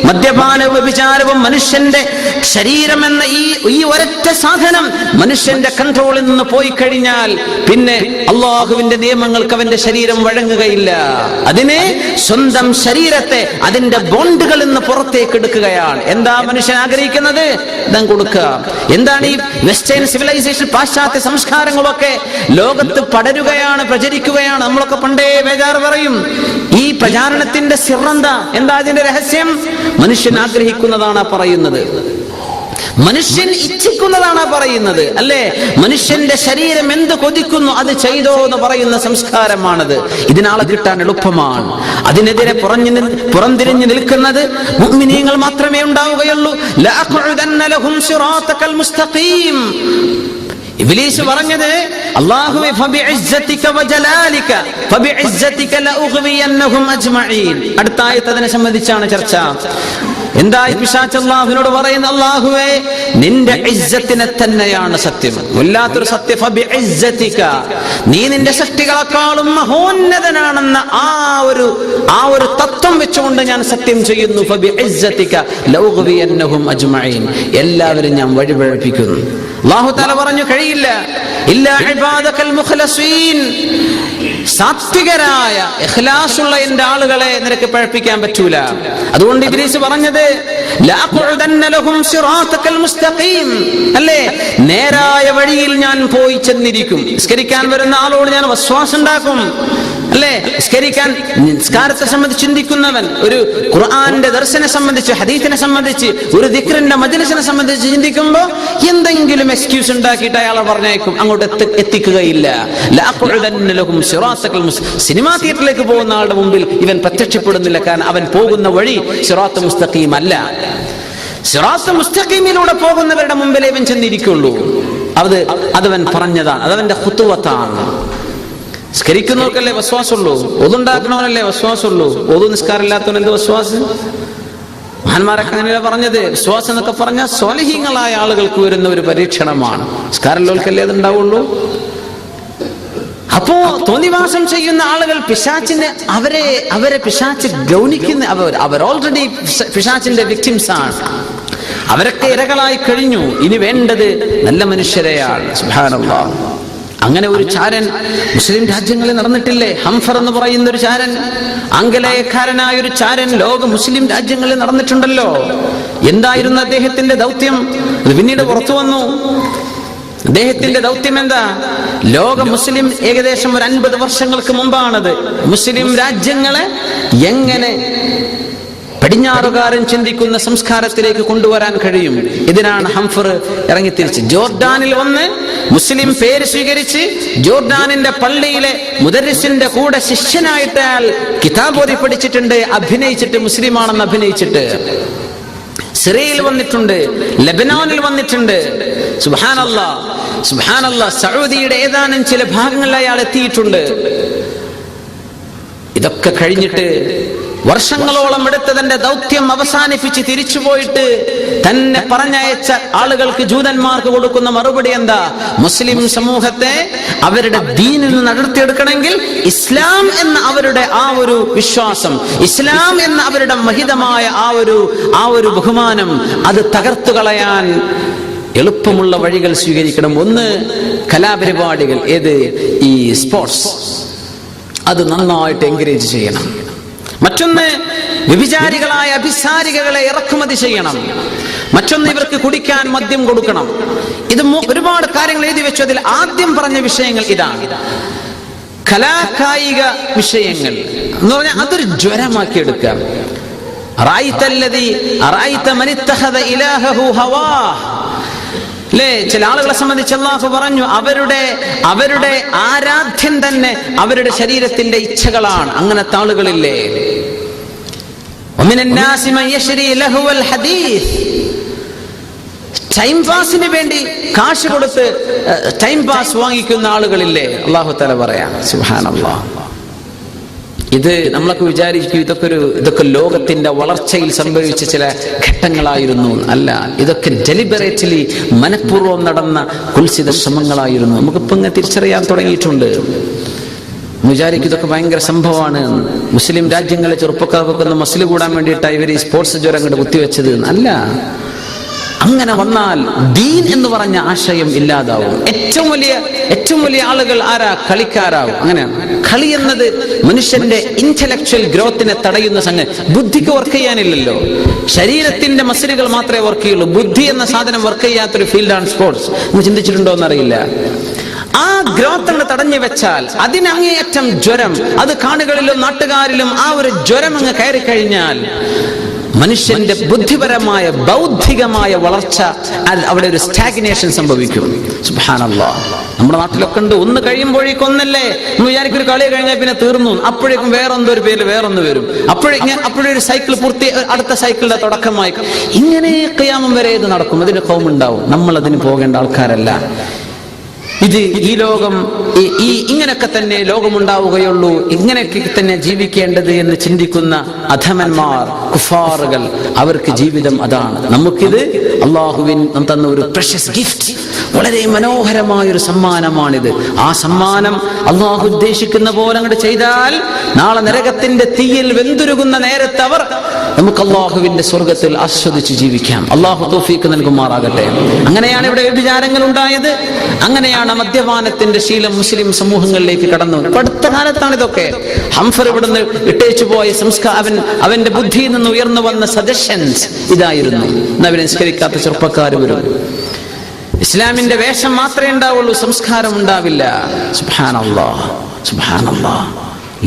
മദ്യപാനവും വ്യഭിചാരവും മനുഷ്യന്റെ ശരീരം എന്ന ഈ ഒരൊറ്റ സാധനം മനുഷ്യന്റെ കൺട്രോളിൽ നിന്ന് പോയി കഴിഞ്ഞാൽ പിന്നെ അള്ളാഹുവിന്റെ നിയമങ്ങൾക്ക് അവന്റെ ശരീരം വഴങ്ങുകയില്ല. അതിനെ സ്വന്തം ശരീരത്തെ അതിന്റെ ബോണ്ടുകളിൽ നിന്ന് പുറത്തേക്ക് എടുക്കുകയാണ്. എന്താ മനുഷ്യൻ ആഗ്രഹിക്കുന്നത്? ദം കൊടുക്കുക. എന്താണ് ഈ വെസ്റ്റേൺ സിവിലൈസേഷൻ, പാശ്ചാത്യ സംസ്കാരങ്ങളൊക്കെ ലോകത്ത് പടരുകയാണ്, പ്രചരിക്കുകയാണ്. നമ്മളൊക്കെ പണ്ടേ ബേജാറ് പറയും. ഈ പ്രചാരണത്തിന്റെ സിറെന്താ? എന്താ അതിന്റെ രഹസ്യം? മനുഷ്യൻ ആഗ്രഹിക്കുന്നതാണ് പറയുന്നത്, മനുഷ്യൻ ഇച്ഛിക്കുന്നതാണ് പറയുന്നത്, അല്ലേ? മനുഷ്യന്റെ ശരീരം എന്ത് കൊതിക്കുന്നു അത് ചെയ്തോ എന്ന് പറയുന്ന സംസ്കാരമാണത്. ഇതിനാളെ കിട്ടാൻ എളുപ്പമാണ്. അതിനെതിരെ പുറംതിരിഞ്ഞു നിൽക്കുന്നത് മുഅ്മിനീങ്ങൾ മാത്രമേ ഉണ്ടാവുകയുള്ളൂ. ലഅഖഉദന്ന ലഹും സിറാത്തകൽ മുസ്തഖീം. ഇബ്ലീസ് പറഞ്ഞത് അല്ലാഹുവേ ഫബിഇസ്സതിക വജലാലിക ഫബിഇസ്സതിക ലഉഗ്വിയന്നഹും അജ്മഈൻ. അടുത്ത ആയത്ത് അതിനെ സംബന്ധിച്ചാണ് ചർച്ച. എന്തായി പിശാച് അല്ലാഹുവിനോട് പറയുന്ന? അല്ലാഹുവേ നിന്റെ ഇസ്സത്തിനെ തന്നെയാണ് സത്യം, വല്ലാത്തൊരു സത്യം. ഫബിഇസ്സതിക, നീ നിന്റെ സൃഷ്ടികളെക്കാളും മഹോന്നതനാണെന്ന ആ ഒരു തത്വം വെച്ചുകൊണ്ട് ഞാൻ സത്യം ചെയ്യുന്നു. ഫബിഇസ്സതിക ലഉഗ്വിയന്നഹും അജ്മഈൻ, എല്ലാവരും ഞാൻ വഴിപഴപ്പിക്കുന്നു. അല്ലാഹു തആല പറഞ്ഞു കഴിയില്ല. ഇല്ലാ ഇബാദകൽ മുഖ്ലസീൻ, സാത്വികരായ ഇഖ്ലാസുള്ള എന്റെ ആളുകളെ നിനക്ക് പഴപ്പിക്കാൻ പറ്റൂല. അതുകൊണ്ട് ഇബ്ലീസ് പറഞ്ഞത് ലഅഖഉദന്ന ലഹും സിറാത്തകൽ മുസ്തഖീം, അല്ലേ? നേരായ വഴിയിൽ ഞാൻ പോയി ചെന്നിരിക്കും. നിസ്കരിക്കാൻ വരുന്ന ആളോട് ഞാൻ വസ്വാസ് ഉണ്ടാക്കും, അല്ലേ? നിസ്കാരത്തെ സംബന്ധിച്ച് ചിന്തിക്കുന്നവൻ, ഒരു ഖുർആന്റെ ദർശനെ സംബന്ധിച്ച്, ഹദീസിനെ സംബന്ധിച്ച്, ഒരു ദിക്റിന്റെ മജ്ലിസിനെ സംബന്ധിച്ച് ചിന്തിക്കുമ്പോൾ എന്തെങ്കിലും എക്സ്ക്യൂസ് ഉണ്ടാക്കിയിട്ട് അയാളെ പറഞ്ഞേക്കും, അങ്ങോട്ട് എത്തിക്കുകയില്ല. ലഅഖഉദന്ന ലഹും സിറാത്തകൽ മുസ്തഖീം. സിനിമാ തിയേറ്ററിലേക്ക് പോകുന്ന ആളുടെ മുമ്പിൽ ഇവൻ പ്രത്യക്ഷപ്പെടുന്നില്ല, കാരണം അവൻ പോകുന്ന വഴി സിറാത്ത് മുസ്തഖീം അല്ല. സിറാത്ത് മുസ്തഖീമിലൂടെ പോകുന്നവരുടെ മുമ്പിൽ ഇവൻ ചെന്നിരിക്കുള്ളൂ. അതവൻ പറഞ്ഞതാണ്, അതവന്റെ ഖുതുവത്താണ്. സ്കരിക്കുന്നവർക്കല്ലേ വസ്വാസുള്ളൂ, ഒതുണ്ടാക്കണവനല്ലേ വസ്വാസുള്ളൂ. ഒതു നിസ്കാരമില്ലാത്തവൻ എന്ത് വസ്വാസ്? മഹാന്മാരൊക്കെ അങ്ങനെയല്ല പറഞ്ഞത്. വിശ്വാസം എന്നൊക്കെ പറഞ്ഞാൽ സ്വാലിഹീങ്ങളായ ആളുകൾക്ക് വരുന്ന ഒരു പരീക്ഷണമാണ്. നിസ്കാരമുള്ളവർക്കല്ലേ അത് ഉണ്ടാവുള്ളൂ. അപ്പോ തോന്നിവാസം ചെയ്യുന്ന ആളുകൾ പിശാചിനെ അവരെ പിശാച് ഗൗനിക്കുന്ന അവർ ഓൾറെഡി പിശാചിന്റെ വിക്ടിംസ് ആണ്. അവരൊക്കെ ഇരകളായി കഴിഞ്ഞു. ഇനി വേണ്ടത് നല്ല മനുഷ്യരെയാണ്. സുബ്ഹാനല്ലാഹ്. അങ്ങനെ ഒരു ചാരൻ മുസ്ലിം രാജ്യങ്ങളിൽ നടന്നിട്ടില്ലേ? ഹംഫർ എന്ന് പറയുന്ന ഒരു ചാരൻ, ആംഗലേയക്കാരനായ ഒരു ചാരൻ ലോക മുസ്ലിം രാജ്യങ്ങളിൽ നടന്നിട്ടുണ്ടല്ലോ. എന്തായിരുന്നു അദ്ദേഹത്തിന്റെ ദൗത്യം? അത് പിന്നീട് പുറത്തു വന്നു. അദ്ദേഹത്തിന്റെ ദൗത്യം എന്താ? ലോക മുസ്ലിം ഏകദേശം ഒരു 50 വർഷങ്ങൾക്ക് മുമ്പാണത്. മുസ്ലിം രാജ്യങ്ങളെ എങ്ങനെ പടിഞ്ഞാറുകാരൻ ചിന്തിക്കുന്ന സംസ്കാരത്തിലേക്ക് കൊണ്ടുവരാൻ കഴിയും. ഇതിനാണ് ഹംഫർ ഇറങ്ങിത്തിരിച്ച് ജോർഡാനിൽ വന്ന് മുസ്ലിം പേര് സ്വീകരിച്ച് ജോർഡാനിന്റെ പള്ളിയിലെ മുദരിസിന്റെ കൂടെ ശിഷ്യനായിട്ട് അയാൾ കിതാബ് ഓതി പഠിച്ചിട്ടുണ്ട്, അഭിനയിച്ചിട്ട് മുസ്ലിമാണെന്ന് അഭിനയിച്ചിട്ട്. സിറിയയിൽ വന്നിട്ടുണ്ട്, ലെബനോനിൽ വന്നിട്ടുണ്ട്. സുബ്ഹാനല്ലാഹ്, സുബ്ഹാനല്ലാഹ്. സൗദിയുടെ ഏതാനും ചില ഭാഗങ്ങളിൽ അയാൾ എത്തിയിട്ടുണ്ട്. ഇതൊക്കെ കഴിഞ്ഞിട്ട് വർഷങ്ങളോളം എടുത്ത് തന്റെ ദൗത്യം അവസാനിപ്പിച്ച് തിരിച്ചുപോയിട്ട് തന്നെ പറഞ്ഞയച്ച ആളുകൾക്ക്, ജൂതന്മാർക്ക് കൊടുക്കുന്ന മറുപടി എന്താ? മുസ്ലിം സമൂഹത്തെ അവരുടെ ദീനിൽ നിന്ന് അടർത്തിയെടുക്കണമെങ്കിൽ ഇസ്ലാം എന്ന അവരുടെ ആ ഒരു വിശ്വാസം, ഇസ്ലാം എന്ന അവരുടെ മഹിതമായ ആ ഒരു ബഹുമാനം, അത് തകർത്തു കളയാൻ എളുപ്പമുള്ള വഴികൾ സ്വീകരിക്കണം. ഒന്ന്, കലാപരിപാടികൾ, ഏത് ഈ സ്പോർട്സ്, അത് നന്നായിട്ട് എൻകറേജ് ചെയ്യണം. മറ്റൊന്ന്, വ്യഭിചാരികളായ അഭിസാരികളെ ഇറക്കുമതി ചെയ്യണം. മറ്റൊന്ന്, ഇവർക്ക് കുടിക്കാൻ മദ്യം കൊടുക്കണം. ഇത് ഒരുപാട് കാര്യങ്ങൾ എഴുതി വെച്ചു. അതിൽ ആദ്യം പറഞ്ഞ വിഷയങ്ങൾ ഇതാണ്. കലാകായിക വിഷയങ്ങൾ എന്ന് പറഞ്ഞാൽ അതൊരു ജ്വരമാക്കി എടുക്കാം. ചില ആളുകളെ സംബന്ധിച്ച് അല്ലാഹു പറഞ്ഞു, അവരുടെ ആരാധ്യൻ തന്നെ അവരുടെ ശരീരത്തിന്റെ ഇച്ഛകളാണ്. അങ്ങനത്തെ ആളുകളില്ലേ? ടൈം പാസിന് വേണ്ടി കാശ് കൊടുത്ത് ടൈം പാസ് വാങ്ങിക്കുന്ന ആളുകളില്ലേ? അല്ലാഹു തആല പറയാം. സുബ്ഹാനല്ലാഹ്. ഇത് നമ്മളൊക്കെ വിചാരിക്കും ഇതൊക്കെ ലോകത്തിന്റെ വളർച്ചയിൽ സംഭവിച്ച ചില ഘട്ടങ്ങളായിരുന്നു. അല്ല, ഇതൊക്കെ ഡെലിബറേറ്റ്ലി മനഃപൂർവ്വം നടന്ന കുൽസിത ശ്രമങ്ങളായിരുന്നു. നമുക്കിപ്പോ ഇങ്ങനെ തിരിച്ചറിയാൻ തുടങ്ങിയിട്ടുണ്ട്. വിചാരിക്കും ഇതൊക്കെ ഭയങ്കര സംഭവമാണ്. മുസ്ലിം രാജ്യങ്ങളിലെ ചെറുപ്പക്കാർക്കൊക്കെ മസിൽ കൂടാൻ വേണ്ടിയിട്ടാണ് ഇവർ ഈ സ്പോർട്സ് ജ്വരം കൊണ്ട് കുത്തിവെച്ചത്. അല്ല, അങ്ങനെ വന്നാൽ ദീൻ എന്ന് പറഞ്ഞ ആശയം ഇല്ലാതാവും. ഏറ്റവും വലിയ ആളുകൾ ആരാ? കളിക്കാരാവും. അങ്ങനെയാണ്. കളി എന്നത് മനുഷ്യന്റെ ഇന്റലക്ച്വൽ ഗ്രോത്തിനെ തടയുന്ന സംഗതി. ബുദ്ധിക്ക് വർക്ക് ചെയ്യാനില്ലല്ലോ, ശരീരത്തിന്റെ മസിലുകൾ മാത്രമേ വർക്ക് ചെയ്യുള്ളൂ. ബുദ്ധി എന്ന സാധനം വർക്ക് ചെയ്യാത്തൊരു ഫീൽഡാണ് സ്പോർട്സ്. നിങ്ങൾ ചിന്തിച്ചിട്ടുണ്ടോ എന്നറിയില്ല. ആ ഗ്രോത്ത് തടഞ്ഞു വെച്ചാൽ അതിനങ്ങേയറ്റം ജ്വരം, അത് കാണികളിലും നാട്ടുകാരിലും ആ ഒരു ജ്വരം അങ്ങ് കയറി കഴിഞ്ഞാൽ മനുഷ്യന്റെ ബുദ്ധിപരമായ ബൗദ്ധികമായ വളർച്ച, അവിടെ ഒരു സ്റ്റാഗ്നേഷൻ സംഭവിക്കും. സുബ്ഹാനല്ലാഹ്. നമ്മുടെ നാട്ടിലൊക്കെ ഉണ്ട്. ഒന്ന് കഴിയുമ്പോഴേക്കും ഒന്നല്ലേ എന്ന് വിചാരിക്കും. ഒരു കളി കഴിഞ്ഞാൽ പിന്നെ തീർന്നു. അപ്പോഴേക്കും വേറെന്തോ ഒരു പേര് വേറൊന്ന് വരും. അപ്പോഴൊരു സൈക്കിൾ പൂർത്തി, അടുത്ത സൈക്കിളിന്റെ തുടക്കമായി. ഇങ്ങനെ ഖിയാമം വരെ ഇത് നടക്കും. അതിന് ഖൗം ഉണ്ടാവും. നമ്മൾ അതിന് പോകേണ്ട ആൾക്കാരല്ല. ഇത് ഈ ലോകം ഇങ്ങനെയൊക്കെ തന്നെ ലോകമുണ്ടാവുകയുള്ളൂ, ഇങ്ങനെയൊക്കെ തന്നെ ജീവിക്കേണ്ടത് എന്ന് ചിന്തിക്കുന്ന അധമന്മാർ, കുഫാറുകൾ, അവർക്ക് ജീവിതം അതാണ്. നമുക്കിത് അള്ളാഹുവിൻ തന്ന ഒരു പ്രഷ്യസ് ഗിഫ്റ്റ്, വളരെ മനോഹരമായൊരു സമ്മാനമാണിത്. ആ സമ്മാനം അള്ളാഹു ഉദ്ദേശിക്കുന്ന പോലെ അങ്ങോട്ട് ചെയ്താൽ നാളെ നരകത്തിന്റെ തീയിൽ വെന്തുരുകുന്ന നേരത്ത് നമുക്ക് അള്ളാഹുവിന്റെ സ്വർഗത്തിൽ ആസ്വദിച്ച് ജീവിക്കാം. അള്ളാഹു തൗഫീഖ് നൽകുമാറാകട്ടെ. അങ്ങനെയാണ് ഇവിടെ വ്യഭിചാരങ്ങൾ ഉണ്ടായത്. അങ്ങനെയാണ് മദ്യപാനത്തിന്റെ ശീലം മുസ്ലിം സമൂഹങ്ങളിലേക്ക് കടന്നു. അടുത്ത കാലത്താണ് ഇതൊക്കെ. ഹംഫർ ഇവിടുന്ന് ഇട്ടേച്ചു പോയ സംസ്കാരം, അവന്റെ ബുദ്ധിയിൽ നിന്ന് ഉയർന്നു വന്ന സജഷൻസ് ഇതായിരുന്നു. അവനെ നിസ്കരിക്കാത്ത ചെറുപ്പക്കാർ വരും. ഇസ്ലാമിന്റെ വേഷം മാത്രമേ ഉണ്ടാവുള്ളൂ, സംസ്കാരം ഉണ്ടാവില്ല. സുബ്ഹാനല്ലാഹ്, സുബ്ഹാനല്ലാഹ്.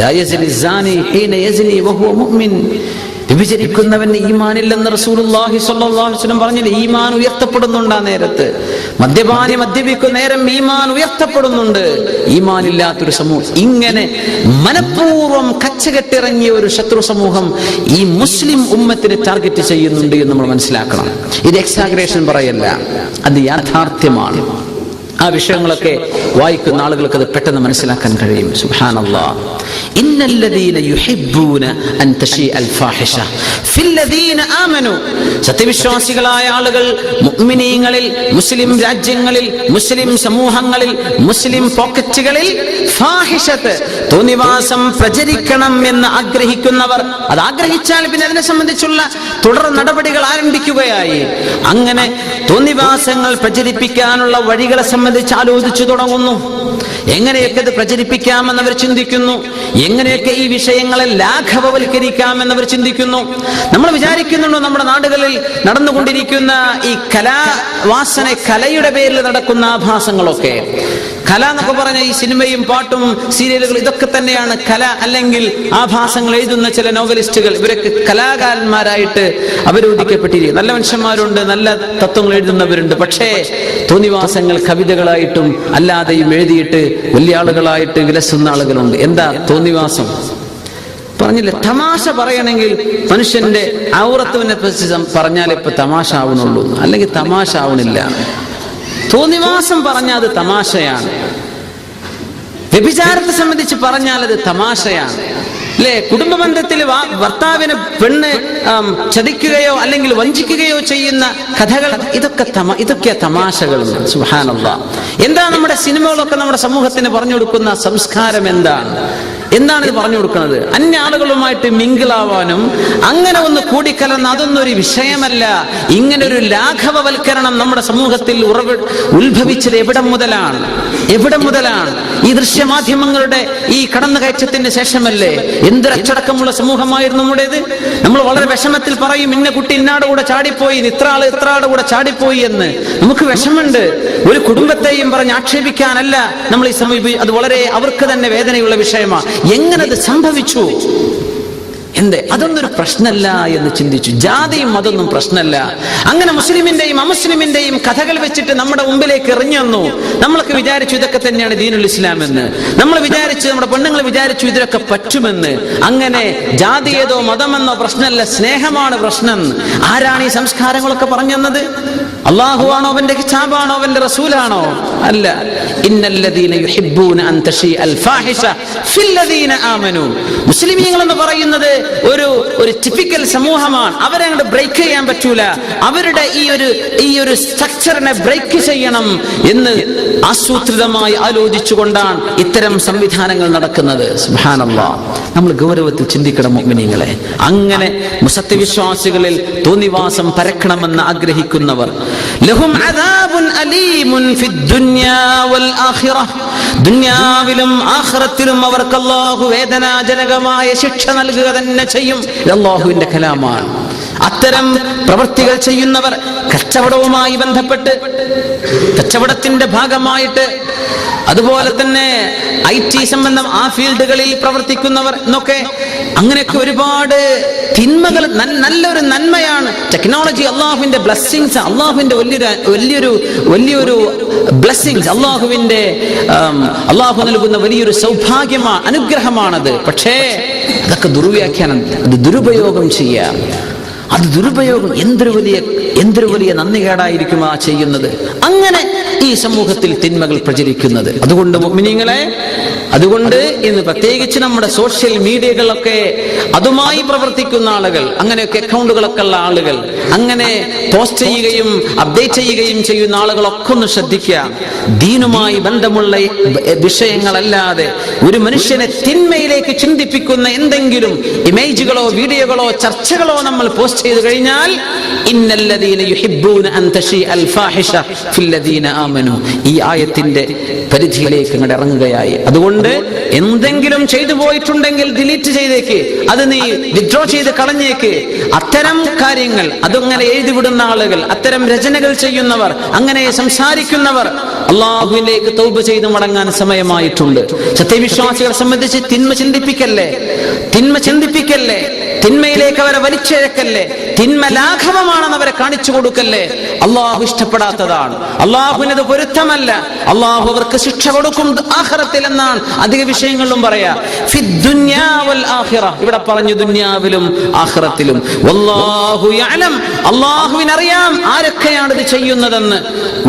ലാ യസ്നി സാനി ഹീന യസ്നി വഹുവ മുഅ്മിൻ. വിഭജിക്കുന്നവന് ഈമാനില്ലെന്ന് റസൂലുള്ളാഹി സ്വല്ലല്ലാഹു അലൈഹി വസല്ലം പറഞ്ഞില്ലേ? ഈമാൻ ഉയർത്തപ്പെടുന്നുണ്ട് ആ നേരത്ത്. മദ്യപാനി മദ്യപിക്കുന്ന നേരം ഈമാൻ ഉയർത്തപ്പെടുന്നുണ്ട്. ഈമാനില്ലാത്തൊരു സമൂഹം, ഇങ്ങനെ മനഃപൂർവ്വം കച്ചകെട്ടിറങ്ങിയ ഒരു ശത്രു സമൂഹം ഈ മുസ്ലിം ഉമ്മത്തിനെ ടാർഗറ്റ് ചെയ്യുന്നുണ്ട് എന്ന് നമ്മൾ മനസ്സിലാക്കണം. ഇത് എക്സാഗ്രേഷൻ പറയല്ല, അത് യാഥാർത്ഥ്യമാണ്. ആ വിഷയങ്ങളൊക്കെ വായിക്കുന്ന ആളുകൾക്ക് അത് പെട്ടെന്ന് മനസ്സിലാക്കാൻ കഴിയും. സുബ്ഹാനല്ലാഹ്. ഇന്നല്ലദീന യുഹിബ്ബൂന അൻ തശീഅൽ ഫാഹിഷ ഫില്ലദീന ആമനു. സത്യവിശ്വാസികളായ ആളുകൾ മുഅ്മിനീങ്ങളിൽ, മുസ്ലിം രാജ്യങ്ങളിൽ, മുസ്ലിം സമൂഹങ്ങളിൽ, മുസ്ലിം പോക്കറ്റുകളിൽ ഫാഹിഷത്ത്, തോന്നിവാസം പ്രചരിക്കണം എന്ന് ആഗ്രഹിക്കുന്നവർ, അത് ആഗ്രഹിച്ചാൽ പിന്നെ അതിനെ സംബന്ധിച്ചുള്ള തുടർ നടപടികൾ ആരംഭിക്കുകയായി. അങ്ങനെ തോന്നിവാസങ്ങൾ പ്രചരിപ്പിക്കാനുള്ള വഴികളെ സംബന്ധിച്ച് ആലോചിച്ചു തുടങ്ങുന്നു. എങ്ങനെയൊക്കെ ഇത് പ്രചരിപ്പിക്കാമെന്നവർ ചിന്തിക്കുന്നു. എങ്ങനെയൊക്കെ ഈ വിഷയങ്ങളെ ലാഘവവൽക്കരിക്കാമെന്നവർ ചിന്തിക്കുന്നു. നമ്മൾ വിചാരിക്കുന്നുണ്ടോ നമ്മുടെ നാടുകളിൽ നടന്നുകൊണ്ടിരിക്കുന്ന ഈ കലാവാസന, കലയുടെ പേരിൽ നടക്കുന്ന ആഭാസങ്ങളൊക്കെ കല എന്നൊക്കെ പറഞ്ഞ ഈ സിനിമയും പാട്ടും സീരിയലുകളും ഇതൊക്കെ തന്നെയാണ് കല. അല്ലെങ്കിൽ ആഭാസങ്ങൾ എഴുതുന്ന ചില നോവലിസ്റ്റുകൾ, ഇവരൊക്കെ കലാകാരന്മാരായിട്ട് അവരോധിക്കപ്പെട്ടിരിക്കും. നല്ല മനുഷ്യന്മാരുണ്ട്, നല്ല തത്വങ്ങൾ എഴുതുന്നവരുണ്ട്. പക്ഷേ തോന്നിവാസങ്ങൾ കവിതകളായിട്ടും അല്ലാതെയും എഴുതിയിട്ട് വലിയ ആളുകളായിട്ട് വിലസുന്ന ആളുകളുണ്ട്. എന്താ തോന്നിവാസം? പറഞ്ഞില്ലേ, തമാശ പറയണമെങ്കിൽ മനുഷ്യന്റെ ഔറത്തുവിനെ പറ്റി പറഞ്ഞാൽ ഇപ്പൊ തമാശ ആവണുള്ളൂ, അല്ലെങ്കിൽ തമാശ ആവണില്ല. തോന്നിവാസം പറഞ്ഞാൽ അത് തമാശയാണ്. വ്യഭിചാരത്തെ സംബന്ധിച്ച് പറഞ്ഞാൽ അത് തമാശയാണ്, അല്ലേ? കുടുംബ ബന്ധത്തിൽ ഭർത്താവിനെ പെണ്ണ് ചതിക്കുകയോ അല്ലെങ്കിൽ വഞ്ചിക്കുകയോ ചെയ്യുന്ന കഥകൾ, ഇതൊക്കെ തമാശകൾ. സുബ്ഹാനല്ലാഹ്. എന്താ നമ്മുടെ സിനിമകളൊക്കെ നമ്മുടെ സമൂഹത്തിന് പറഞ്ഞു കൊടുക്കുന്ന സംസ്കാരം? എന്താണ് ഇത് പറഞ്ഞു കൊടുക്കുന്നത്? അന്യ ആളുകളുമായിട്ട് മിങ്കിളാവാനും അങ്ങനെ ഒന്ന് കൂടിക്കലർന്ന് അതൊന്നും ഒരു വിഷയമല്ല. ഇങ്ങനെ ഒരു ലാഘവവൽക്കരണം നമ്മുടെ സമൂഹത്തിൽ ഉത്ഭവിച്ചത് എവിടെ മുതലാണ്? ഈ ദൃശ്യമാധ്യമങ്ങളുടെ ഈ കടന്നുകയറ്റത്തിന് ശേഷമല്ലേ? എന്തൊരച്ചടക്കമുള്ള സമൂഹമായിരുന്നു നമ്മുടേത്. നമ്മൾ വളരെ വിഷമത്തിൽ പറയും, ഇന്ന കുട്ടി ഇന്നാടെ കൂടെ ചാടിപ്പോയി, ഇത്ര ആളുടെ കൂടെ ചാടിപ്പോയി എന്ന്. നമുക്ക് വിഷമുണ്ട്. ഒരു കുടുംബത്തെയും പറഞ്ഞ് ആക്ഷേപിക്കാനല്ല നമ്മൾ ഈ സമീപം. അത് വളരെ അവർക്ക് തന്നെ വേദനയുള്ള വിഷയമാണ്. എങ്ങനത് സംഭവിച്ചു? അതൊന്നൊരു പ്രശ്നമല്ല എന്ന് ചിന്തിച്ചു. ജാതിയും അതൊന്നും പ്രശ്നമല്ല. അങ്ങനെ മുസ്ലിമിന്റെയും അമുസ്ലിമിന്റെയും കഥകൾ വെച്ചിട്ട് നമ്മുടെ മുമ്പിലേക്ക് എറിഞ്ഞു വന്നു. നമ്മളൊക്കെ വിചാരിച്ചു ഇതൊക്കെ തന്നെയാണ് ദീനുൽ ഇസ്ലാം എന്ന്. നമ്മൾ വിചാരിച്ചു, നമ്മുടെ പെണ്ണുങ്ങൾ വിചാരിച്ചു ഇതിലൊക്കെ പറ്റുമെന്ന്. അങ്ങനെ ജാതിയേതോ മതമെന്നോ പ്രശ്നമല്ല, സ്നേഹമാണ് പ്രശ്നം. ആരാണ് ഈ സംസ്കാരങ്ങളൊക്കെ പറഞ്ഞു തന്നത്? അല്ലാഹു ആണോ? അവന്റെ കിതാബാണോ? അവന്റെ റസൂലാണോ? അല്ല. ഇന്നല്ലദീന യുഹിബ്ബൂന അൻ തശീഅൽ ഫാഹിഷ ഫില്ലദീന ആമനൂ. മുസ്ലിമീങ്ങൾ എന്ന് പറയുന്നത് ഒരു ടിപ്പിക്കൽ സമൂഹമാണ്. അവരെ അങ്ങോട്ട് ബ്രേക്ക് ചെയ്യാൻ പറ്റൂല. അവരുടെ ഈ ഒരു സ്ട്രക്ചറിനെ ബ്രേക്ക് ചെയ്യണം എന്ന് ആസൂത്രിതമായി ആലോചിച്ചുകൊണ്ടാണ് ഇത്തരം സംവിധാനങ്ങൾ നടക്കുന്നത്. സുബ്ഹാനല്ലാഹ്. നമ്മൾ ഗൗരവത്തിൽ ചിന്തിക്കണം മുഅ്മിനീങ്ങളെ. അങ്ങനെ സത്യവിശ്വാസികളിൽ തോന്നിവാസം പരക്കണമെന്ന് ആഗ്രഹിക്കുന്നവർ, ലഹും അദാബുൻ അലീമുൻ ഫിദ്ദുനിയാ വൽ ആഖിറ. ദുനിയാവിലും ആഖിറത്തിലും അവർക്ക് അല്ലാഹു വേദനാജനകമായ ശിക്ഷ നൽകുക തന്നെ ചെയ്യും. അല്ലാഹുവിന്റെ കലാമാണ്. അത്തരം പ്രവൃത്തികൾ ചെയ്യുന്നവർ, കച്ചവടവുമായി ബന്ധപ്പെട്ട് കച്ചവടത്തിന്റെ ഭാഗമായിട്ട്, അതുപോലെ തന്നെ IT സംബന്ധം ആ ഫീൽഡുകളിൽ പ്രവർത്തിക്കുന്നവർ എന്നൊക്കെ, അങ്ങനെയൊക്കെ ഒരുപാട് തിന്മകൾ. നല്ലൊരു നന്മയാണ് ടെക്നോളജി. അള്ളാഹുവിന്റെ ബ്ലെസ്സിങ്സ്, അള്ളാഹുവിന്റെ വലിയൊരു ബ്ലെസ്സിങ്സ്, അള്ളാഹു നൽകുന്ന വലിയൊരു സൗഭാഗ്യമാണ്, അനുഗ്രഹമാണത്. പക്ഷേ അതൊക്കെ ദുർവ്യാഖ്യാനം, അത് ദുരുപയോഗം ചെയ്യാം. അത് ദുരുപയോഗം എന്തൊരു വലിയ നന്ദികേടായിരിക്കും ആ ചെയ്യുന്നത്. അങ്ങനെ ഈ സമൂഹത്തിൽ തിന്മകൾ പ്രചരിക്കുന്നത്. അതുകൊണ്ട് മുഅ്മിനീങ്ങളെ, ഇന്ന് പ്രത്യേകിച്ച് നമ്മുടെ സോഷ്യൽ മീഡിയകളൊക്കെ അതുമായി പ്രവർത്തിക്കുന്ന ആളുകൾ, അങ്ങനെയൊക്കെ അക്കൗണ്ടുകളൊക്കെ ഉള്ള ആളുകൾ, അങ്ങനെ പോസ്റ്റ് ചെയ്യുകയും അപ്ഡേറ്റ് ചെയ്യുകയും ചെയ്യുന്ന ആളുകളൊക്കെ ഒന്ന് ശ്രദ്ധിക്കുക. ദീനുമായി ബന്ധമുള്ള വിഷയങ്ങളല്ലാതെ ഒരു മനുഷ്യനെ തിന്മയിലേക്ക് ചിന്തിപ്പിക്കുന്ന എന്തെങ്കിലും ഇമേജുകളോ വീഡിയോകളോ ചർച്ചകളോ നമ്മൾ പോസ്റ്റ് ചെയ്തു കഴിഞ്ഞാൽ, ഇന്നല്ലദീന യുഹിബ്ബൂന അൻ തശീഅൽ ഫാഹിഷ ഫില്ലദീന ആമനൂ, ഈ ആയത്തിന്റെ പരിധിയിലേക്ക് അങ്ങോട്ട് ഇറങ്ങുകയായി. അതുകൊണ്ട് എന്തെങ്കിലും ചെയ്തു പോയിട്ടുണ്ടെങ്കിൽ ഡിലീറ്റ് ചെയ്തേക്ക്, അത് നീ വിത്ഡ്രോ ചെയ്ത് കളഞ്ഞേക്ക്. അത്തരം കാര്യങ്ങൾ, അതങ്ങനെ എഴുതിവിടുന്ന ആളുകൾ, അത്തരം രചനകൾ ചെയ്യുന്നവർ, അങ്ങനെ സംസാരിക്കുന്നവർ, അള്ളാഹുവിലേക്ക് തൗബ ചെയ്ത് മടങ്ങാൻ സമയമായിട്ടുണ്ട്. സത്യവിശ്വാസികളെ സംബന്ധിച്ച് തിന്മ ചിന്തിപ്പിക്കല്ലേ, തിന്മയിലേക്ക് അവരെ വലിച്ചിഴക്കല്ലേ, തിന്മ ലാഘവമാണെന്ന് അവരെ കാണിച്ചു കൊടുക്കല്ലേ. അള്ളാഹു ഇഷ്ടപ്പെടാത്തതാണ്, അള്ളാഹുവിനത് പൊരുത്തമല്ല. അള്ളാഹു അവർക്ക് ശിക്ഷ കൊടുക്കും ആഖിറത്തിൽ എന്നാണ് അധിക വിഷയങ്ങളിലും പറയാ. ഫിദ്ദുനിയാ വൽ ആഖിറ, ഇവിടെ പറഞ്ഞു ദുനിയാവിലും ആഖിറത്തിലും. വല്ലാഹു യഅലം, അള്ളാഹുവിനറിയാം ആരൊക്കെയാണ് ഇത് ചെയ്യുന്നതെന്ന്.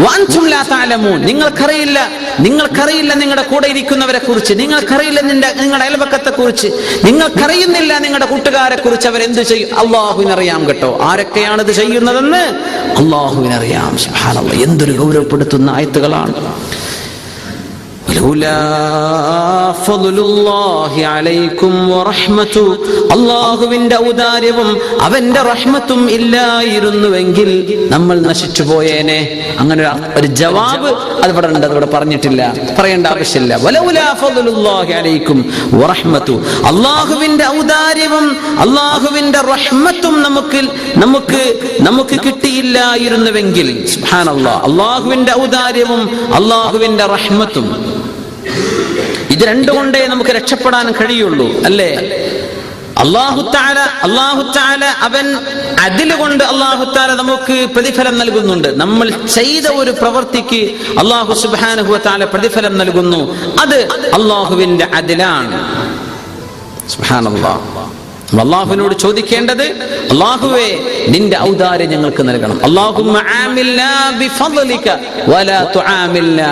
വഅൻതും ലാ തഅലമൂൻ, നിങ്ങൾക്കറിയില്ല നിങ്ങളുടെ കൂടെ ഇരിക്കുന്നവരെ കുറിച്ച്, നിങ്ങൾക്കറിയില്ല നിങ്ങളുടെ അയൽപക്കത്തെ കുറിച്ച്, നിങ്ങൾക്കറിയുന്നില്ല നിങ്ങളുടെ കൂട്ടുകാരെ കുറിച്ച് അവരെന്ത് ചെയ്യും. അള്ളാഹുവിനറിയാം കേട്ടോ, ആരൊക്കെയാണ് ഇത് ചെയ്യുന്നതെന്ന് അള്ളാഹുവിനറിയാം. സുബ്ഹാനല്ലാഹ്, എന്തൊരു ഗൗരവപ്പെടുത്തുന്ന ആയത്തുകളാണ്. ലൗലാ ഫദ്ലുല്ലാഹി അലൈക്കും വറഹ്മതു, അല്ലാഹുവിന്റെ ഔദാര്യവും അവന്റെ റഹ്മത്തും ഇല്ലായിരുന്നുവെങ്കിൽ നമ്മൾ നശിച്ചു പോയേനെ. അങ്ങനെ ഒരു ജവാബ് അതിവിടെ ഉണ്ട്, അതിവിടെ പറഞ്ഞിട്ടില്ല, പറയേണ്ട ആവശ്യമില്ല. വലൗലാ ഫദ്ലുല്ലാഹി അലൈക്കും വറഹ്മതു, അല്ലാഹുവിന്റെ ഔദാര്യവും അല്ലാഹുവിന്റെ റഹ്മത്തും നമുക്ക് കിട്ടിയില്ലായിരുന്നുവെങ്കിൽ, സുബ്ഹാനല്ലാഹ്, അല്ലാഹുവിന്റെ ഔദാര്യവും അല്ലാഹുവിന്റെ റഹ്മത്തും, ഇത് രണ്ടുകൊണ്ടേ നമുക്ക് രക്ഷപ്പെടാൻ കഴിയുള്ളൂ, അല്ലേ? അല്ലാഹു തആല അവൻ അദിൽ കൊണ്ട് അല്ലാഹു തആല നമുക്ക് പ്രതിഫലം നൽകുന്നുണ്ട്. നമ്മൾ ചെയ്ത ഒരു പ്രവൃത്തിക്ക് അല്ലാഹു സുബ്ഹാനഹു വ തആല പ്രതിഫലം നൽകുന്നു. അത് അല്ലാഹുവിന്റെ അദിലാണ്. സുബ്ഹാനല്ലാഹ്. അല്ലാഹുവിനോട് ചോദിക്കേണ്ടത്, അല്ലാഹുവേ നിന്റെ ഔദാര്യം ഞങ്ങൾക്ക് നൽകണം. അല്ലാഹുമ്മ ആമിൽനാ ബിഫദ്ലിക വലാ തുആമിൽനാ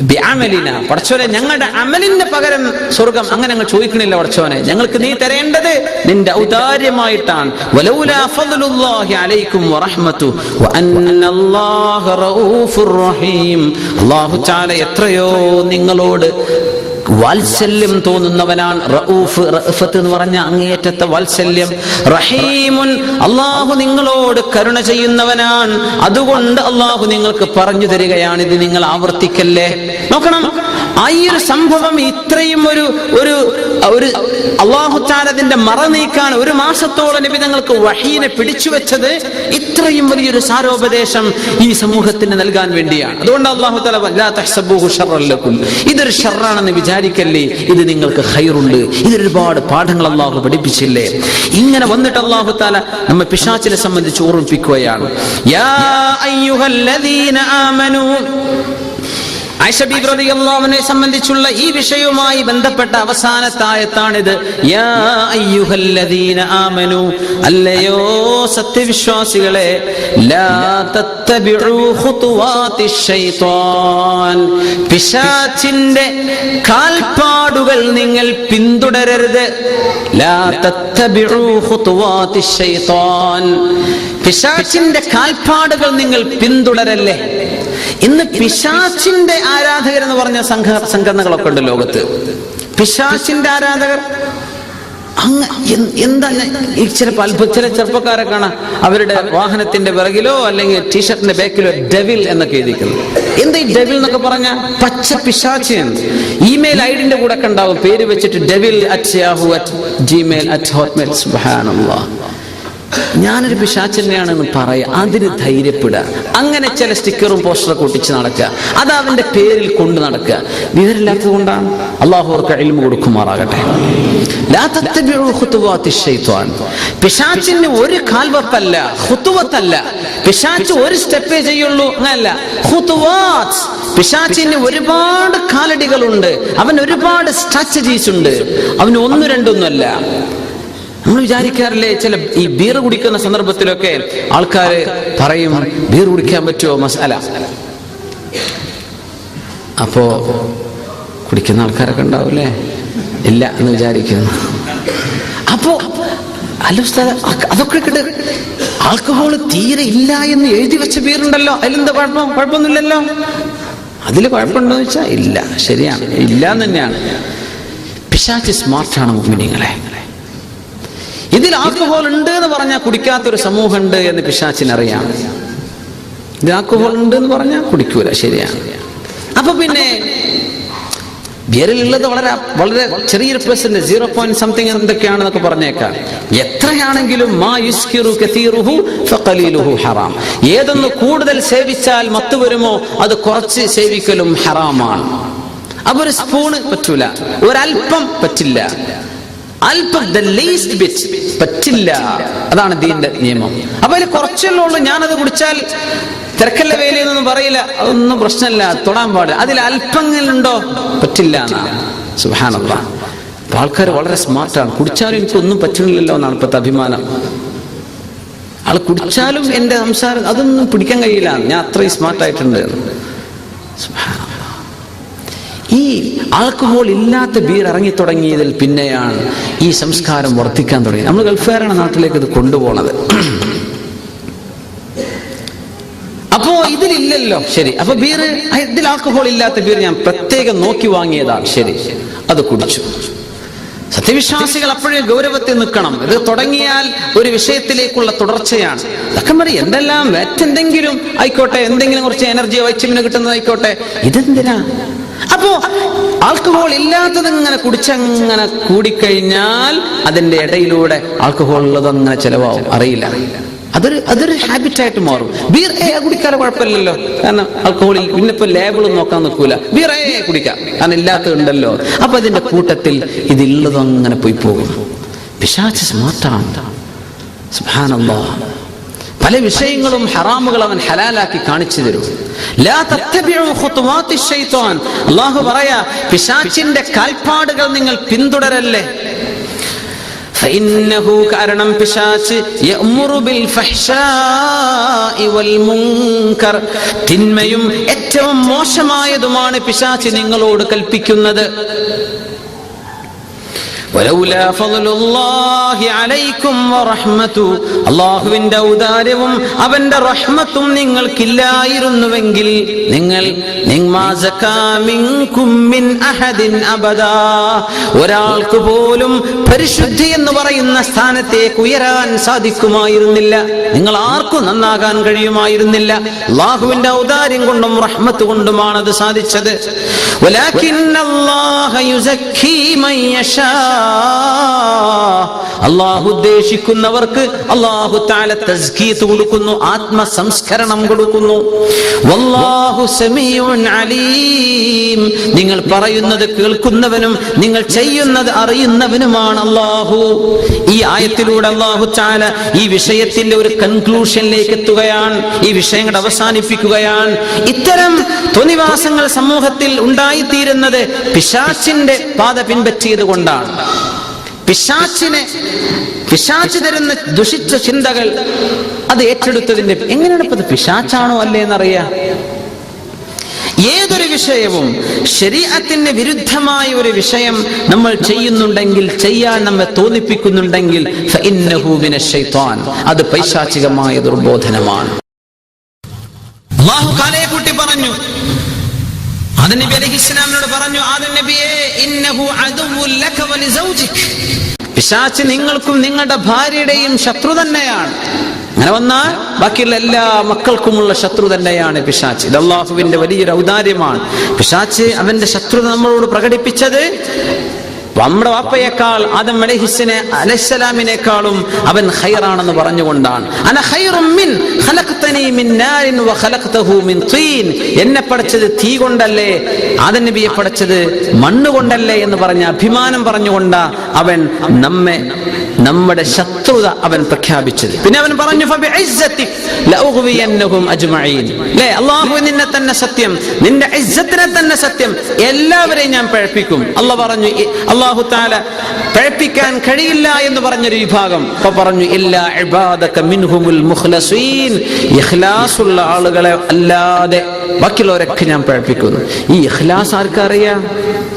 ബിഅമലിന. പടച്ചോനെ, ഞങ്ങളുടെ അമലിന്റെ പകരം സ്വർഗം അങ്ങനെ ഞങ്ങൾ ചോദിക്കണില്ല. പടച്ചോനെ, ഞങ്ങൾക്ക് നീ തരേണ്ടത് നിന്റെ ഔദാര്യമായിട്ടാണ്. വലൗലാ ഫദ്ലുല്ലാഹി അലൈക്കും വറഹ്മതു വഅന്നല്ലാഹ റഊഫുർ റഹീം. അല്ലാഹു തആല എത്രയോ നിങ്ങളോട് വാത്സല്യം തോന്നുന്നവനാണ്. റഊഫ്, റഅഫത്ത് എന്ന് പറഞ്ഞ അങ്ങേയറ്റത്തെ വാത്സല്യം. റഹീമുൻ, അല്ലാഹു നിങ്ങളോട് കരുണ ചെയ്യുന്നവനാണ്. അതുകൊണ്ട് അല്ലാഹു നിങ്ങൾക്ക് പറഞ്ഞു തരികയാണ്, ഇത് നിങ്ങൾ ആവർത്തിക്കല്ലേ. നോക്കണം, ഈ ഒരു സംഭവം ഇത്രയും ഒരു അല്ലാഹു തആല അതിന്റെ മറ നീക്കാൻ ഒരു മാസത്തോളം നബി തങ്ങൾക്ക് വഹീനെ പിടിച്ചു വെച്ചത് ഇത്രയും വലിയൊരു സാരോപദേശം ഈ സമൂഹത്തിന് നൽകാൻ വേണ്ടിയാണ്. അതുകൊണ്ട് അല്ലാഹു തആല ലാ തഹ്സബൂഹു ശർറൻ ലക്കും, ഇതൊരു ഷർറാണെന്ന് വിചാരിക്കല്ലേ, ഇത് നിങ്ങൾക്ക് ഖൈറുണ്ട്. ഇതിലൊരുപാട് പാഠങ്ങൾ അല്ലാഹു പഠിപ്പിച്ചില്ലേ. ഇങ്ങനെ വന്നിട്ട് അല്ലാഹു തആല നമ്മെ പിശാചിനെ സംബന്ധിച്ച് ഓർമ്മിപ്പിക്കുകയാണ്. യാ അയ്യുഹല്ലദീന ആമനൂ, ആയിഷ ബീബി റളിയല്ലാഹു അൻഹയെ സംബന്ധിച്ചുള്ള ഈ വിഷയവുമായി ബന്ധപ്പെട്ട അവസാനത്തെ ആയത്താണിത്. യാ അയ്യുഹല്ലദീന ആമനൂ, അല്ലയോ സത്യവിശ്വാസികളെ, ലാ തത്തബിഉ ഖുതുവാതിശ് ശൈത്വാൻ, പിശാചിന്റെ കാൽപ്പാടുകൾ നിങ്ങൾ പിന്തുടരരുത്. ലാ തത്തബിഉ ഖുതുവാതിശ് ശൈത്വാൻ, പിശാചിന്റെ കാൽപ്പാടുകൾ നിങ്ങൾ പിന്തുടരല്ലേ. ഇന്ന് പിശാചിന്റെ ആരാധകരെന്ന് പറഞ്ഞ സംഘടനകളൊക്കെ ഉണ്ട് ലോകത്ത്. പിശാചിന്റെ ആരാധകർ എന്താണ്? ഈ ചില ചെറുപ്പക്കാരെ കാണാം, അവരുടെ വാഹനത്തിന്റെ പിറകിലോ അല്ലെങ്കിൽ ടീഷർട്ടിന്റെ ബാക്കിലോ ഡെവിൽ എന്നൊക്കെ എഴുതിക്കുന്നു. എന്താ ഈ ഡെവിൽ എന്നൊക്കെ പറഞ്ഞ? പച്ച പിശാചിന്. ഇമെയിൽ ഐഡിന്റെ കൂടെ ഒക്കെ ഉണ്ടാവും പേര് വെച്ചിട്ട് devil@yahoo@gmail@hotmail. സുബ്ഹാനല്ലാഹ്. ഞാനൊരു പിശാചിനെയാണെന്ന് പറയാ, അതിന് ധൈര്യപ്പെടുക. അങ്ങനെ ചില സ്റ്റിക്കറും പോസ്റ്ററൊക്കെ ഒട്ടിച്ച് നടക്കുക, അത് അവന്റെ പേരിൽ കൊണ്ട് നടക്കുക. വിവരമില്ലാത്തത് കൊണ്ടാണ്. അല്ലാഹു അവർക്ക് ഇൽമു കൊടുക്കുമാറാകട്ടെ. ലാ തത്തബിഉ ഖുതുവാതിശ് ശൈത്വാൻ, പിശാചിന് ഒരു കാൽവപ്പല്ല, ഖുതുവത്തല്ല. പിശാച് ഒരു സ്റ്റെപ്പേ ചെയ്യുള്ളൂ, അങ്ങനല്ല. ഖുതുവാത്ത്, പിശാചിന് ഒരുപാട് കാലടികളുണ്ട്, അവൻ ഒരുപാട് സ്ട്രാറ്റജീസ് ഉണ്ട്. അവന് ഒന്നും രണ്ടൊന്നുമല്ല. നമ്മൾ വിചാരിക്കാറില്ലേ, ചില ഈ ബീർ കുടിക്കുന്ന സന്ദർഭത്തിലൊക്കെ ആൾക്കാർ പറയും, ബീർ കുടിക്കാൻ പറ്റുമോ മസാല? അപ്പോ കുടിക്കുന്ന ആൾക്കാരൊക്കെ ഉണ്ടാവില്ലേ, ഇല്ല എന്ന് വിചാരിക്കുന്നു. അപ്പോ അല്ല ഉസ്താദ്, അതൊക്കെ ആൽക്കഹോൾ തീരെ ഇല്ല എന്ന് എഴുതി വെച്ച ബീറുണ്ടല്ലോ, അതിലെന്താ കുഴപ്പമൊന്നുമില്ലല്ലോ. അതിൽ കുഴപ്പമുണ്ടോ എന്ന് വെച്ചാൽ ഇല്ല, ശരിയാണ്, ഇല്ല എന്ന് തന്നെയാണ്. പിശാച് സ്മാർട്ടാണ് മുഅ്മിനീങ്ങളെ. ഇതിൽ ആൽക്കഹോൾ ഉണ്ട് എന്ന് പറഞ്ഞാൽ കുടിക്കാത്തൊരു സമൂഹമുണ്ട് എന്ന് പിശാചിനറിയാം. ഇത് ആൽക്കഹോൾ ഉണ്ട് എന്ന് പറഞ്ഞാൽ കുടിക്കൂല, ശരിയാണ്. അപ്പൊ പിന്നെ ബിയറിലുള്ളത് വളരെ ചെറിയൊരു പെർസെന്റ്, 0.something എന്തൊക്കെയാണെന്നൊക്കെ പറഞ്ഞേക്കാം. എത്രയാണെങ്കിലും ഏതൊന്ന് കൂടുതൽ സേവിച്ചാൽ മത്ത് വരുമോ അത് കുറച്ച് സേവിക്കലും ഹറാമാണ്. അപ്പൊ ഒരു സ്പൂണ് പറ്റൂല, ഒരൽപ്പം പറ്റില്ല, അല്പം the least bit പറ്റില്ല. അതാണ് ദീന്റെ നിയമം. അപ്പൊ അതിൽ കുറച്ചല്ലേ ഉള്ളൂ, ഞാനത് കുടിച്ചാൽ തിരക്കല്ല വേലയൊന്നും പറയില്ല, അതൊന്നും പ്രശ്നമില്ല, തൊടാൻ പാടില്ല. അതിൽ അല്പങ്ങളുണ്ടോ പറ്റില്ല എന്നാണ്. സുബ്ഹാനല്ലാഹ്. അപ്പൊ ആൾക്കാർ വളരെ സ്മാർട്ടാണ്. കുടിച്ചാലും എനിക്കൊന്നും പറ്റുന്നില്ലല്ലോ എന്നാണ് ഇപ്പോഴത്തെ അഭിമാനം. ആൾ കുടിച്ചാലും എന്റെ സംസാരം അതൊന്നും പിടിക്കാൻ കഴിയില്ല, ഞാൻ അത്രയും സ്മാർട്ടായിട്ടുണ്ട്. സുബ്ഹാനല്ലാഹ്. ഈ ആൽക്കഹോൾ ഇല്ലാത്ത ബീർ ഇറങ്ങി തുടങ്ങിയതിൽ പിന്നെയാണ് ഈ സംസ്കാരം വർദ്ധിക്കാൻ തുടങ്ങിയത്. നമ്മൾ ഗൾഫുകാരാണ് നാട്ടിലേക്ക് ഇത് കൊണ്ടുപോകുന്നത്. അപ്പോ ഇതിലില്ലല്ലോ, ശരി. അപ്പൊ ബീർ, ഇതിൽ ആൽക്കഹോൾ ഇല്ലാത്ത ബീർ ഞാൻ പ്രത്യേകം നോക്കി വാങ്ങിയതാണ്, ശരി, അത് കുടിച്ചു. സത്യവിശ്വാസികൾ അപ്പോഴേ ഗൗരവത്തിൽ നിൽക്കണം. ഇത് തുടങ്ങിയാൽ ഒരു വിഷയത്തിലേക്കുള്ള തുടർച്ചയാണ്. അതൊക്കെ മതി, എന്തെല്ലാം മറ്റെന്തെങ്കിലും ആയിക്കോട്ടെ, എന്തെങ്കിലും കുറച്ച് എനർജി വൈറ്റമിന് കിട്ടുന്നതായിക്കോട്ടെ, ഇതെന്തിനാ? അപ്പോ ആൽക്കഹോൾ ഇല്ലാത്തത് ഇങ്ങനെ കുടിച്ചങ്ങനെ കൂടിക്കഴിഞ്ഞാൽ അതിന്റെ ഇടയിലൂടെ ആൽക്കഹോൾ ഉള്ളതങ്ങനെ ചെലവാകും, അറിയില്ല. അതൊരു ഹാബിറ്റായിട്ട് മാറും. ബീർ കുടിക്കാതെ കുഴപ്പമില്ലല്ലോ, കാരണം ആൽക്കഹോളിൽ പിന്നിപ്പോ ലേബിളും നോക്കാൻ നിൽക്കൂല, ബീർ കുടിക്കാം, കാരണം ഇല്ലാത്തതുണ്ടല്ലോ. അപ്പൊ അതിന്റെ കൂട്ടത്തിൽ ഇതില്ലതും അങ്ങനെ പോയി പോകും. പിശാച് സ്മാർട്ടാണ്. സുബ്ഹാനല്ലാഹ്. പല വിഷയങ്ങളും ഹറാമുകൾ അവൻ ഹലാലാക്കി കാണിച്ചു തരും. ലാ തത്തബിഉ ഖുതുവാത്തി ശൈത്താൻ. അല്ലാഹു പറയാ, പിശാചിന്റെ കാൽപ്പാടുകൾ നിങ്ങൾ പിന്തുടരല്ലേ. ഫഇന്നഹു, കാരണം പിശാച് യഅ്മുറു ബിൽ ഫഹ്ശാഇ വൽ മുൻകർ, തിന്മയും ഏറ്റവും മോശമായതുമാണ് പിശാച് നിങ്ങളോട് കൽപ്പിക്കുന്നത്. വലൗലാ ഫളലുല്ലാഹി അലൈക്കും വറഹ്മതു, അല്ലാഹുവിന്റെ ഔദാര്യവും അവന്റെ റഹ്മത്തും നിങ്ങൾക്കില്ലായിരുന്നുവെങ്കിൽ നിങ്ങൾ ഒരാൾക്ക് പോലും പരിശുദ്ധി എന്ന് പറയുന്ന സ്ഥാനത്തേക്ക് ഉയരാൻ സാധിക്കുമായിരുന്നില്ല. നിങ്ങൾ ആർക്കും നന്നാകാൻ കഴിയുമായിരുന്നില്ല. അല്ലാഹുവിന്റെ ഔദാര്യം കൊണ്ടും റഹ്മത്ത് കൊണ്ടുമാണ് അത് സാധിച്ചത്. വലാകിന്നല്ലാഹ യുസക്കി മൻ യശാ, അല്ലാഹു ഉദ്ദേശിക്കുന്നവർക്ക് അല്ലാഹു തആല തസ്കിയത്ത് കൊടുക്കുന്നു, ആത്മസംസ്കരണം കൊടുക്കുന്നു. വല്ലാഹു സമീഉൻ അലീം, നിങ്ങൾ പറയുന്നത് കേൾക്കുന്നവനും നിങ്ങൾ ചെയ്യുന്നത് അറിയുന്നവനുമാണ് അല്ലാഹു. ഈ ആയത്തിലൂടെ അല്ലാഹു തആല ഈ വിഷയത്തിന്റെ ഒരു കൺക്ലൂഷനിലേക്ക് എത്തുകയാണ്, ഈ വിഷയങ്ങൾ അവസാനിപ്പിക്കുകയാണ്. ഇത്തരം തോന്നിവാസങ്ങൾ സമൂഹത്തിൽ ഉണ്ടായിത്തീരുന്നത് പിശാചിന്റെ പാത പിൻപറ്റിയത് കൊണ്ടാണ്. പിശാച് തരുന്ന ദുഷിച്ച ചിന്തകൾ അത് ഏറ്റെടുത്തതിന്റെ എങ്ങനെയാണ് ഇപ്പൊ പിശാച്ചാണോ അല്ലേ എന്നറിയാം. ഏതൊരു വിഷയവും ശരീഅത്തിന് വിരുദ്ധമായ ഒരു വിഷയം നമ്മൾ ചെയ്യുന്നുണ്ടെങ്കിൽ, ചെയ്യാൻ നമ്മെ തോന്നിപ്പിക്കുന്നുണ്ടെങ്കിൽ ഫഇന്നഹു മിനശ്ശൈത്വാൻ, അത് പൈശാചികമായ ദുർബോധനമാണ്. അല്ലാഹു കാലയെ കൂട്ടി പറഞ്ഞു, ആദം നബി അലൈഹിസ്സലാമിനോട് പറഞ്ഞു, ആദം നബിയേ ഇന്നഹു അദുവ്വുൻ ലക വലിസൗജിക, പിശാച് നിങ്ങൾക്കും നിങ്ങളുടെ ഭാര്യയുടെയും ശത്രു തന്നെയാണ്. അങ്ങനെ വന്നാൽ ബാക്കിയുള്ള എല്ലാ മക്കൾക്കുമുള്ള ശത്രു തന്നെയാണ് പിശാച്. ഇത് അല്ലാഹുവിന്റെ വലിയൊരു ഔദാര്യമാണ്. പിശാച് അവന്റെ ശത്രുത നമ്മളോട് പ്രകടിപ്പിച്ചത് നമ്മുടെ വാപ്പയേക്കാൾ ആദം അലൈഹിസ്സലാമിനേക്കാളും അവൻ ഖൈറാണെന്ന് പറഞ്ഞുകൊണ്ടാണ്. അന ഖൈറും മിൻ ഖലഖതനി മിൻ നാരിൻ വ ഖലഖതഹു മിൻ തീൻ, എന്നെ പടച്ചത് തീ കൊണ്ടല്ലേ, ആദം നബിയെ പടച്ചത് മണ്ണ് കൊണ്ടല്ലേ എന്ന് പറഞ്ഞ അഭിമാനം പറഞ്ഞുകൊണ്ടാ അവൻ നമ്മുടെ ശത്രുത അവൻ പ്രഖ്യാപിച്ചത്. പിന്നെ അവൻ പറഞ്ഞു ഫബിഇസ്സതി ലഉഗ്വിയന്നഹും അജ്മഈൻ, ലേ അല്ലാഹു നിന്നെ തന്നെ സത്യം, നിന്റെ ഇസ്സത്തിനെ തന്നെ സത്യം, എല്ലാവരെയും ഞാൻ പഴപ്പിക്കും. അല്ലാഹു പറഞ്ഞു, അല്ലാഹു തആല പഴപ്പിക്കാൻ കഴിയില്ല എന്ന് പറഞ്ഞൊരു വിഭാഗം അപ്പൊ പറഞ്ഞു ഇല്ലാ ഇബാദക മിൻഹുൽ മുഖ്ലസീൻ, ഇഖ്ലാസുള്ള ആളുകളെ അല്ലാതെ ബാക്കിയുള്ളവരൊക്കെ ഞാൻ പഴപ്പിക്കുന്നു. ഈ ഇഖ്ലാസ് ആർക്കറിയാം?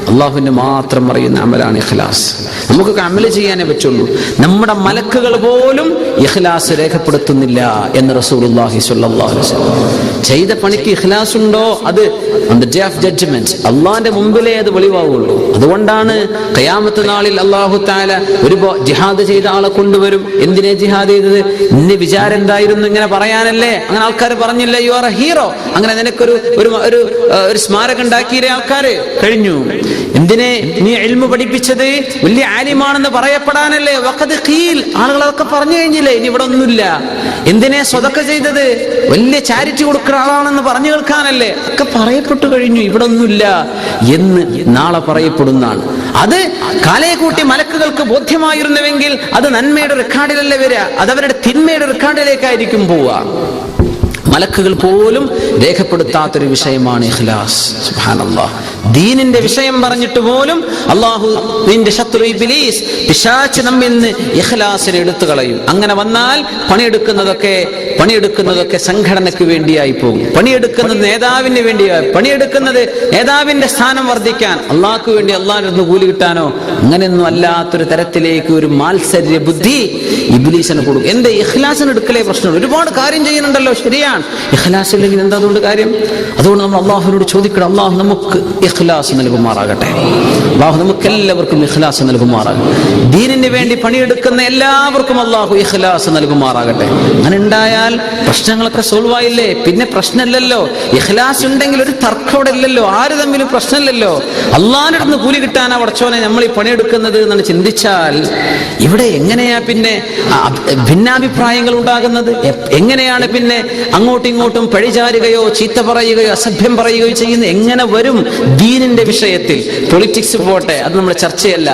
അല്ലാഹുവിന് മാത്രം അറിയുന്ന അമലാണ് ഇഖ്ലാസ്. നമുക്കൊക്കെ അമല് ചെയ്യാനേ പറ്റുള്ളൂ. നമ്മുടെ മലക്കുകൾ പോലും ഇഖ്ലാസ് രേഖപ്പെടുത്തുന്നില്ല എന്ന് റസൂലുള്ളാഹി സ്വല്ലല്ലാഹു അലൈഹി വസല്ലം. ചെയ്ത പണിക്ക് ഇഖ്ലാസ് ഉണ്ടോ അത് on the day of judgment അള്ളാന്റെ മുമ്പിലേ അത് വെളിവാകുള്ളൂ. അതുകൊണ്ടാണ് ഖിയാമത്ത് നാളിൽ അല്ലാഹു തആല ഒരു ജിഹാദ് ചെയ്ത ആളെ കൊണ്ടുവരും. എന്തിനെ ജിഹാദ് ചെയ്തത്? നിന്റെ വിചാരം എന്തായിരുന്നു? ഇങ്ങനെ പറയാനല്ലേ? അങ്ങനെ ആൾക്കാർ പറഞ്ഞില്ല യു ആർ എ ഹീറോ, അങ്ങനെ നിനക്കൊരു ഒരു സ്മാരകം ഉണ്ടാക്കിയ ആൾക്കാര് കഴിഞ്ഞു. എന്തിനെ നീ ഇൽമു പഠിപ്പിച്ചത്? വലിയ ആലിമാണെന്ന് പറയപ്പെടാനല്ലേ? വഖദ് ഖീൽ, ആളുകൾ അതൊക്കെ പറഞ്ഞു കഴിഞ്ഞില്ലേ, ഇനി ഇവിടെ ഒന്നുമില്ല. എന്തിനെ സ്വതക്ക ചെയ്തത്? വലിയ ചാരിറ്റി കൊടുക്കുന്ന ആളാണെന്ന് പറഞ്ഞു കേൾക്കാനല്ലേ? ഒക്കെ പറയപ്പെട്ടു കഴിഞ്ഞു, ഇവിടെ ഒന്നുമില്ല എന്ന് നാളെ പറയപ്പെടുന്നതാണ്. അത് കാലയെ കൂട്ടി മലക്കുകൾക്ക് ബോധ്യമായിരുന്നുവെങ്കിൽ അത് നന്മയുടെ റെക്കോർഡിലല്ലേ വരിക, അത് അവരുടെ തിന്മയുടെ റെക്കോർഡിലേക്കായിരിക്കും പോവുക. മലക്കുകൾ പോലും രേഖപ്പെടുത്താത്തൊരു വിഷയമാണ് ഇഖ്ലാസ്. സുബ്ഹാനല്ലാഹ്. ദീനിന്റെ വിഷയം പറഞ്ഞിട്ട് പോലും അള്ളാഹു നിന്റെ ശത്രു ഇബ്ലീസ് പിശാച് നമ്മിൽ നിന്ന് ഇഖ്ലാസിനെ എടുത്തു കളയും. അങ്ങനെ വന്നാൽ പണിയെടുക്കുന്നതൊക്കെ സംഘടനയ്ക്ക് വേണ്ടിയായി പോകും. പണിയെടുക്കുന്നത് നേതാവിന് വേണ്ടിയായി, പണിയെടുക്കുന്നത് നേതാവിന്റെ സ്ഥാനം വർദ്ധിക്കാൻ, അള്ളാഹ്ക്ക് വേണ്ടി അള്ളാഹിന്റെ അടുത്ത് കൂലി കിട്ടാനോ അങ്ങനെയൊന്നും അല്ലാത്തൊരു തരത്തിലേക്ക് ഒരു മാത്സര്യ ബുദ്ധി ഇബ്ലീസിന് കൊടുക്കും. എന്റെ ഇഖ്ലാസിന് എടുക്കലേ പ്രശ്നമുള്ളൂ. ഒരുപാട് കാര്യം ചെയ്യുന്നുണ്ടല്ലോ, ശരിയാണ്. ഇഖ്ലാസ് ഇല്ലെങ്കിൽ എന്താ അതുകൊണ്ട് കാര്യം? അതുകൊണ്ട് നമ്മൾ അള്ളാഹുവിനോട് ചോദിക്കണം, അള്ളാഹു നമുക്ക് ഇഖ്ലാസ് നൽകുമാറാകട്ടെ. അള്ളാഹു നമുക്ക് എല്ലാവർക്കും ഇഖ്ലാസ് നൽകുമാറാകട്ടെ. ദീനിന് വേണ്ടി പണിയെടുക്കുന്ന എല്ലാവർക്കും അള്ളാഹു ഇഖ്ലാസ് നൽകുമാറാകട്ടെ. അങ്ങനെ ഉണ്ടായാൽ പ്രശ്നങ്ങളൊക്കെ സോൾവ് ആയില്ലേ? പിന്നെ പ്രശ്നമില്ലല്ലോ. ഇഖ്ലാസ് ഉണ്ടെങ്കിൽ ഒരു തർക്കം ഇല്ലല്ലോ, ആര് തമ്മിലും പ്രശ്നമില്ലല്ലോ. അള്ളാഹിന്റെ അടുത്ത് കൂലി കിട്ടാനാ പടച്ചോനെ നമ്മൾ ഈ പണിയെടുക്കുന്നത് എന്നാണ് ചിന്തിച്ചാൽ ഇവിടെ എങ്ങനെയാ പിന്നെ ഭിന്നാഭിപ്രായങ്ങൾ ഉണ്ടാകുന്നത്? എങ്ങനെയാണ് പിന്നെ അങ്ങോട്ടും ഇങ്ങോട്ടും പഴിചാരുകയോ ചീത്ത പറയുകയോ അസഭ്യം പറയുകയോ ചെയ്യുന്നത്? എങ്ങനെ വരും? ദീനിന്റെ വിഷയത്തിൽ പൊളിറ്റിക്സ് പോട്ടെ, അത് നമ്മുടെ ചർച്ചയല്ല.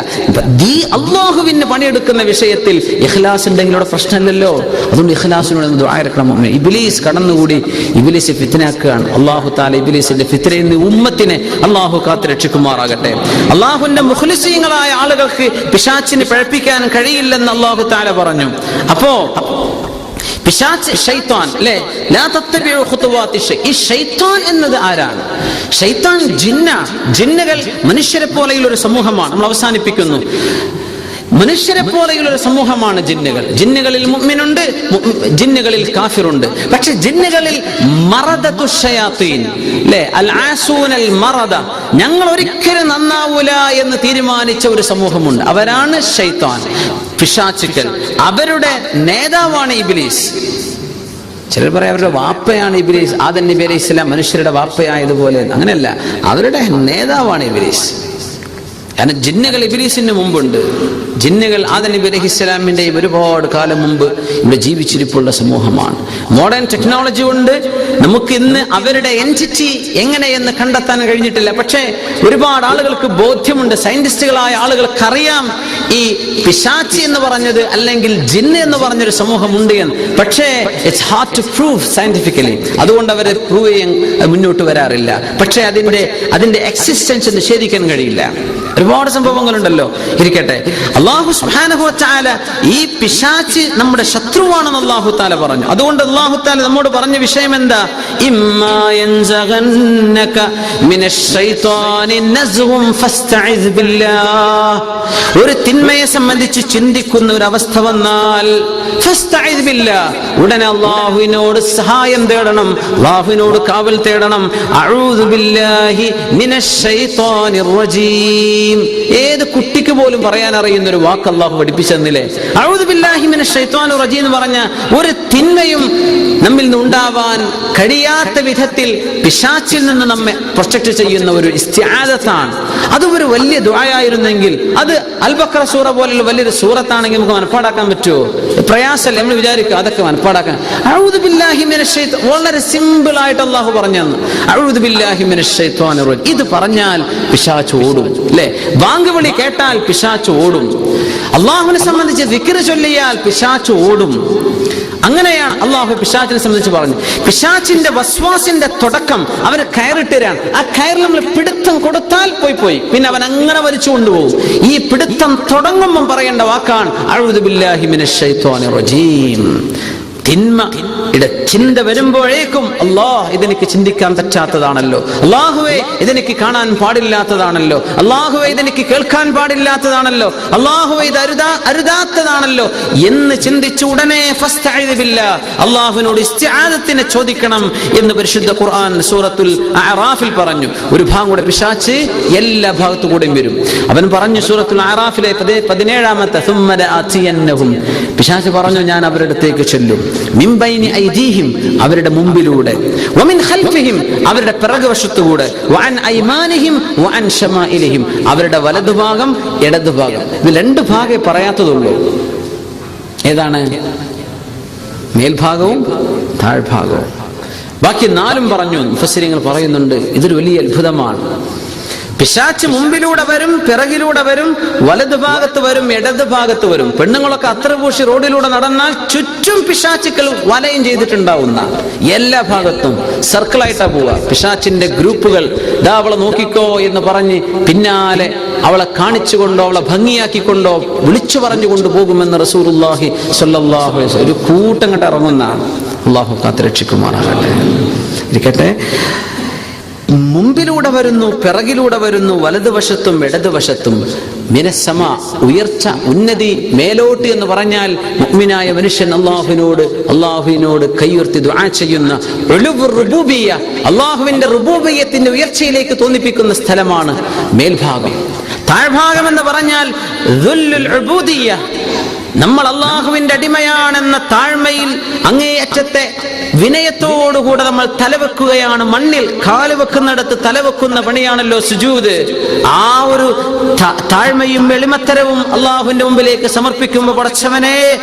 അള്ളാഹുവിന് പണിയെടുക്കുന്ന വിഷയത്തിൽ ഇഖ്ലാസ് ഉണ്ടെങ്കിൽ ഇവിടെ പ്രശ്നമില്ലല്ലോ. അതുകൊണ്ട് ഇഖ്ലാസിനോട് ദുആ ഇറക്കണം. ഇബ്ലീസ് കടന്നുകൂടി ഇബ്ലീസ് ഫിത്നയാക്കുകയാണ്. അല്ലാഹു തആല ഇബ്ലീസിന്റെ ഫിത്നയിൽ നിന്ന് ഉമ്മത്തിനെ അല്ലാഹു കാത്ത് രക്ഷിക്കുമാറാകട്ടെ. അല്ലാഹുവിന്റെ മുഖ്ലിസീങ്ങളായ ആളുകൾക്ക് പിശാചിനെ പഴപ്പിക്കാൻ കഴിയില്ലെന്ന് അല്ലാഹു തആല പറഞ്ഞു. അപ്പോ പിശാച് ശൈത്താൻ അല്ലേ, ലാ തത്തബിഉ ഖുതുവാത്തി ശൈ. ഈ ശൈത്താൻ എന്നത് ആരാണ്? ശൈത്താൻ ജിന്നുകൾ മനുഷ്യരെ പോലെയുള്ള ഒരു സമൂഹമാണ്. നമ്മൾ അവസാനിപ്പിക്കുന്നു. മനുഷ്യരെ പോലെയുള്ള ഒരു സമൂഹമാണ് ജിന്നുകൾ. ജിന്നുകളിൽ മുഅ്മിനുണ്ട്, ജിന്നുകളിൽ കാഫിറുണ്ട്. പക്ഷെ ജിന്നുകളിൽ മറദതു ശയാത്തീൻ അല്ലേ, അൽ ആസൂനൽ മറദ, ഞങ്ങൾ ഒരിക്കലും നന്നാവൂല എന്ന് തീരുമാനിച്ച ഒരു സമൂഹമുണ്ട്. അവരാണ് ശൈത്താൻ, പിശാചുക്കൾ. അവരുടെ നേതാവാണ് ഇബ്ലീസ്. ചിലർ പറയാം അവരുടെ വാപ്പയാണ് ഇബ്ലീസ്. ആദം നബി അലൈഹിസ്സലാം മനുഷ്യരുടെ വാപ്പയായതുപോലെ. അങ്ങനെയല്ല, അവരുടെ നേതാവാണ് ഇബ്ലീസ്. കാരണം ജിന്നുകൾ ഇബ്ലീസിന് മുമ്പുണ്ട്. ജിന്നുകൾ ആദം നബി അലൈഹിസ്സലാമിന്റെ ഒരുപാട് കാലം മുമ്പ് ഇവിടെ ജീവിച്ചിരിപ്പുള്ള സമൂഹമാണ്. മോഡേൺ ടെക്നോളജി കൊണ്ട് നമുക്ക് ഇന്ന് അവരുടെ എൻറ്റിറ്റി എങ്ങനെയെന്ന് കണ്ടെത്താൻ കഴിഞ്ഞിട്ടില്ല. പക്ഷേ ഒരുപാട് ആളുകൾക്ക് ബോധ്യമുണ്ട്, സയന്റിസ്റ്റുകളായ ആളുകൾക്കറിയാം ഈ പിശാചി എന്ന് പറഞ്ഞത് അല്ലെങ്കിൽ ജിന്ന് എന്ന് പറഞ്ഞൊരു സമൂഹമുണ്ട് എന്ന്. പക്ഷേ it's hard to prove scientifically. അതുകൊണ്ട് അവർ പ്രൂവ് ചെയ്യാൻ മുന്നോട്ട് വരാറില്ല. പക്ഷേ അതിന്റെ എക്സിസ്റ്റൻസ് നിഷേധിക്കാൻ കഴിയില്ല. ഒരുപാട് സംഭവങ്ങളുണ്ടല്ലോ. ഇരിക്കട്ടെ, അല്ലാഹു സുബ്ഹാനഹു വ തആല ഈ പിശാച് നമ്മുടെ ശത്രുവാണെന്ന് അല്ലാഹു തആല പറഞ്ഞു. അതുകൊണ്ട് അല്ലാഹു തആല നമ്മോട് പറഞ്ഞ വിഷയം എന്താ? ഇമ്മാ യൻസഗന്നക മിനശ് ശൈത്വാനി നസ്ഗുൻ ഫസ്തഇസ് ബില്ലാഹ്. ഒരു തിന്മയെ സംബന്ധിച്ച് ചിന്തിക്കുന്ന ഒരു അവസ്ഥ വന്നാൽ ഫസ്തഇസ് ബില്ലാഹ്, ഉടനെ അല്ലാഹുവിനോട് സഹായം തേടണം, അല്ലാഹുവിനോട് കാവൽ തേടണം. അഊദു ബില്ലാഹി മിനശ് ശൈത്വാനിർ റജീം. ഏത് കുട്ടിക്ക് പോലും പറയാൻ അറിയുന്ന ഒരു വാക്ക് അല്ലാഹു പഠിപ്പിച്ചെന്നില്ലേ? അഊദു ബില്ലാഹി മിനശ് ശൈത്വാനിർ റജീം എന്ന് പറഞ്ഞ ഒരു തിന്മയും നമ്മിൽ നിന്ന് ഉണ്ടാവാൻ കഴിയാത്ത വിധത്തിൽ പിശാചിൽ നിന്ന് നമ്മെ പ്രൊട്ടക്ട് ചെയ്യുന്ന ഒരു ഇസ്തിആദത്താണ്. അത് ഒരു വലിയ ദുആയായിരുന്നെങ്കിൽ, അത് അൽ ബഖറ സൂറ പോലുള്ള വലിയൊരു സൂറത്താണെങ്കിൽ നമുക്ക് മനപ്പാടാക്കാൻ പറ്റുമോ? പ്രയാസമല്ല. നമ്മൾ വിചാരിക്കുക അതൊക്കെ മനപ്പാടാക്കാൻ. അഊദു ബില്ലാഹി മിനശ് ശൈത്വാൻ വളരെ സിമ്പിൾ ആയിട്ട് അല്ലാഹു പറഞ്ഞു. അഊദു ബില്ലാഹി മിനശ് ശൈത്വാനിർ റജീം. ഇത് പറഞ്ഞാൽ പിശാച് ഓടും അല്ലേ? ബാങ്ക് വിളി കേട്ടാൽ പിശാച് ഓടും. അല്ലാഹുവിനെ സംബന്ധിച്ച് ദിക്ർ ചൊല്ലിയാൽ പിശാച് ഓടും. അങ്ങനെയാണ് അല്ലാഹു പിശാചിനെ സംബന്ധിച്ച് പറഞ്ഞു. പിശാചിന്റെ വസ്വാസിന്റെ തുടക്കം അവന് കയറിട്ടരാണ്. ആ കയറിൽ നമ്മൾ പിടുത്തം കൊടുത്താൽ പോയി, പിന്നെ അവൻ അങ്ങനെ വലിച്ചു കൊണ്ടുപോകും. ഈ പിടുത്തം തുടങ്ങുമ്പം പറയേണ്ട വാക്കാണ് അഊദു ബില്ലാഹി മിനശ് ശൈത്വാനിർ റജീം. തിന്മയുടെ ചിന്ത വരുമ്പോഴേക്കും അല്ലാഹ് ഇതെനിക്ക് ചിന്തിക്കാൻ പറ്റാത്തതാണല്ലോ, അല്ലാഹുവേ ഇതെനിക്ക് കാണാൻ പാടില്ലാത്തതാണല്ലോ, അല്ലാഹുവേ ഇതെനിക്ക് കേൾക്കാൻ പാടില്ലാത്തതാണല്ലോ, അല്ലാഹുവേ ഇത് അരുതാത്തതാണല്ലോ എന്ന് ചിന്തിച്ചു ഉടനെ ഫസ്തഈദ് ബില്ലാഹ്, അല്ലാഹുവിനോട് ഇസ്തിആദത്തിനെ ചോദിക്കണം എന്ന് പരിശുദ്ധ ഖുർആൻ സൂറത്തുൽ അഅറാഫിൽ പറഞ്ഞു. ഒരു ഭാഗം കൂടെ പിശാച് എല്ലാ ഭാഗത്തു കൂടെയും വരും. അവൻ പറഞ്ഞു സൂറത്തുൽ അഅറാഫിലെ 17-ാമത്തെ സുമ്മ ലആതിയന്നഹും, പിശാച് പറഞ്ഞു ഞാൻ അവരുടെ അടുത്തേക്ക് ചെല്ലും, മിൻ ബൈനി ഐദീഹിം അവരുടെ മുമ്പിലൂടെ, വമിൻ ഖൽഫിഹിം അവരുടെ പിറകുവശത്തുകൂടെ, വഅൻ ഐമാനിഹിം വഅൻ ശമാഇലിഹിം അവരുടെ വലതുഭാഗം ഇടതുഭാഗം. ഇത് രണ്ട് ഭാഗേ പറയാത്തതുള്ളൂ. ഏതാണ്? മേൽഭാഗവും താഴ്ഭാഗവും. ബാക്കി നാലും പറഞ്ഞു മുഫസ്സിരിങ്ങൾ പറയുന്നുണ്ട്. ഇതൊരു വലിയ അത്ഭുതമാണ്. പിശാച്ച് മുമ്പിലൂടെ വരും, പിറകിലൂടെ വരും, വലതുഭാഗത്ത് വരും, ഇടതുഭാഗത്ത് വരും. പെണ്ണുങ്ങളൊക്കെ അത്ര പൂശി റോഡിലൂടെ നടന്നാൽ ചുറ്റും പിശാച്ചുക്കൾ വലയം ചെയ്തിട്ടുണ്ടാവുന്ന എല്ലാ ഭാഗത്തും സർക്കിളായിട്ടാ പോവുക. പിശാച്ചിന്റെ ഗ്രൂപ്പുകൾ ദാ അവളെ നോക്കിക്കോ എന്ന് പറഞ്ഞ് പിന്നാലെ അവളെ കാണിച്ചുകൊണ്ടോ അവളെ ഭംഗിയാക്കിക്കൊണ്ടോ വിളിച്ചു പറഞ്ഞുകൊണ്ട് പോകുമെന്ന് റസൂലുള്ളാഹി സ്വല്ലല്ലാഹു അലൈഹി വസല്ലം ഒരു കൂട്ടം കണ്ട് ഇറങ്ങുന്നതാണ്. അല്ലാഹു കാത്തുരക്ഷിക്കുമാറാകട്ടെ. ഇരിക്കട്ടെ. മുമ്പിലൂടെ വരുന്നു, പിറകിലൂടെ വരുന്നു, വലതുവശത്തും ഇടതുവശത്തും. മിനസ്സമ, ഉയർച്ച, ഉന്നതി, മേലോട്ട് എന്ന് പറഞ്ഞാൽ മുഅ്മിനായ മനുഷ്യൻ അല്ലാഹുവിനോട് കൈയുയർത്തി ദുആ ചെയ്യുന്ന റുബൂബിയ്യ, അല്ലാഹുവിന്റെ റുബൂബിയ്യത്തിന്റെ ഉയർച്ചയിലേക്ക് തോന്നിപ്പിക്കുന്ന സ്ഥലമാണ് മേൽഭാഗം. താഴ്ഭാഗം എന്ന് പറഞ്ഞാൽ ദുല്ലുൽ ഉബൂദിയ്യ, നമ്മൾ അല്ലാഹുവിന്റെ അടിമയാണെന്ന താഴ്മയിൽ അങ്ങേയറ്റത്തെ വിനയത്തോടുകൂടെ നമ്മൾ തലവെക്കുകയാണ്. മണ്ണിൽ കാല് വെക്കുന്നിടത്ത് തലവെക്കുന്ന പണിയാണല്ലോ സുജൂദ്. ആ ഒരു താഴ്മയും എളിമത്തരവും അല്ലാഹുവിന്റെ മുമ്പിലേക്ക് സമർപ്പിക്കുമ്പോൾ, പടച്ചവനെ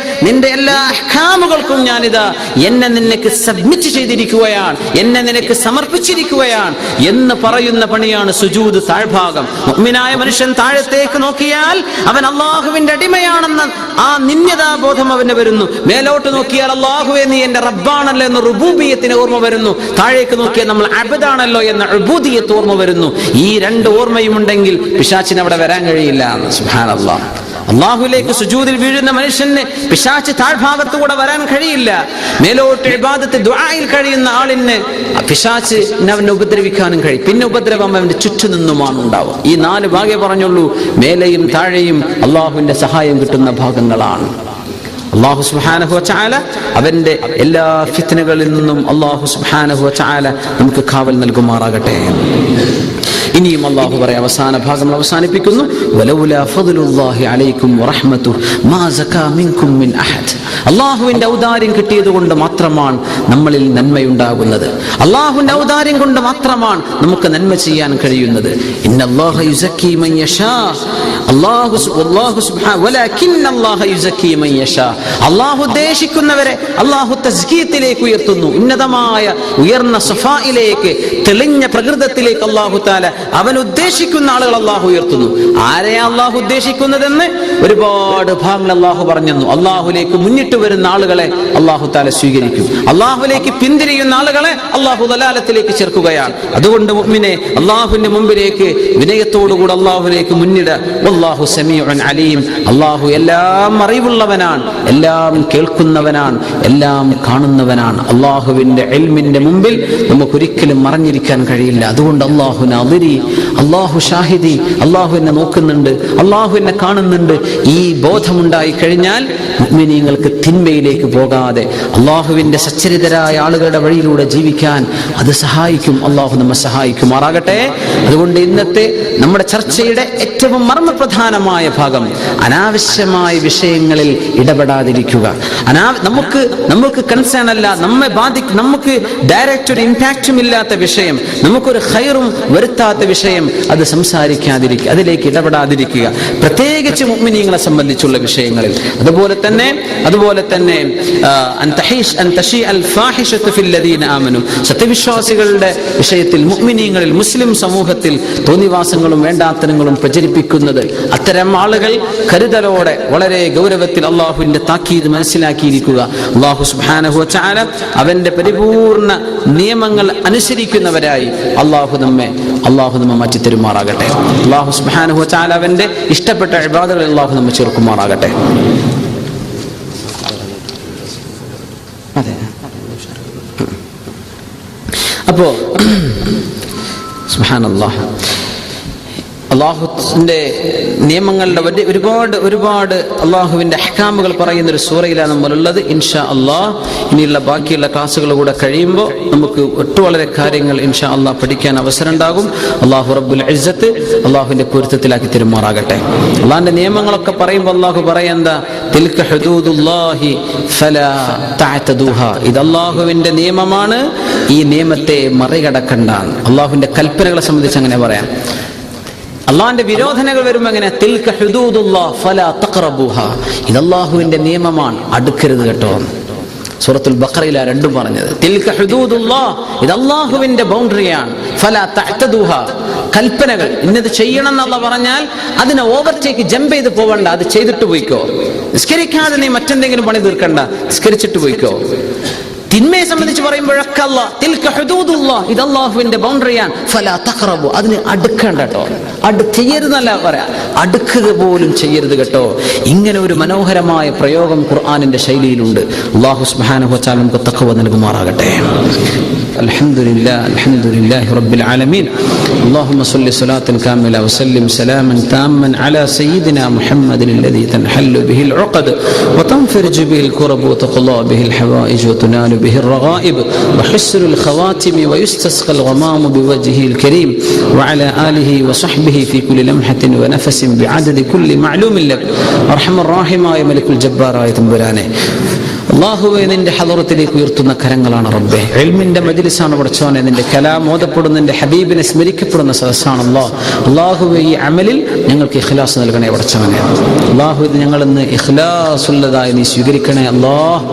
നിന്റെ എല്ലാ അഹ്കാമുകൾക്കും ഞാനിതാ എന്നെ നിനക്ക് സബ്മിറ്റ് ചെയ്തിരിക്കുകയാണ്, എന്നെ നിനക്ക് സമർപ്പിച്ചിരിക്കുകയാണ് എന്ന് പറയുന്ന പണിയാണ് സുജൂദ്, താഴ്ഭാഗം. മുഅ്മിനായ മനുഷ്യൻ താഴത്തേക്ക് നോക്കിയാൽ അവൻ അല്ലാഹുവിന്റെ അടിമയാണെന്ന ആ നിന്യതാബോധം അവന് വരുന്നു. മേലോട്ട് നോക്കിയാൽ അല്ലാഹുവേ നീ എന്റെ റബ്ബാണല്ലോ എന്ന റുബൂബിയ്യത്തിന് ഓർമ്മ വരുന്നു. താഴേക്ക് നോക്കിയാൽ നമ്മൾ അബ്ദാണല്ലോ എന്ന ഉബൂദിയ്യത്ത് ഓർമ്മ വരുന്നു. ഈ രണ്ട് ഓർമ്മയും ഉണ്ടെങ്കിൽ പിശാചിന് അവിടെ വരാൻ കഴിയില്ല. സുബ്ഹാനല്ലാഹ്. അല്ലാഹുവിലേക്ക് സുജൂദിൽ വീഴുന്ന മനുഷ്യന് പിശാച് താഴ്ഭാഗത്തുകൂടെ വരാൻ കഴിയില്ല. മേലോട്ട് ഇബാദത്ത് ദുആയിൽ കഴിയുന്ന ആളിന് പിശാച് അവനെ ഉപദ്രവിക്കാനും കഴിയും. പിന്നെ ഉപദ്രവം അവന്റെ ചുറ്റും നിന്നുമാണ് ഉണ്ടാവുക. ഈ 4 ഭാഗേ പറഞ്ഞുള്ളൂ. മേലെയും താഴെയും അല്ലാഹുവിന്റെ സഹായം കിട്ടുന്ന ഭാഗങ്ങളാണ്. അല്ലാഹു സുബ്ഹാനഹു വ തആല അവന്റെ എല്ലാ ഫിത്നകളിൽ നിന്നും അല്ലാഹു സുബ്ഹാനഹു വ തആല നമുക്ക് കാവൽ നൽകുമാറാകട്ടെ. ഇനിയും അല്ലാഹു പറയാം, അവസാന ഭാഗം അവസാനിപ്പിക്കുന്നു, വലൗലാ ഫദ്ലുല്ലാഹി അലൈക്കും വറഹ്മതുഹു മാ സകാ മിൻകും മിൻ അഹദ്. അല്ലാഹുവിന്റെ ഔദാര്യം കിട്ടിയത് കൊണ്ട് മാത്രമാണ് നമ്മളിൽ നന്മയുണ്ടാകുന്നത്. അല്ലാഹുവിന്റെ ഔദാര്യം കൊണ്ട് മാത്രമാണ് നമുക്ക് നന്മ ചെയ്യാൻ കഴിയുന്നത്. ഇന്നല്ലാഹ യുസക്കി മൻ യശാ, അല്ലാഹു സുബ്ഹാനഹു വലകിന്നല്ലാഹ യുസക്കി മൻ യശാ. അല്ലാഹു ഉദ്ദേശിക്കുന്നവരെ അല്ലാഹു തസ്കീയത്തിലേക്ക് ഉയർത്തുന്നു, ഉന്നതമായ ഉയർന്ന സഫായിലേക്ക്, തെളിഞ്ഞ പ്രകൃതത്തിലേക്ക് അല്ലാഹു തആല അവൻ ഉദ്ദേശിക്കുന്ന ആളുകൾ അല്ലാഹു ഉയർത്തുന്നു. ആരെയാ അല്ലാഹു ഉദ്ദേശിക്കുന്നതെന്ന് ഒരുപാട് ഭാഗങ്ങൾ അല്ലാഹു പറഞ്ഞു. അല്ലാഹുലേക്ക് മുന്നിട്ട് വരുന്ന ആളുകളെ അല്ലാഹു തആല സ്വീകരിക്കും. അല്ലാഹുവിലേക്ക് പിന്തിരിയുന്ന ആളുകളെ അല്ലാഹു ദലാലത്തിലേക്ക് ചേർക്കുകയാണ്. അതുകൊണ്ട് മുഅ്മിനെ അല്ലാഹുവിന്റെ മുമ്പിലേക്ക് വിനയത്തോടുകൂടി അല്ലാഹുവിലേക്ക് മുന്നിട. വല്ലാഹു സമീഉൻ അലീം. അല്ലാഹു എല്ലാം അറിവുള്ളവനാണ്, എല്ലാം കേൾക്കുന്നവനാണ്, എല്ലാം കാണുന്നവനാണ്. അല്ലാഹുവിന്റെ ഇൽമിന്റെ മുമ്പിൽ നമുക്കൊരിക്കലും മറഞ്ഞിരിക്കാൻ കഴിയില്ല. അതുകൊണ്ട് അല്ലാഹു നാദിരി, അല്ലാഹു ഷാഹിദി, അല്ലാഹു എന്നെ നോക്കുന്നുണ്ട്, അല്ലാഹു എന്നെ കാണുന്നുണ്ട്. ഈ ബോധമുണ്ടായി കഴിഞ്ഞാൽ മുഅ്മിനീങ്ങൾക്ക് തിന്മയിലേക്ക് പോകാതെ അല്ലാഹുവിന്റെ സച്ചരിതരായ ആളുകളുടെ വഴിയിലൂടെ ജീവിക്കാൻ അത് സഹായിക്കും. അല്ലാഹു നമ്മെ സഹായിക്കുമാറാകട്ടെ. അതുകൊണ്ട് ഇന്നത്തെ നമ്മുടെ ചർച്ചയുടെ ഏറ്റവും മർമ്മപ്രധാനമായ ഭാഗം അനാവശ്യമായ വിഷയങ്ങളിൽ ഇടപെടാതിരിക്കുക. നമുക്ക് കൺസേൺ അല്ല, നമുക്ക് ഡയറക്റ്റ് ഒരു ഇമ്പാക്റ്റും ഇല്ലാത്ത വിഷയം, നമുക്കൊരു ഖൈറും വരുത്താത്ത വിഷയം അത് സംസാരിക്കാതിരിക്കുക, അതിലേക്ക് ഇടപെടാതിരിക്കുക. പ്രത്യേകിച്ച് മുഅ്മിനീങ്ങളെ സംബന്ധിച്ചുള്ള വിഷയങ്ങളിൽ. അതുപോലെ തന്നെ സത്യവിശ്വാസികളുടെ വിഷയത്തിൽ, മുഅ്മിനീങ്ങളിൽ, മുസ്ലിം സമൂഹത്തിൽ തോന്നിവാസങ്ങളും വേണ്ടാത്തരങ്ങളും പ്രചരിപ്പിക്കുന്നത്, അത്തരം ആളുകൾ കരുതലോടെ വളരെ ഗൗരവത്തിൽ അല്ലാഹുവിന്റെ താക്കീത് മനസ്സിലാക്കിയിരിക്കുക. അല്ലാഹു സുബ്ഹാനഹു വ തആല അവന്റെ പരിപൂർണ നിയമങ്ങൾ അനുസരിക്കുന്നവരായി അല്ലാഹു നമ്മെ മാറ്റി തരുമാറാകട്ടെ. അല്ലാഹു സുബ്ഹാനഹു വ തആല അവന്റെ ഇഷ്ടപ്പെട്ട ഇബാദത്തുകളിൽ അല്ലാഹു നമ്മെ ചേർക്കുമാറാകട്ടെ. അതെ, അപ്പോ സുബ്ഹാനല്ലാഹ്, അള്ളാഹുവിന്റെ നിയമങ്ങളുടെ ഒരുപാട് അള്ളാഹുവിന്റെ അഹ്കാമുകൾ പറയുന്ന ഒരു സൂറയിലാണ് നമ്മളുള്ളത്. ഇൻഷാ അള്ളാഹ് ഇനിയുള്ള ബാക്കിയുള്ള ക്ലാസ്സുകൾ കൂടെ കഴിയുമ്പോൾ നമുക്ക് വളരെ കാര്യങ്ങൾ ഇൻഷാ അള്ളാഹ് പഠിക്കാൻ അവസരം ഉണ്ടാകും. അള്ളാഹു റബ്ബുൽ ഇസ്സത്ത് അള്ളാഹുവിന്റെ പൊരുത്തത്തിലാക്കി തരുമാറാകട്ടെ. അള്ളാഹിന്റെ നിയമങ്ങളൊക്കെ പറയുമ്പോൾ അള്ളാഹു പറയാ, തിൽക ഹുദൂദുല്ലാഹി ഫലാ തഅതദൂഹാ. ഇത് അള്ളാഹുവിന്റെ നിയമമാണ്, ഈ നിയമത്തെ മറികടക്കണ്ട. അള്ളാഹുവിന്റെ കൽപ്പനകളെ സംബന്ധിച്ച് അങ്ങനെ പറയാം. അള്ളാഹിന്റെ വിരോധനകൾ വരുമ്പോൾ എങ്ങനെ, തിൽക ഹുദൂദുല്ലാഹ് ഫലാ തഖറബൂഹാ. ഇത് അള്ളാഹുവിന്റെ നിയമമാണ്, അടുക്കരുത് കേട്ടോ. സൂറത്തുൽ ബഖറയിലാ രണ്ടും പറഞ്ഞത്. തിൽക ഹുദൂദുല്ലാഹ്, ഇത് അള്ളാഹുവിന്റെ ബൗണ്ടറിയാണ്. ഫലാ തഅതദൂഹാ, കൽപ്പനകൾ, ഇന്നത് ചെയ്യണം എന്നുള്ള പറഞ്ഞാൽ അതിനെ ഓവർടേക്ക് ജമ്പ് ചെയ്ത് പോവണ്ട, അത് ചെയ്തിട്ട് പോയിക്കോ. നിസ്കരിക്കാതെ നീ മറ്റെന്തെങ്കിലും പണി തീർക്കണ്ട, നിസ്കരിച്ചിട്ട് പോയിക്കോ. തിന്മയെ സംബന്ധിച്ച് പറയുമ്പോഴൊക്കെ തിൽക ഹുദൂദുല്ലാഹ്, ഇത് അല്ലാഹുവിന്റെ ബൗണ്ടറിയാണ്, ഫലാ തഖറബു, അതിന് അടുക്കണ്ട കേട്ടോ. ചെയ്യരുതെന്നല്ല പറയാ, അടുക്കുക പോലും ചെയ്യരുത് കേട്ടോ. ഇങ്ങനെ ഒരു മനോഹരമായ പ്രയോഗം ഖുർആനിന്റെ ശൈലിയിലുണ്ട്. അല്ലാഹു സുബ്ഹാനഹു വ തആല നമുക്ക് തഖ്വ നൽകുമാറാകട്ടെ. അൽഹംദുലില്ലാഹി റബ്ബിൽ ആലമീൻ. اللهم صل صلاة كاملة وسلم سلاما تاما على سيدنا محمد الذي تنحل به العقد وتنفرج به الكرب وتقضى به الحوائج وتنال به الرغائب وحسن الخواتم ويستسقى الغمام بوجهه الكريم وعلى آله وصحبه في كل لمحة ونفس بعدد كل معلوم لك. أرحم الراحمين يا ملك الجبار يا تنبراني. അല്ലാഹുവേ, നിന്റെ ഹദറത്തിലേക്ക് ഉയർത്തുന്ന കരങ്ങളാണ് റബ്ബേ. ഇൽമിന്റെ മജ്ലിസാണ് പടച്ചോനെ, നിന്റെ കലാം ഓതപ്പെടുന്ന, നിന്റെ ഹബീബിനെ സ്മരിക്കപ്പെടുന്ന സദസ്സാണ് അല്ലാഹുവേ. ഈ അമലിൽ ഞങ്ങൾക്ക് ഇഖ്ലാസ് നൽകണേ പടച്ചോനെ. അല്ലാഹു, ഇത് ഞങ്ങളിന്ന് ഇഖ്ലാസുള്ളതായി നീ സ്വീകരിക്കണേ അല്ലാഹ്.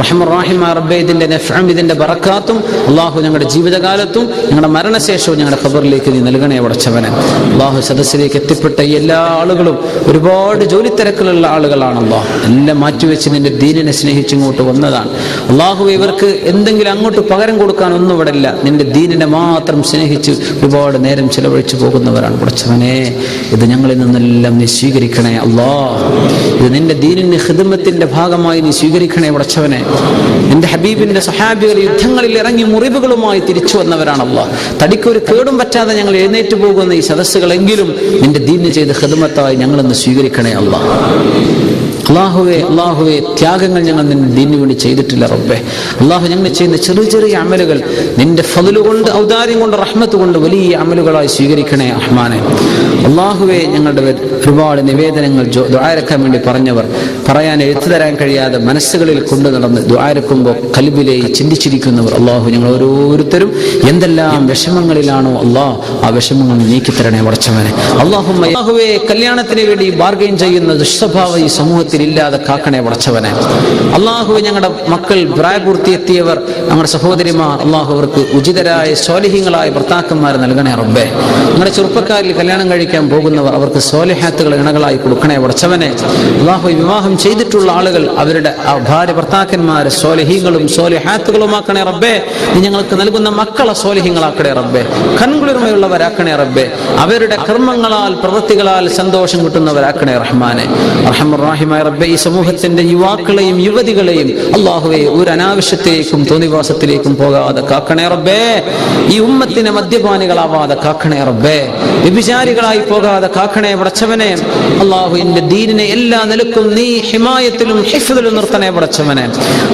റഹ്മാൻ റഹീമായ റബ്ബേ, ഇതിന്റെ നഫ്ഉം ഇതിന്റെ ബറക്കാത്തും അല്ലാഹു ഞങ്ങളുടെ ജീവിതകാലത്തും ഞങ്ങളുടെ മരണശേഷവും ഞങ്ങളുടെ ഖബറിലേക്ക് നീ നൽകണേ പടച്ചവനെ. അല്ലാഹു, സദസ്സിലേക്ക് എത്തിപ്പെട്ട എല്ലാ ആളുകളും ഒരുപാട് ജോലി തിരക്കിലുള്ള ആളുകളാണ് അല്ലാഹ്. എല്ലാം മാറ്റിവെച്ച് നിന്റെ ദീനിനെ സ്നേഹിച്ച് ഇങ്ങോട്ട് വന്നതാണ് അല്ലാഹു. ഇവർക്ക് എന്തെങ്കിലും അങ്ങോട്ട് പകരം കൊടുക്കാൻ ഒന്നും ഇവിടെ ഇല്ല. നിന്റെ ദീനിനെ മാത്രം സ്നേഹിച്ച് ഒരുപാട് നേരം ചിലവഴിച്ചു പോകുന്നവരാണ് പടച്ചവനെ. ഇത് ഞങ്ങളിൽ നിന്നെല്ലാം നീ സ്വീകരിക്കണേ അല്ലാഹ്. ഇത് നിന്റെ ദീനിന്റെ ഖിദ്മത്തിന്റെ ഭാഗമായി നീ സ്വീകരിക്കണേ പടച്ചവനെ. നിന്റെ ഹബീബിന്റെ സഹാബികൾ യുദ്ധങ്ങളിൽ ഇറങ്ങി മുറിവുകളുമായി തിരിച്ചു വന്നവരാണ് അല്ലാഹ്. തടിക്കൊരു കേടും പറ്റാതെ ഞങ്ങൾ എഴുന്നേറ്റ് പോകുന്ന ഈ സദസ്സുകളെങ്കിലും നിന്റെ ദീനിന് ചെയ്ത ഖിദ്മത്തായി ഞങ്ങളൊന്ന് സ്വീകരിക്കണേ അല്ലാഹ്. അല്ലാഹുവേ, ത്യാഗങ്ങൾ ഞങ്ങൾ നിന്റെ ദീനിന് വേണ്ടി ചെയ്തിട്ടില്ല റബ്ബേ. അല്ലാഹു, ഞങ്ങൾ ചെയ്യുന്ന ചെറിയ ചെറിയ അമലുകൾ നിന്റെ ഫദ്ല് കൊണ്ട്, ഔദാര്യം കൊണ്ട്, റഹ്മത്ത് കൊണ്ട് വലിയ അമലുകളായി സ്വീകരിക്കണേ റഹ്മാനെ. അല്ലാഹുവേ, ഞങ്ങളുടെ ഒരുപാട് നിവേദനങ്ങൾ ദുആരക്കാൻ വേണ്ടി പറഞ്ഞവർ, പറയാൻ എഴുത്തു തരാൻ കഴിയാതെ മനസ്സുകളിൽ കൊണ്ടു നടന്ന് ദുആരക്കുമ്പോൾ കൽബിലെ ചിന്തിച്ചിരിക്കുന്നവർ, അല്ലാഹു ഞങ്ങൾ ഓരോരുത്തരും എന്തെല്ലാം വിഷമങ്ങളിലാണോ അല്ലാഹ്, ആ വിഷമങ്ങൾ നീക്കിത്തരണേ പടച്ചവനെ. അല്ലാഹുവേ, കല്യാണത്തിന് വേണ്ടി ബാർഗൈൻ ചെയ്യുന്ന ദുഷ്ടഭാവ ഈ സമൂഹത്തിൽ ഇല്ലാതെ കാക്കണേ പടച്ചവനെ. അല്ലാഹുവേ, ഞങ്ങളുടെ മക്കൾ പ്രായപൂർത്തിയെത്തിയവർ, നമ്മുടെ സഹോദരിമാർ, അല്ലാഹു അവർക്ക് ഉചിതരായ സ്വാലിഹീങ്ങളായ ഭർത്താക്കന്മാർ നൽകണേ റബ്ബേ. ഞങ്ങളുടെ ചെറുപ്പക്കാരിൽ കല്യാണം കഴിക്കാൻ പോകുന്നവർ, അവർക്ക് സ്വാലിഹാത്തുകൾ ഇണകളായി കൊടുക്കണേ പടച്ചവനെ. അല്ലാഹു, വിവാഹം ചെയ്തിട്ടുള്ള ആളുകൾ അവരുടെ ഭാര്യ ഭർത്താക്കന്മാരെ സ്വാലിഹീങ്ങളും സ്വാലിഹാത്തുകളുമാക്കണേ റബ്ബേ. നീ ഞങ്ങൾക്ക് നൽകുന്ന മക്കളെ സ്വാലിഹീങ്ങളാക്കണേ റബ്ബേ. കൺകുളിർമയുള്ളവരാക്കണേ റബ്ബേ. അവരുടെ കർമ്മങ്ങളാൽ പ്രവൃത്തികളാൽ സന്തോഷം കിട്ടുന്നവരാക്കണേ റഹ്മാനെ. റഹ്മാൻ റഹീമായ റബ്ബേ, ഈ സമൂഹത്തിന്റെ യുവാക്കളെയും യുവതികളെയും അല്ലാഹുവേ ഒരു അനാവശ്യത്തേക്കും തോന്നിവാസത്തിലേക്കും പോകാതെ കാക്കണേ റബ്ബേ. ഈ ഉമ്മത്തിനെ മദ്യപാനികളാവാതെ കാക്കണേ റബ്ബേ. വ്യഭിചാരികളായി പോകാതെ കാക്കണേ പടച്ചവനെ. അല്ലാഹു, ഇന്റെ ദീനിനെ എല്ലാ നിലക്കും നീ ഹിമായത്തിലും ഹിഫ്ദിലും നിർത്തണേ പടച്ചവനെ.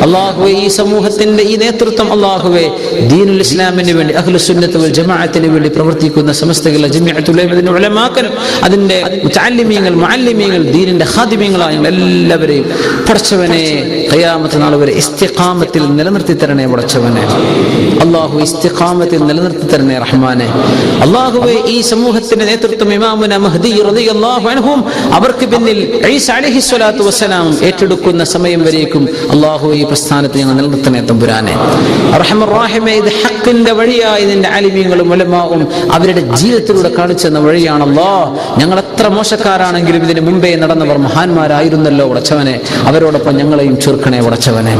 അല്ലാഹുവേ, ഈ സമൂഹത്തിന്റെ ഈ നേതൃത്വം അല്ലാഹുവേ ദീനുൽ ഇസ്ലാമിന് വേണ്ടി, അഹ്ലുസ് സുന്നത്ത് വൽ ജമാഅത്തിന് വേണ്ടി പ്രവർത്തിക്കുന്ന സമസ്തകളെ ജമീഅത്തുൽ ഉലമാക്കൾ, അതിന്റെ മുതഅല്ലിമീങ്ങൾ, മുഅല്ലിമീങ്ങൾ, ദീനിന്റെ ഖാദിമീങ്ങളായ എല്ലാവരെയും പടച്ചവനെ ഖിയാമത്ത് നാൾ വരെ ഇസ്തിഖാമത്തിൽ നിലനിർത്തി തരണേ പടച്ചവനെ. അല്ലാഹു, ഇസ്തിഖാമത്തിൽ നിലനിർത്തി തരണേ റഹ്മാനെ. അല്ലാഹുവേ, ഈ സമൂഹത്തിന്റെ നേതൃത്വം ഇമാമുന മഹ്ദി റളിയല്ലാഹു അൻഹും അവർക്ക് പിന്നിൽ ഈസ അലൈഹിസ്സലാത്തു വസ്സലാം ഏറ്റെടുക്കുന്ന സമയം വരേക്കും അല്ലാഹു ഈ പ്രസ്ഥാനത്തെ ഞങ്ങൾ നിലനിർത്തണേ തമ്പുരാനെ. റഹ്മാൻ റഹീമേ, ഇത് ഹഖിന്റെ വഴിയായി നിന്റെ ആലിമീങ്ങളും ഉലമാവും അവരുടെ ജീവിതത്തിലൂടെ കാണിച്ചെന്ന വഴിയാണ് അല്ലാഹ്. ഞങ്ങൾ എത്ര മോശക്കാരാണെങ്കിലും ഇതിന് മുമ്പേ നടന്നവർ മഹാന്മാരായിരുന്നല്ലോ പടച്ചവനെ. അവരോടൊപ്പം ഞങ്ങളെയും ചേർക്കണേ പടച്ചവനെ.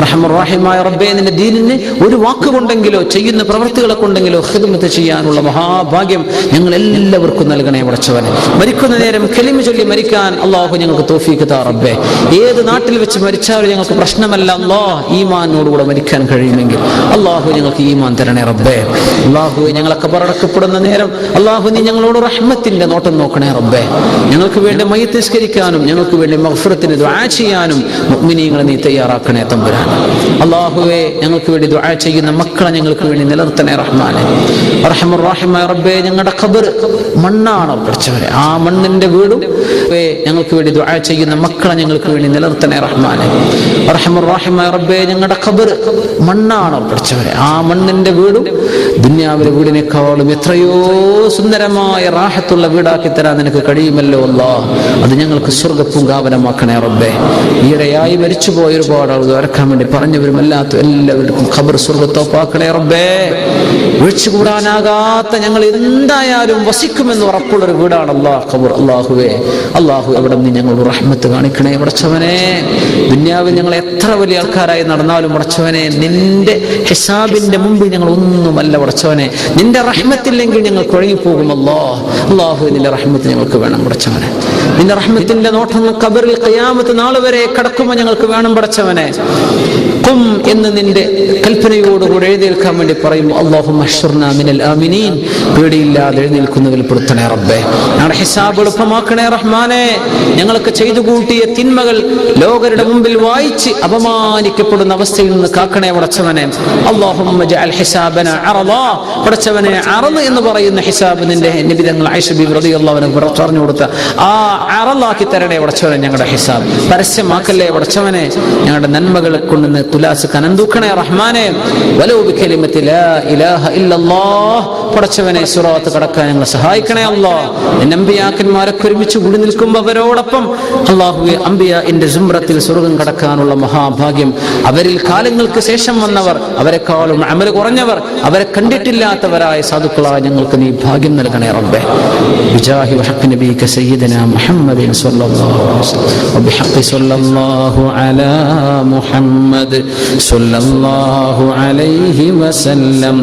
റഹ്മാൻ റഹീമായ റബ്ബേ, നിന്റെ ദീനിന് ഒരു വാക്കുകൊണ്ടെങ്കിലോ ചെയ്യുന്ന പ്രവൃത്തികളെ കൊണ്ടെങ്കിലോ ഖിദ്മത്ത് ചെയ്യാനുള്ള മഹാഭാഗ്യം ഞങ്ങൾ എല്ലാവർക്കും നൽകണേ പടച്ചവനെ. മരിക്കുന്ന നേരം കലിമ ചൊല്ലി മരിക്കാൻ അല്ലാഹു ഞങ്ങൾക്ക് തൗഫീഖ് താ റബ്ബേ. ഏത് നാട്ടിൽ വെച്ച് മരിച്ചാലും ഞങ്ങൾക്ക് പ്രശ്നമല്ല അല്ലാഹ്. ഈമാനോടുകൂടെ മരിക്കാൻ കഴിയുമെങ്കിൽ അല്ലാഹു ഞങ്ങൾക്ക് ഈമാൻ തരണേ റബ്ബേ. അല്ലാഹു, ഞങ്ങളെ ഖബറടക്കപ്പെടുന്ന നേരം അല്ലാഹു നീ ഞങ്ങളോട് റഹ്മത്തിന്റെ നോട്ടം നോക്കണേ റബ്ബേ. ഞങ്ങൾക്ക് വേണ്ടി മയ്യിത്ത് നിസ്കരിക്കാനും ഞങ്ങൾക്ക് വേണ്ടി മഗ്ഫിറത്തിന് ദുആ ചെയ്യാനും മുഅ്മിനീങ്ങളെ നീ തയ്യാറാക്കണേ തമ്പുരാൻ. അല്ലാഹുവേ, ഞങ്ങൾക്ക് വേണ്ടി ദുആ ചെയ്യുന്ന മക്കളെ ഞങ്ങൾക്ക് വേണ്ടി നിലനിർത്തണേ റഹ്മാനെ. റഹ്മാൻ റഹീമായ റബ്ബേ, ഞങ്ങളുടെ ഖബർ മണ്ണാണ് പഠിച്ചവരെ. ആ മണ്ണിന്റെ വീടും ഞങ്ങൾക്ക് വേണ്ടി ദുആ ചെയ്യുന്ന മക്കളെ ഞങ്ങൾക്ക് വേണ്ടി നിലനിർത്തണേ റഹ്മാനെ. റഹ്മാൻ റഹീമായ റബ്ബേ, ഞങ്ങളുടെ ഖബർ മണ്ണാണ് പഠിച്ചവരെ. ആ മണ്ണിന്റെ വീടും ദുനിയാവിലെ വീടിനേക്കാളും എത്രയോ സുന്ദരമായ റാഹത്തുള്ള വീടാക്കി തരാൻ നിനക്ക് കഴിയുമല്ലോ അല്ലാഹ്. അത് ഞങ്ങൾക്ക് സ്വർഗ്ഗപ്പൂങ്കാവനമാക്കണേ റബ്ബേ. ഈയിടെയായി മരിച്ചുപോയ ഒരുപാട് ആളുകൾ ഇറക്കാൻ വേണ്ടി പറഞ്ഞവരും അല്ലാത്ത എല്ലാവർക്കും ഖബർ സ്വർഗ്ഗത്തോപ്പാക്കണേ റബ്ബേ. ഒഴിച്ചുകൂടാനാകാത്ത ഞങ്ങൾ എന്തായാലും വസിക്കുമെന്ന് ഉറപ്പുള്ളൊരു വീടാണ് ഖബർ. അല്ലാഹുവേ, അല്ലാഹു അവിടെ നിന്ന് ഞങ്ങൾ റഹ്മത്ത് കാണിക്കണേ പടച്ചവനെ. ദുനിയാവിൽ ഞങ്ങൾ എത്ര വലിയ ആൾക്കാരായി നടന്നാലും പടച്ചവനെ, നിന്റെ ഹിസാബിന്റെ മുമ്പിൽ ഞങ്ങൾ ഒന്നുമല്ല പടച്ചവനെ. നിന്റെ റഹ്മത്തില്ലെങ്കിൽ ഞങ്ങൾ കുഴങ്ങിപ്പോകും അല്ലാഹു. നിന്റെ റഹ്മത്ത് ഞങ്ങൾക്ക് വേണം പടച്ചവനെ. നിന്റെ റഹ്മത്തിന്റെ നോട്ടം ഖബറിൽ ഖിയാമത്ത് നാൾ വരെ കടക്കുമ്പോൾ ഞങ്ങൾക്ക് വേണം പടച്ചവനെ. ഖും എന്ന് നിന്റെ കൽപ്പനയോടുകൂടി എഴുന്നേൽക്കാൻ വേണ്ടി പറയുമ്പോൾ അല്ലാഹുമ്മ അഹ്ശുർനാ മിനൽ ആമിനീൻ, പേടിയില്ലാതെ എഴുന്നേൽക്കുന്നവരിൽ പെടുത്തണേ റബ്ബേ. ഞങ്ങളുടെ ഹിസാബ് എളുപ്പമാക്കണേ റഹ്മാനെ. ഞങ്ങൾക്ക് ചെയ്തു കൂട്ടിയ തിന്മകൾ ലോകരുടെ മുമ്പിൽ വായിച്ച് അപമാനിക്കപ്പെടുന്ന അവസ്ഥയിൽ നിന്ന് കാക്കണേ പടച്ചവനെ. അല്ലാഹുമ്മ ജഅൽ ഹിസാബനാ അറളാ, പടച്ചവനെ അറള് എന്ന് പറയുന്ന ഹിസാബ് നിന്റെ നബി തങ്ങൾ ആയിഷ ബീവി റളിയല്ലാഹു അൻഹ പറഞ്ഞു കൊടുത്ത ആ അറളാക്കി തരണേ പടച്ചവനെ. ഞങ്ങളുടെ ഹിസാബ് പരസ്യമാക്കല്ലേ പടച്ചവനെ. ഞങ്ങളുടെ നന്മകളെ കൊണ്ട് തുലാസ് കനം തൂക്കണേ റഹ്മാനെ. വലൗ ബികലിമത്തി ലാ ഇലാഹ ഇല്ലല്ലാഹ്, പടച്ചവനെ സിറാത്ത് കടക്കാൻ ഞങ്ങളെ സഹായിക്കണേ അല്ലാഹ്. നിന്റെ അമ്പിയാക്കന്മാരൊക്കെ ഒരുമിച്ച് കൂടി നിൽക്കുമ്പോൾ അവരോടൊപ്പം അല്ലാഹുവേ, അമ്പിയാഇന്റെ സുംറത്തിൽ സ്വർഗ്ഗം കടക്കാനുള്ള മഹാഭാഗ്യം അവരിൽ കാലങ്ങൾക്ക് ശേഷം വന്നവർ, അവരെക്കാളും അമൽ കുറഞ്ഞവർ, അവരെ കണ്ടിട്ടില്ലാത്തവരായ സാധുക്കളായ ഞങ്ങൾക്ക് നീ ഭാഗ്യം നൽകണേ റബ്ബേ. ബിജാഹി വഹഖ് നബിക സയ്യിദനാ മുഹമ്മദിൻ സ്വല്ലല്ലാഹു അലൈഹി വസല്ലം വബിഹഖ് സ്വല്ലല്ലാഹു അലാ മുഹമ്മദ് സ്വല്ലല്ലാഹു അലൈഹി വസല്ലം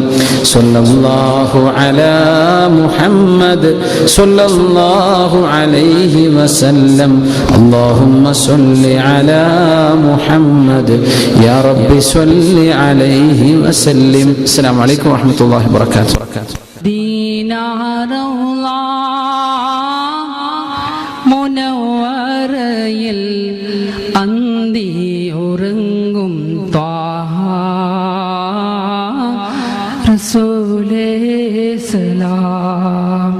സ്വല്ലല്ലാഹു അലാ മുഹമ്മദ് സ്വല്ലല്ലാഹു അലൈഹി വസല്ലം അല്ലാഹുമ്മ സ്വല്ലി അലാ മുഹമ്മദ് യാ റബ്ബി സ്വല്ലി അലൈഹി വസല്ലം. അസ്സലാമു അലൈക്കും വറഹ്മത്തുള്ളാഹി വബറകാതുഹു. മുനവ്വറയിൽ അന്തിയുറങ്ങും ത്വാഹ റസൂലേ സലാം.